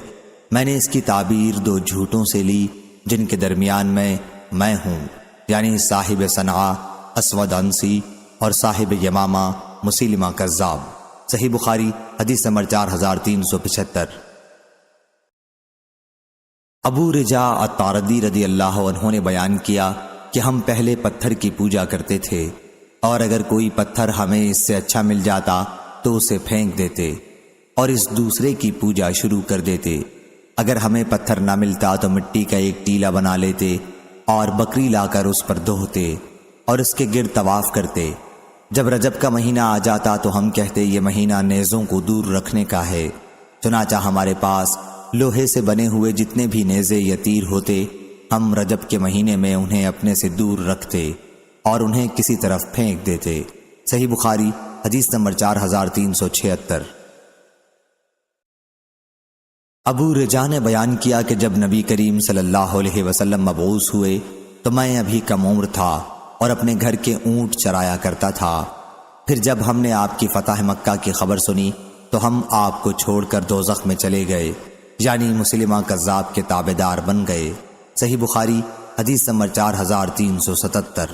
Speaker 1: میں نے اس کی تعبیر 2 جھوٹوں سے لی جن کے درمیان میں ہوں، یعنی صاحب صنعا اسود عنسی اور صاحب یمامہ مسیلمہ کذاب۔ صحیح بخاری حدیث نمبر 4375۔ ابو رجاء الطاردی رضی اللہ عنہ نے بیان کیا کہ ہم پہلے پتھر کی پوجا کرتے تھے، اور اگر کوئی پتھر ہمیں اس سے اچھا مل جاتا تو اسے پھینک دیتے اور اس دوسرے کی پوجا شروع کر دیتے۔ اگر ہمیں پتھر نہ ملتا تو مٹی کا ایک ٹیلا بنا لیتے اور بکری لا کر اس پر دھوتے اور اس کے گرد طواف کرتے۔ جب رجب کا مہینہ آ جاتا تو ہم کہتے یہ مہینہ نیزوں کو دور رکھنے کا ہے، چنانچہ ہمارے پاس لوہے سے بنے ہوئے جتنے بھی نیزے یا تیر ہوتے، ہم رجب کے مہینے میں انہیں اپنے سے دور رکھتے اور انہیں کسی طرف پھینک دیتے۔ صحیح بخاری حدیث نمبر 4376۔ ابو رجاء نے بیان کیا کہ جب نبی کریم صلی اللہ علیہ وسلم مبعوث ہوئے تو میں ابھی کم عمر تھا اور اپنے گھر کے اونٹ چرایا کرتا تھا۔ پھر جب ہم نے آپ کی فتح مکہ کی خبر سنی تو ہم آپ کو چھوڑ کر دوزخ میں چلے گئے، یعنی مسلمہ کذاب کے تابعدار بن گئے۔ صحیح بخاری حدیث نمبر 4377۔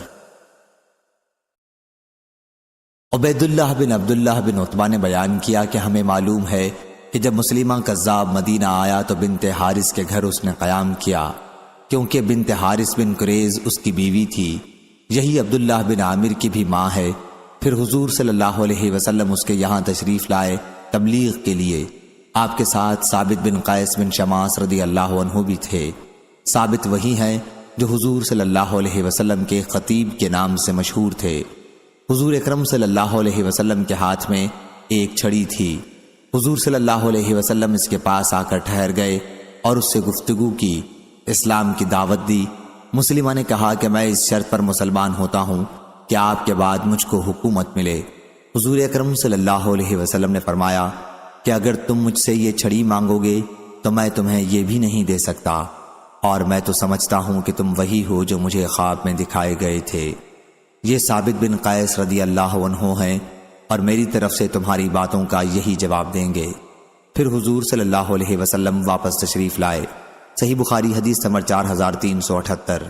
Speaker 1: عبید اللہ بن عبداللہ بن عتبہ نے بیان کیا کہ ہمیں معلوم ہے کہ جب مسلمہ کذاب مدینہ آیا تو بنت حارث کے گھر اس نے قیام کیا، کیونکہ بنت حارث بن قریظ اس کی بیوی تھی۔ یہی عبداللہ بن عامر کی بھی ماں ہے۔ پھر حضور صلی اللہ علیہ وسلم اس کے یہاں تشریف لائے تبلیغ کے لیے۔ آپ کے ساتھ ثابت بن قیس بن شماس رضی اللہ عنہ بھی تھے۔ ثابت وہی ہیں جو حضور صلی اللہ علیہ وسلم کے خطیب کے نام سے مشہور تھے۔ حضور اکرم صلی اللہ علیہ وسلم کے ہاتھ میں ایک چھڑی تھی۔ حضور صلی اللہ علیہ وسلم اس کے پاس آ کر ٹھہر گئے اور اس سے گفتگو کی، اسلام کی دعوت دی۔ مسلمہ نے کہا کہ میں اس شرط پر مسلمان ہوتا ہوں کہ آپ کے بعد مجھ کو حکومت ملے۔ حضور اکرم صلی اللہ علیہ وسلم نے فرمایا کہ اگر تم مجھ سے یہ چھڑی مانگو گے تو میں تمہیں یہ بھی نہیں دے سکتا، اور میں تو سمجھتا ہوں کہ تم وہی ہو جو مجھے خواب میں دکھائے گئے تھے۔ یہ ثابت بن قیس رضی اللہ عنہ ہیں اور میری طرف سے تمہاری باتوں کا یہی جواب دیں گے۔ پھر حضور صلی اللہ علیہ وسلم واپس تشریف لائے۔ صحیح بخاری حدیث نمبر 4378۔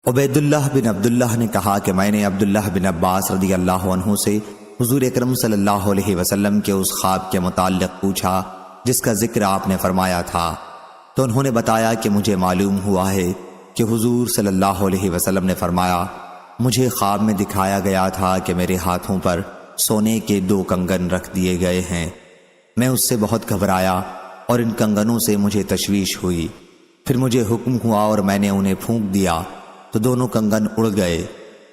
Speaker 1: عبید اللہ بن عبداللہ نے کہا کہ میں نے عبداللہ بن عباس رضی اللہ عنہ سے حضور اکرم صلی اللہ علیہ وسلم کے اس خواب کے متعلق پوچھا جس کا ذکر آپ نے فرمایا تھا، تو انہوں نے بتایا کہ مجھے معلوم ہوا ہے کہ حضور صلی اللہ علیہ وسلم نے فرمایا مجھے خواب میں دکھایا گیا تھا کہ میرے ہاتھوں پر سونے کے 2 کنگن رکھ دیے گئے ہیں۔ میں اس سے بہت گھبرایا اور ان کنگنوں سے مجھے تشویش ہوئی۔ پھر مجھے حکم ہوا اور میں نے انہیں پھونک دیا تو دونوں کنگن اڑ گئے۔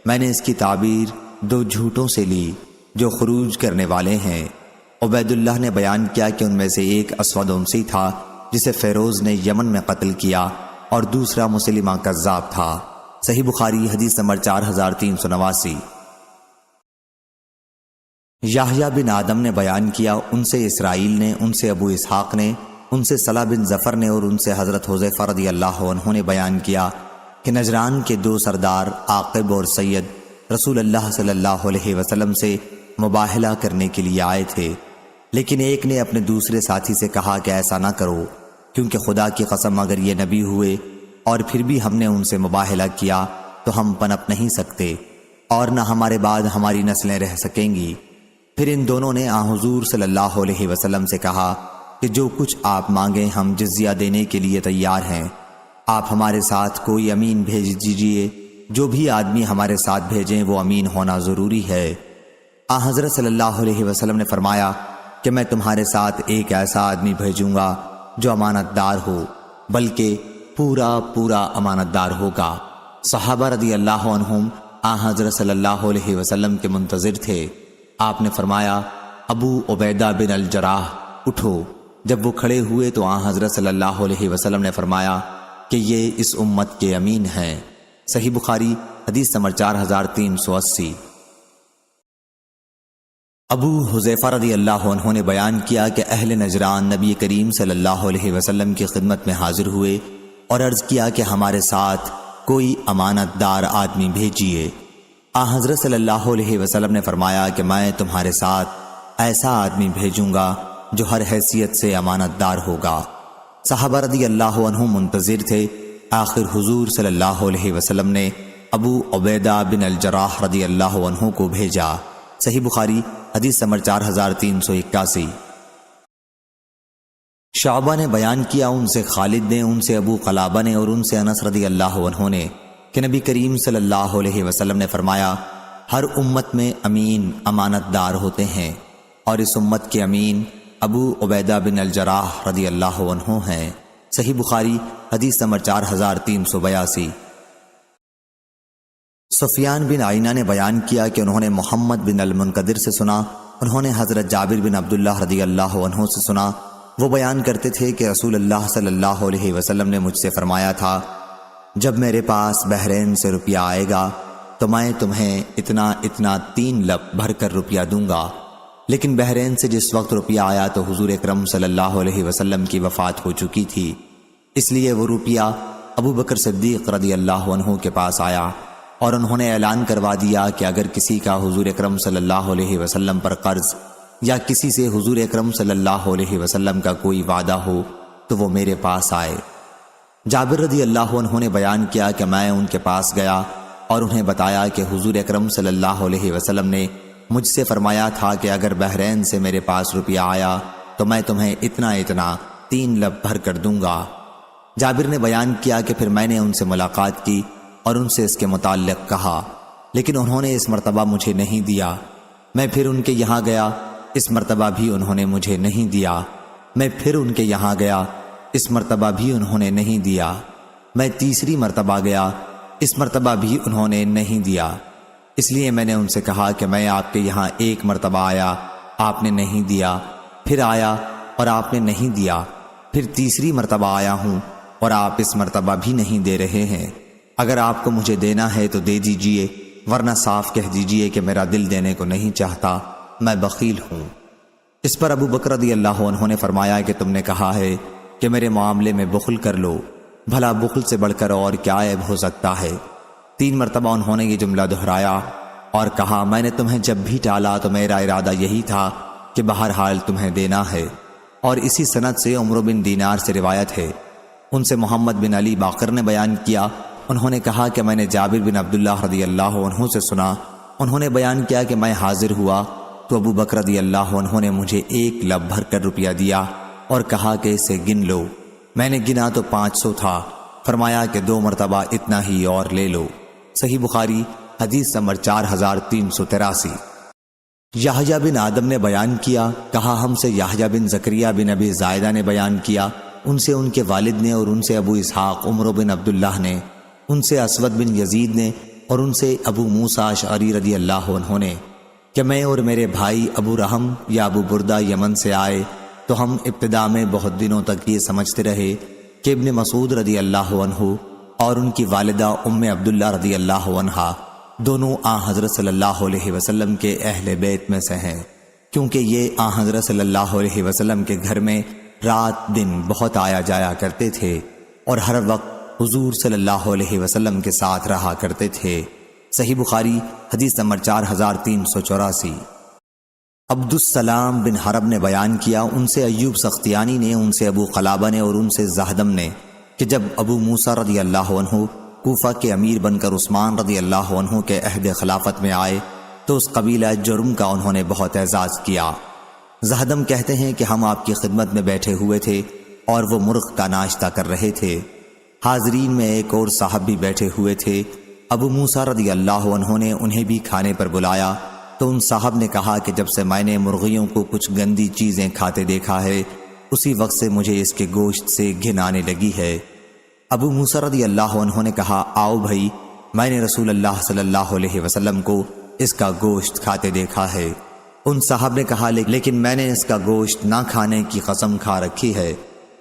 Speaker 1: میں نے اس کی تعبیر 2 جھوٹوں سے لی جو خروج کرنے والے ہیں۔ عبید اللہ نے بیان کیا کہ ان میں سے ایک اسود عنسی تھا جسے فیروز نے یمن میں قتل کیا، اور دوسرا مسلمہ کذاب تھا۔ صحیح بخاری حدیث نمبر 4389۔ یحییٰ بن آدم نے بیان کیا، ان سے اسرائیل نے، ان سے ابو اسحاق نے، ان سے صلاح بن ظفر نے اور ان سے حضرت حذیفہ رضی اللہ عنہ نے بیان کیا کہ نجران کے 2 سردار عاقب اور سید رسول اللہ صلی اللہ علیہ وسلم سے مباہلہ کرنے کے لیے آئے تھے، لیکن ایک نے اپنے دوسرے ساتھی سے کہا کہ ایسا نہ کرو، کیونکہ خدا کی قسم اگر یہ نبی ہوئے اور پھر بھی ہم نے ان سے مباہلہ کیا تو ہم پنپ نہیں سکتے اور نہ ہمارے بعد ہماری نسلیں رہ سکیں گی۔ پھر ان دونوں نے حضور صلی اللہ علیہ وسلم سے کہا کہ جو کچھ آپ مانگیں ہم جزیہ دینے کے لیے تیار ہیں، آپ ہمارے ساتھ کوئی امین بھیج دیجئے، جو بھی آدمی ہمارے ساتھ بھیجیں وہ امین ہونا ضروری ہے۔ حضرت صلی اللہ علیہ وسلم نے فرمایا کہ میں تمہارے ساتھ ایک ایسا آدمی بھیجوں گا جو امانت دار ہو، بلکہ پورا امانت دار ہوگا۔ صحابہ رضی اللہ عنہم حضرت صلی اللہ علیہ وسلم کے منتظر تھے۔ آپ نے فرمایا ابو عبیدہ بن الجراح اٹھو۔ جب وہ کھڑے ہوئے تو حضرت صلی اللہ علیہ وسلم نے فرمایا کہ یہ اس امت کے امین ہیں۔ صحیح بخاری حدیث نمبر 4380۔ ابو حذیفہ رضی اللہ عنہ نے بیان کیا کہ اہل نجران نبی کریم صلی اللہ علیہ وسلم کی خدمت میں حاضر ہوئے اور عرض کیا کہ ہمارے ساتھ کوئی امانت دار آدمی بھیجیے۔ حضرت صلی اللہ علیہ وسلم نے فرمایا کہ میں تمہارے ساتھ ایسا آدمی بھیجوں گا جو ہر حیثیت سے امانت دار ہوگا۔ صحابہ رضی اللہ عنہ منتظر تھے۔ آخر حضور صلی اللہ علیہ وسلم نے ابو عبیدہ بن الجراح رضی اللہ عنہ کو بھیجا۔ صحیح بخاری حدیث نمبر 4381۔ شعبہ نے بیان کیا، ان سے خالد نے، ان سے ابو قلابہ نے اور ان سے انس رضی اللہ عنہ نے کہ نبی کریم صلی اللہ علیہ وسلم نے فرمایا ہر امت میں امین امانت دار ہوتے ہیں اور اس امت کے امین ابو عبیدہ بن الجراح رضی اللہ عنہ ہیں۔ صحیح بخاری حدیث نمبر 4382۔ سفیان بن عینہ نے بیان کیا کہ انہوں نے محمد بن المنقدر سے سنا، انہوں نے حضرت جابر بن عبداللہ رضی اللہ عنہ سے سنا، وہ بیان کرتے تھے کہ رسول اللہ صلی اللہ علیہ وسلم نے مجھ سے فرمایا تھا جب میرے پاس بحرین سے روپیہ آئے گا تو میں تمہیں اتنا 3 لب بھر کر روپیہ دوں گا، لیکن بحرین سے جس وقت روپیہ آیا تو حضور اکرم صلی اللہ علیہ وسلم کی وفات ہو چکی تھی، اس لیے وہ روپیہ ابو بکر صدیق رضی اللہ عنہ کے پاس آیا اور انہوں نے اعلان کروا دیا کہ اگر کسی کا حضور اکرم صلی اللہ علیہ وسلم پر قرض یا کسی سے حضور اکرم صلی اللہ علیہ وسلم کا کوئی وعدہ ہو تو وہ میرے پاس آئے۔ جابر رضی اللہ عنہ نے بیان کیا کہ میں ان کے پاس گیا اور انہیں بتایا کہ حضور اکرم صلی اللہ علیہ وسلم نے مجھ سے فرمایا تھا کہ اگر بحرین سے میرے پاس روپیہ آیا تو میں تمہیں اتنا 3 لب بھر کر دوں گا۔ جابر نے بیان کیا کہ پھر میں نے ان سے ملاقات کی اور ان سے اس کے متعلق کہا، لیکن انہوں نے اس مرتبہ مجھے نہیں دیا۔ میں پھر ان کے یہاں گیا، اس مرتبہ بھی انہوں نے مجھے نہیں دیا۔ میں پھر ان کے یہاں گیا، اس مرتبہ بھی انہوں نے نہیں دیا۔ میں تیسری مرتبہ گیا، اس مرتبہ بھی انہوں نے نہیں دیا۔ اس لیے میں نے ان سے کہا کہ میں آپ کے یہاں 1 مرتبہ آیا، آپ نے نہیں دیا، پھر آیا اور آپ نے نہیں دیا، پھر تیسری مرتبہ آیا ہوں اور آپ اس مرتبہ بھی نہیں دے رہے ہیں۔ اگر آپ کو مجھے دینا ہے تو دے دیجئے، ورنہ صاف کہہ دیجئے کہ میرا دل دینے کو نہیں چاہتا، میں بخیل ہوں۔ اس پر ابو بکر رضی اللہ عنہ نے فرمایا کہ تم نے کہا ہے کہ میرے معاملے میں بخل کر لو، بھلا بخل سے بڑھ کر اور کیا عیب ہو سکتا ہے؟ 3 مرتبہ انہوں نے یہ جملہ دہرایا اور کہا میں نے تمہیں جب بھی ٹالا تو میرا ارادہ یہی تھا کہ بہرحال تمہیں دینا ہے۔ اور اسی سند سے عمرو بن دینار سے روایت ہے، ان سے محمد بن علی باقر نے بیان کیا، انہوں نے کہا کہ میں نے جابر بن عبداللہ رضی اللہ عنہ سے سنا، انہوں نے بیان کیا کہ میں حاضر ہوا تو ابو بکر رضی اللہ عنہ نے مجھے 1 لب بھر کر روپیہ دیا اور کہا کہ اسے گن لو۔ میں نے گنا تو 500 تھا، فرمایا کہ 2 مرتبہ اتنا ہی اور لے لو۔ صحیح بخاری حدیث نمبر 4383۔ یحییٰ بن آدم نے بیان کیا، کہا ہم سے یحییٰ بن زکریا بن ابی زائدہ نے بیان کیا، ان سے ان کے والد نے اور ان سے ابو اسحاق عمرو بن عبداللہ نے، ان سے اسود بن یزید نے اور ان سے ابو موسیٰ اشعری رضی اللہ عنہ نے کہ میں اور میرے بھائی ابو رحم یا ابو بردہ یمن سے آئے تو ہم ابتدا میں بہت دنوں تک یہ سمجھتے رہے کہ ابن مسعود رضی اللہ عنہ اور ان کی والدہ ام عبداللہ رضی اللہ عنہا دونوں حضرت صلی اللہ علیہ وسلم کے اہل بیت میں سے ہیں، کیونکہ یہ حضرت صلی اللہ علیہ وسلم کے گھر میں رات دن بہت آیا جایا کرتے تھے اور ہر وقت حضور صلی اللہ علیہ وسلم کے ساتھ رہا کرتے تھے۔ صحیح بخاری حدیث نمبر 4384۔ عبد السلام بن حرب نے بیان کیا، ان سے ایوب سختیانی نے، ان سے ابو قلابہ نے اور ان سے زہدم نے کہ جب ابو موسیٰ رضی اللہ عنہ کوفہ کے امیر بن کر عثمان رضی اللہ عنہ کے عہد خلافت میں آئے تو اس قبیلہ جرم کا انہوں نے بہت اعزاز کیا۔ زہدم کہتے ہیں کہ ہم آپ کی خدمت میں بیٹھے ہوئے تھے اور وہ مرغ کا ناشتہ کر رہے تھے، حاضرین میں ایک اور صاحب بھی بیٹھے ہوئے تھے، ابو موسیٰ رضی اللہ عنہ نے انہیں بھی کھانے پر بلایا تو ان صاحب نے کہا کہ جب سے میں نے مرغیوں کو کچھ گندی چیزیں کھاتے دیکھا ہے اسی وقت سے مجھے اس کے گوشت سے گھن آنے لگی ہے۔ ابو موسیٰ رضی اللہ عنہ نے کہا آؤ بھائی، میں نے رسول اللہ صلی اللہ علیہ وسلم کو اس کا گوشت کھاتے دیکھا ہے۔ ان صاحب نے کہا لیکن میں نے اس کا گوشت نہ کھانے کی قسم کھا رکھی ہے۔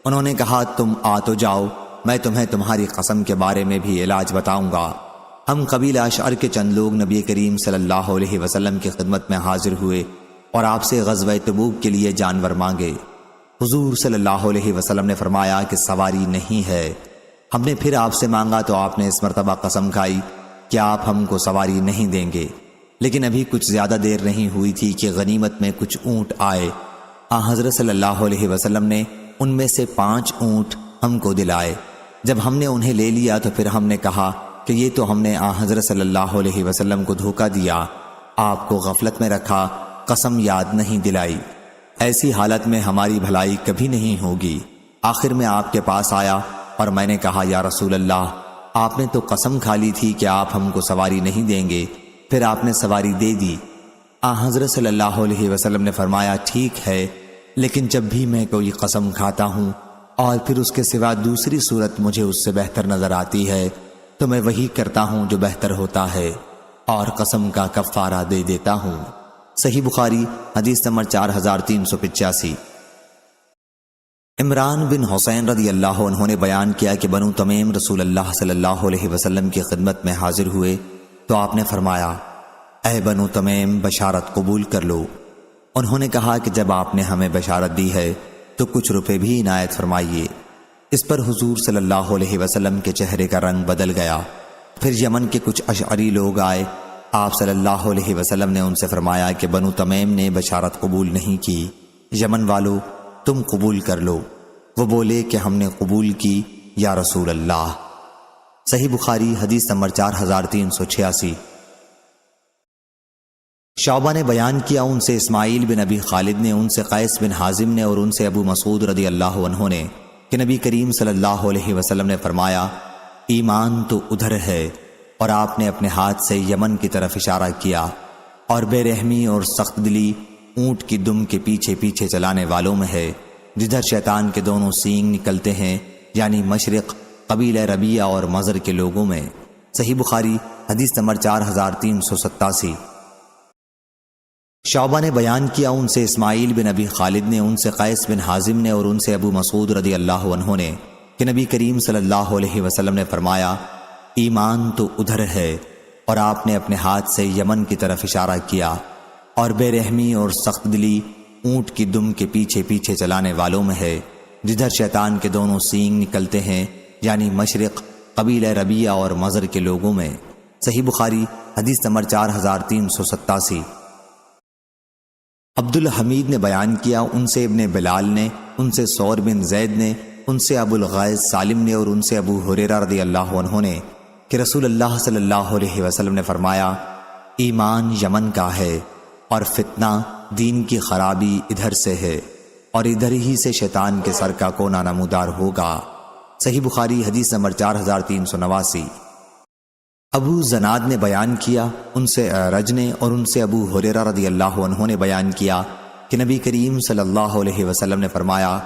Speaker 1: انہوں نے کہا تم آ تو جاؤ، میں تمہیں تمہاری قسم کے بارے میں بھی علاج بتاؤں گا۔ ہم قبیلہ اشعر کے چند لوگ نبی کریم صلی اللہ علیہ وسلم کی خدمت میں حاضر ہوئے اور آپ سے غزوہ تبوک کے لیے جانور مانگے۔ حضور صلی اللہ علیہ وسلم نے فرمایا کہ سواری نہیں ہے۔ ہم نے پھر آپ سے مانگا تو آپ نے اس مرتبہ قسم کھائی کہ آپ ہم کو سواری نہیں دیں گے، لیکن ابھی کچھ زیادہ دیر نہیں ہوئی تھی کہ غنیمت میں کچھ اونٹ آئے۔ حضرت صلی اللہ علیہ وسلم نے ان میں سے 5 اونٹ ہم کو دلائے۔ جب ہم نے انہیں لے لیا تو پھر ہم نے کہا کہ یہ تو ہم نے حضرت صلی اللہ علیہ وسلم کو دھوکہ دیا، آپ کو غفلت میں رکھا، قسم یاد نہیں دلائی۔ ایسی حالت میں ہماری بھلائی کبھی نہیں ہوگی۔ آخر میں آپ کے پاس آیا اور میں نے کہا یا رسول اللہ، آپ نے تو قسم کھا لی تھی کہ آپ ہم کو سواری نہیں دیں گے، پھر آپ نے سواری دے دی۔ حضرت صلی اللہ علیہ وسلم نے فرمایا ٹھیک ہے، لیکن جب بھی میں کوئی قسم کھاتا ہوں اور پھر اس کے سوا دوسری صورت مجھے اس سے بہتر نظر آتی ہے تو میں وہی کرتا ہوں جو بہتر ہوتا ہے اور قسم کا کفارہ دے دیتا ہوں۔ صحیح بخاری حدیث نمبر 4385۔ عمران بن حسین رضی اللہ عنہ نے بیان کیا کہ بنو تمیم رسول اللہ صلی اللہ علیہ وسلم کی خدمت میں حاضر ہوئے تو آپ نے فرمایا اے بنو تمیم بشارت قبول کر لو۔ انہوں نے کہا کہ جب آپ نے ہمیں بشارت دی ہے تو کچھ روپے بھی عنایت فرمائیے۔ اس پر حضور صلی اللہ علیہ وسلم کے چہرے کا رنگ بدل گیا۔ پھر یمن کے کچھ اشعری لوگ آئے، آپ صلی اللہ علیہ وسلم نے ان سے فرمایا کہ بنو تمیم نے بشارت قبول نہیں کی، یمن والو تم قبول کر لو۔ وہ بولے کہ ہم نے قبول کی یا رسول اللہ۔ صحیح بخاری حدیث نمبر 4386۔ شعبہ نے بیان کیا ان سے اسماعیل بن ابی خالد نے، ان سے قیس بن حازم نے اور ان سے ابو مسعود رضی اللہ عنہ نے کہ نبی کریم صلی اللہ علیہ وسلم نے فرمایا ایمان تو ادھر ہے، اور آپ نے اپنے ہاتھ سے یمن کی طرف اشارہ کیا، اور بے رحمی اور سخت دلی اونٹ کی دم کے پیچھے پیچھے چلانے والوں میں ہے، جدھر شیطان کے دونوں سینگ نکلتے ہیں، یعنی مشرق قبیلہ ربیہ اور مضر کے لوگوں میں۔ صحیح بخاری حدیث نمبر 4387۔ شعبہ نے بیان کیا ان سے اسماعیل بن ابی خالد نے، ان سے قیس بن حازم نے اور ان سے ابو مسعود رضی اللہ عنہ نے کہ نبی کریم صلی اللہ علیہ وسلم نے فرمایا ایمان تو ادھر ہے، اور آپ نے اپنے ہاتھ سے یمن کی طرف اشارہ کیا، اور بے رحمی اور سخت دلی اونٹ کی دم کے پیچھے پیچھے چلانے والوں میں ہے، جدھر شیطان کے دونوں سینگ نکلتے ہیں، یعنی مشرق قبیلہ ربیہ اور مضر کے لوگوں میں۔ صحیح بخاری حدیث نمبر 4387۔ عبد الحمید نے بیان کیا ان سے ابن بلال نے، ان سے ثور بن زید نے، ان سے ابو الغیث سالم نے اور ان سے ابو ہریرہ رضی اللہ عنہ نے کہ رسول اللہ صلی اللہ علیہ وسلم نے فرمایا ایمان یمن کا ہے، اور فتنہ دین کی خرابی ادھر سے ہے، اور ادھر ہی سے شیطان کے سر کا کونا نمودار ہوگا۔ صحیح بخاری حدیث نمبر 4389۔ ابو زناد نے بیان کیا ان سے اعرج نے اور ان سے ابو ہریرہ رضی اللہ عنہ نے بیان کیا کہ نبی کریم صلی اللہ علیہ وسلم نے فرمایا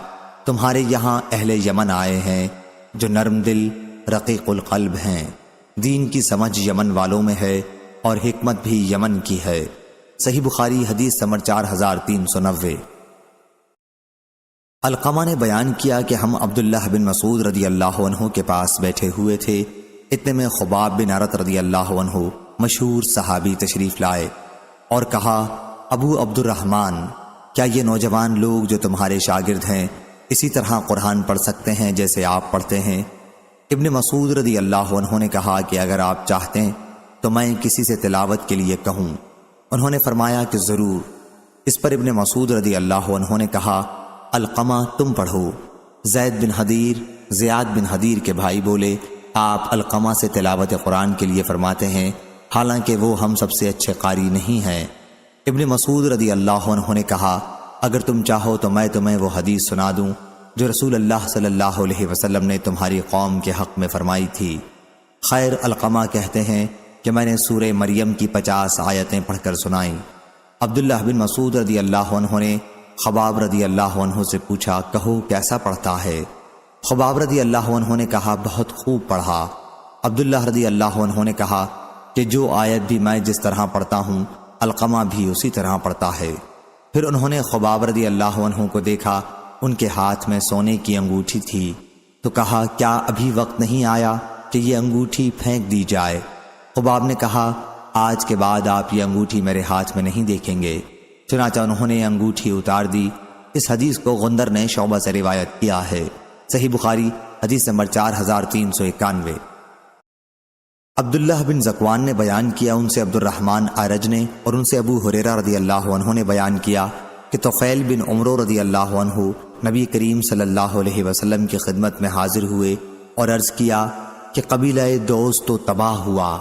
Speaker 1: تمہارے یہاں اہل یمن آئے ہیں جو نرم دل رقیق القلب ہیں، دین کی سمجھ یمن والوں میں ہے اور حکمت بھی یمن کی ہے۔ صحیح بخاری حدیث نمبر 4390۔ علقمہ نے بیان کیا کہ ہم عبداللہ بن مسعود رضی اللہ عنہ کے پاس بیٹھے ہوئے تھے، اتنے میں خباب بن عرط رضی اللہ عنہ مشہور صحابی تشریف لائے اور کہا ابو عبد الرحمن، کیا یہ نوجوان لوگ جو تمہارے شاگرد ہیں اسی طرح قرآن پڑھ سکتے ہیں جیسے آپ پڑھتے ہیں؟ ابن مسعود رضی اللہ عنہ نے کہا کہ اگر آپ چاہتے ہیں تو میں کسی سے تلاوت کے لیے کہوں۔ انہوں نے فرمایا کہ ضرور۔ اس پر ابن مسعود رضی اللہ عنہ نے کہا علقمہ تم پڑھو۔ زید بن حدیر زیاد بن حدیر کے بھائی بولے آپ علقمہ سے تلاوت قرآن کے لیے فرماتے ہیں، حالانکہ وہ ہم سب سے اچھے قاری نہیں ہیں۔ ابن مسعود رضی اللہ عنہ نے کہا اگر تم چاہو تو میں تمہیں وہ حدیث سنا دوں جو رسول اللہ صلی اللہ علیہ وسلم نے تمہاری قوم کے حق میں فرمائی تھی۔ خیر علقمہ کہتے ہیں کہ میں نے سورہ مریم کی 50 آیتیں پڑھ کر سنائیں۔ عبداللہ بن مسعود رضی اللہ عنہ نے خباب رضی اللہ عنہ سے پوچھا کہو کیسا پڑھتا ہے؟ خباب رضی اللہ عنہ نے کہا بہت خوب پڑھا۔ عبداللہ رضی اللہ عنہ نے کہا کہ جو آیت بھی میں جس طرح پڑھتا ہوں علقمہ بھی اسی طرح پڑھتا ہے۔ پھر انہوں نے خباب رضی اللہ عنہ کو دیکھا، ان کے ہاتھ میں سونے کی انگوٹھی تھی، تو کہا کیا ابھی وقت نہیں آیا کہ یہ انگوٹھی پھینک دی جائے؟ خباب نے کہا آج کے بعد آپ یہ انگوٹھی میرے ہاتھ میں نہیں دیکھیں گے۔
Speaker 2: چنانچہ انہوں نے انگوٹھی اتار دی۔ اس حدیث کو غندر نے شعبہ سے روایت کیا ہے۔ صحیح بخاری حدیث نمبر 4391۔ عبداللہ بن ذکوان نے بیان کیا، ان سے عبد الرحمن اعرج نے اور ان سے ابو ہریرہ رضی اللہ عنہ نے بیان کیا کہ طفیل بن عمرو رضی اللہ عنہ نبی کریم صلی اللہ علیہ وسلم کی خدمت میں حاضر ہوئے اور عرض کیا کہ قبیلہ دوست تو تباہ ہوا،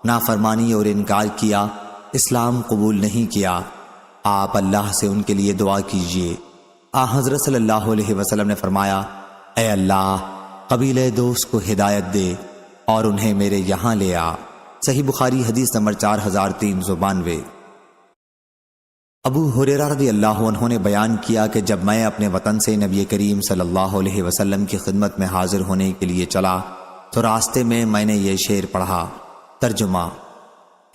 Speaker 2: نافرمانی اور انکار کیا، اسلام قبول نہیں کیا، آپ اللہ سے ان کے لیے دعا کیجئے۔ حضرت صلی اللہ علیہ وسلم نے فرمایا، اے اللہ قبیلہ دوست کو ہدایت دے اور انہیں میرے یہاں لے آ۔ صحیح بخاری حدیث نمبر 4392۔ ابو ہریرہ رضی اللہ عنہ نے بیان کیا کہ جب میں اپنے وطن سے نبی کریم صلی اللہ علیہ وسلم کی خدمت میں حاضر ہونے کے لیے چلا تو راستے میں نے یہ شعر پڑھا۔ ترجمہ: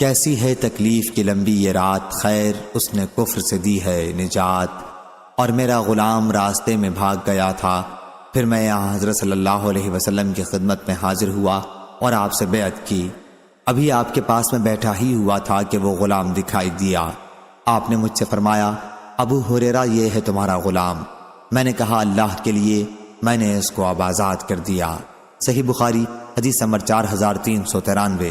Speaker 2: کیسی ہے تکلیف کی لمبی یہ رات، خیر اس نے کفر سے دی ہے نجات، اور میرا غلام راستے میں بھاگ گیا تھا، پھر میں یہاں حضرت صلی اللہ علیہ وسلم کی خدمت میں حاضر ہوا اور آپ سے بیعت کی۔ ابھی آپ کے پاس میں بیٹھا ہی ہوا تھا کہ وہ غلام دکھائی دیا۔ آپ نے مجھ سے فرمایا، ابو ہریرہ یہ ہے تمہارا غلام۔ میں نے کہا، اللہ کے لیے، میں نے اس کو اب آزاد کر دیا۔ صحیح بخاری حدیث نمبر 4393۔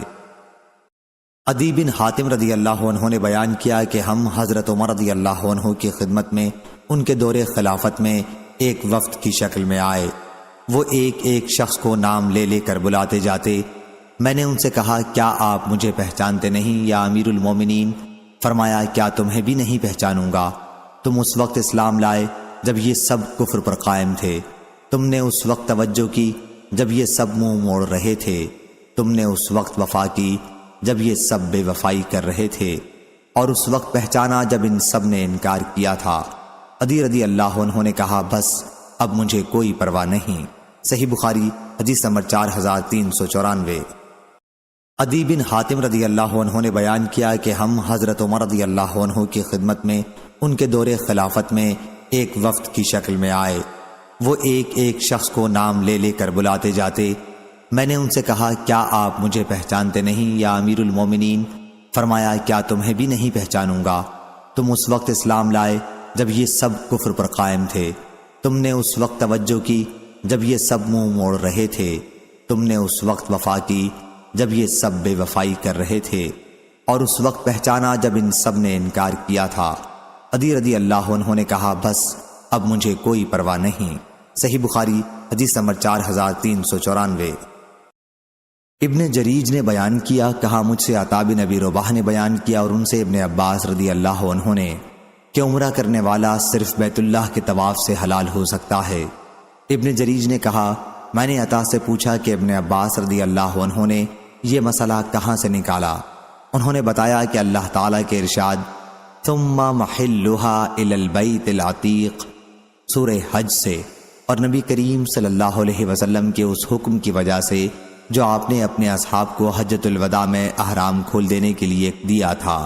Speaker 2: عدی بن حاتم رضی اللہ عنہ نے بیان کیا کہ ہم حضرت عمر رضی اللہ عنہ کی خدمت میں ان کے دور خلافت میں ایک وفد کی شکل میں آئے۔ وہ ایک ایک شخص کو نام لے لے کر بلاتے جاتے۔ میں نے ان سے کہا، کیا آپ مجھے پہچانتے نہیں یا امیر المومنین؟ فرمایا، کیا تمہیں بھی نہیں پہچانوں گا؟ تم اس وقت اسلام لائے جب یہ سب کفر پر قائم تھے، تم نے اس وقت توجہ کی جب یہ سب منہ موڑ رہے تھے، تم نے اس وقت وفا کی جب یہ سب بے وفائی کر رہے تھے، اور اس وقت پہچانا جب ان سب نے انکار کیا تھا۔ عدی رضی اللہ عنہ نے کہا، بس اب مجھے کوئی پرواہ نہیں۔ صحیح بخاری حدیث نمبر 4394۔ عدی بن حاتم رضی اللہ عنہ نے بیان کیا کہ ہم حضرت عمر رضی اللہ عنہ کی خدمت میں ان کے دور خلافت میں ایک وفد کی شکل میں آئے۔ وہ ایک ایک شخص کو نام لے لے کر بلاتے جاتے۔ میں نے ان سے کہا، کیا آپ مجھے پہچانتے نہیں یا امیر المومنین؟ فرمایا، کیا تمہیں بھی نہیں پہچانوں گا؟ تم اس وقت اسلام لائے جب یہ سب کفر پر قائم تھے، تم نے اس وقت توجہ کی جب یہ سب منہ موڑ رہے تھے، تم نے اس وقت وفا کی جب یہ سب بے وفائی کر رہے تھے، اور اس وقت پہچانا جب ان سب نے انکار کیا تھا۔ عدی رضی اللہ عنہ نے کہا، بس اب مجھے کوئی پرواہ نہیں۔ صحیح بخاری حدیث نمبر 4394۔ ابن جریج نے بیان کیا، کہا مجھ سے عطا بن ابی رباح نے بیان کیا اور ان سے ابن عباس رضی اللہ عنہ نے کہ عمرہ کرنے والا صرف بیت اللہ کے طواف سے حلال ہو سکتا ہے۔ ابن جریج نے کہا، میں نے عطا سے پوچھا کہ ابن عباس رضی اللہ عنہ نے یہ مسئلہ کہاں سے نکالا؟ انہوں نے بتایا کہ اللہ تعالیٰ کے ارشاد ثم محلها الی البیت العتیق سورہ حج سے، اور نبی کریم صلی اللہ علیہ وسلم کے اس حکم کی وجہ سے جو آپ نے اپنے اصحاب کو حجۃ الوداع میں احرام کھول دینے کے لیے دیا تھا۔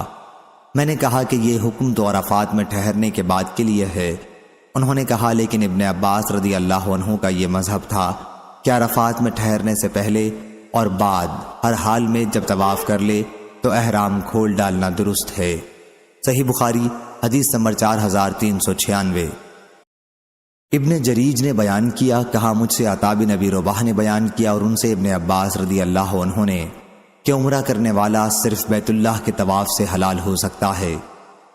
Speaker 2: میں نے کہا کہ یہ حکم تو عرفات میں ٹھہرنے کے بعد کے لیے ہے۔ انہوں نے کہا، لیکن ابن عباس رضی اللہ عنہ کا یہ مذہب تھا کہ عرفات میں ٹھہرنے سے پہلے اور بعد ہر حال میں جب طواف کر لے تو احرام کھول ڈالنا درست ہے۔ صحیح بخاری حدیث نمبر 4396۔ ابن جریج نے بیان کیا، کہا مجھ سے عطا بن ابی رباح نے بیان کیا اور ان سے ابن عباس رضی اللہ عنہ نے کہ عمرہ کرنے والا صرف بیت اللہ کے طواف سے حلال ہو سکتا ہے۔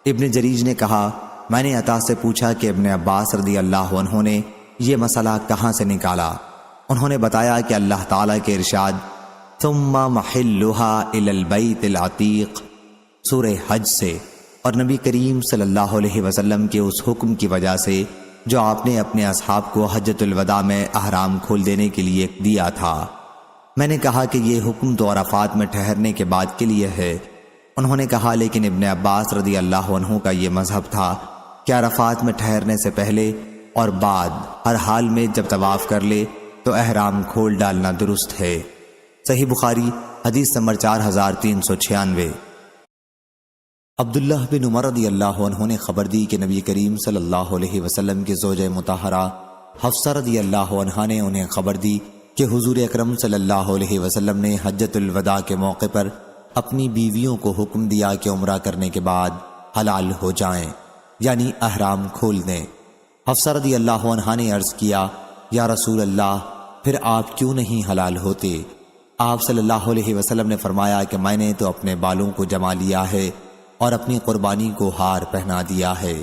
Speaker 2: ابن جریج نے کہا، میں نے عطا سے پوچھا کہ ابن عباس رضی اللہ عنہ نے یہ مسئلہ کہاں سے نکالا؟ انہوں نے بتایا کہ اللہ تعالیٰ کے ارشاد ثم محلها الی البیت العتیق سورہ حج سے، اور نبی کریم صلی اللہ علیہ وسلم کے اس حکم کی وجہ سے جو آپ نے اپنے اصحاب کو حجۃ الوداع میں احرام کھول دینے کے لیے دیا تھا۔ میں نے کہا کہ یہ حکم تو عرفات میں ٹھہرنے کے بعد کے لیے ہے۔ انہوں نے کہا، لیکن ابن عباس رضی اللہ عنہ کا یہ مذہب تھا کہ عرفات میں ٹھہرنے سے پہلے اور بعد ہر حال میں جب طواف کر لے تو احرام کھول ڈالنا درست ہے۔ صحیح بخاری حدیث نمبر 4396۔ عبداللہ بن عمر رضی اللہ عنہ نے خبر دی کہ نبی کریم صلی اللہ علیہ وسلم کی زوجہ مطہرہ حفصہ رضی اللہ عنہا نے انہیں خبر دی کہ حضور اکرم صلی اللہ علیہ وسلم نے حجۃ الوداع کے موقع پر اپنی بیویوں کو حکم دیا کہ عمرہ کرنے کے بعد حلال ہو جائیں، یعنی احرام کھول دیں۔ حفصہ رضی اللہ عنہا نے عرض کیا، یا رسول اللہ، پھر آپ کیوں نہیں حلال ہوتے؟ آپ صلی اللہ علیہ وسلم نے فرمایا کہ میں نے تو اپنے بالوں کو جما لیا ہے اور اپنی قربانی کو ہار پہنا دیا ہے،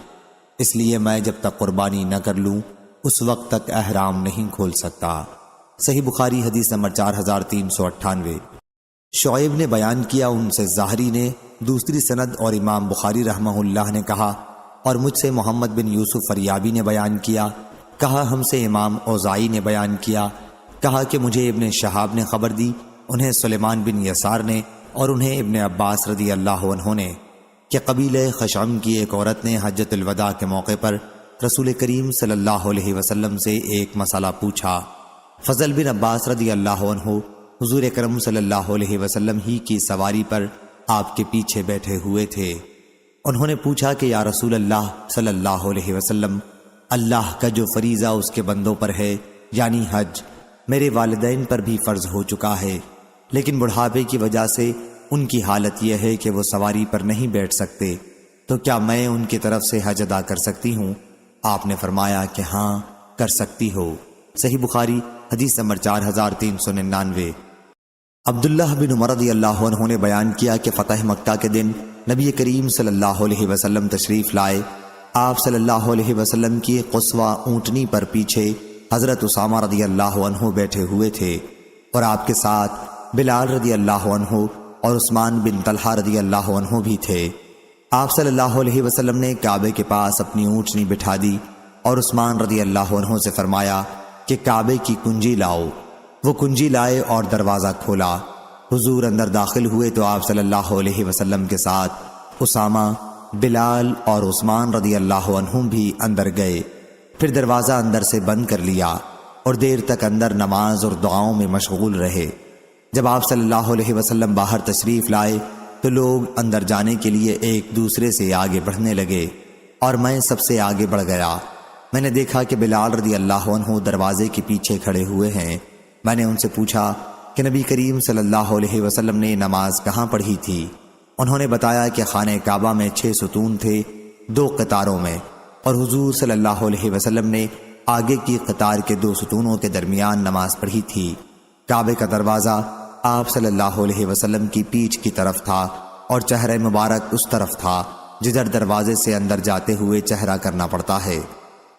Speaker 2: اس لیے میں جب تک قربانی نہ کر لوں اس وقت تک احرام نہیں کھول سکتا۔ صحیح بخاری حدیث نمبر 4398۔ شعیب نے بیان کیا، ان سے ظاہری نے دوسری سند اور امام بخاری رحمہ اللہ نے کہا، اور مجھ سے محمد بن یوسف فریابی نے بیان کیا، کہا ہم سے امام اوزائی نے بیان کیا، کہا کہ مجھے ابن شہاب نے خبر دی، انہیں سلیمان بن یسار نے، اور انہیں ابن عباس رضی اللہ عنہ نے، کہ قبیلہ خشعم کی ایک عورت نے حجۃ الوداع کے موقع پر رسول کریم صلی اللہ علیہ وسلم سے ایک مسئلہ پوچھا۔ فضل بن عباس رضی اللہ عنہ حضور اکرم صلی اللہ علیہ وسلم ہی کی سواری پر آپ کے پیچھے بیٹھے ہوئے تھے۔ انہوں نے پوچھا کہ یا رسول اللہ صلی اللہ علیہ وسلم، اللہ کا جو فریضہ اس کے بندوں پر ہے یعنی حج، میرے والدین پر بھی فرض ہو چکا ہے، لیکن بڑھاپے کی وجہ سے ان کی حالت یہ ہے کہ وہ سواری پر نہیں بیٹھ سکتے، تو کیا میں ان کی طرف سے حج ادا کر سکتی ہوں؟ آپ نے فرمایا کہ ہاں کر سکتی ہو۔ صحیح بخاری حدیث نمبر 4399۔ عبداللہ بن عمر رضی اللہ عنہ نے بیان کیا کہ فتح مکہ کے دن نبی کریم صلی اللہ علیہ وسلم تشریف لائے۔ آپ صلی اللہ علیہ وسلم کی قصوہ اونٹنی پر پیچھے حضرت اسامہ رضی اللہ عنہ بیٹھے ہوئے تھے، اور آپ کے ساتھ بلال رضی اللہ عنہ اور عثمان بن طلحہ رضی اللہ عنہ بھی تھے۔ آپ صلی اللہ علیہ وسلم نے کعبے کے پاس اپنی اونٹنی بٹھا دی اور عثمان رضی اللہ عنہ سے فرمایا کہ کعبے کی کنجی لاؤ۔ وہ کنجی لائے اور دروازہ کھولا۔ حضور اندر داخل ہوئے تو آپ صلی اللہ علیہ وسلم کے ساتھ اسامہ، بلال اور عثمان رضی اللہ عنہ بھی اندر گئے، پھر دروازہ اندر سے بند کر لیا اور دیر تک اندر نماز اور دعاؤں میں مشغول رہے۔ جب آپ صلی اللہ علیہ وسلم باہر تشریف لائے تو لوگ اندر جانے کے لیے ایک دوسرے سے آگے بڑھنے لگے، اور میں سب سے آگے بڑھ گیا۔ میں نے دیکھا کہ بلال رضی اللہ عنہ دروازے کے پیچھے کھڑے ہوئے ہیں۔ میں نے ان سے پوچھا کہ نبی کریم صلی اللہ علیہ وسلم نے نماز کہاں پڑھی تھی؟ انہوں نے بتایا کہ خانہ کعبہ میں 6 ستون تھے 2 قطاروں میں، اور حضور صلی اللہ علیہ وسلم نے آگے کی قطار کے 2 ستونوں کے درمیان نماز پڑھی تھی۔ کعبے کا دروازہ آپ صلی اللہ علیہ وسلم کی پیٹھ کی طرف تھا اور چہرہ مبارک اس طرف تھا جدھر دروازے سے اندر جاتے ہوئے چہرہ کرنا پڑتا ہے۔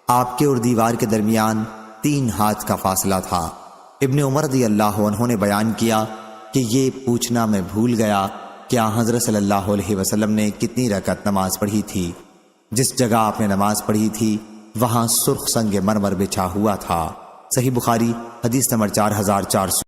Speaker 2: آپ کے اور دیوار کے درمیان 3 ہاتھ کا فاصلہ تھا۔ ابن عمر رضی اللہ عنہ نے بیان کیا کہ یہ پوچھنا میں بھول گیا کہ حضرت صلی اللہ علیہ وسلم نے کتنی رکعت نماز پڑھی تھی۔ جس جگہ آپ نے نماز پڑھی تھی وہاں سرخ سنگ مرمر بچھا ہوا تھا۔ صحیح بخاری حدیث نمبر 4400۔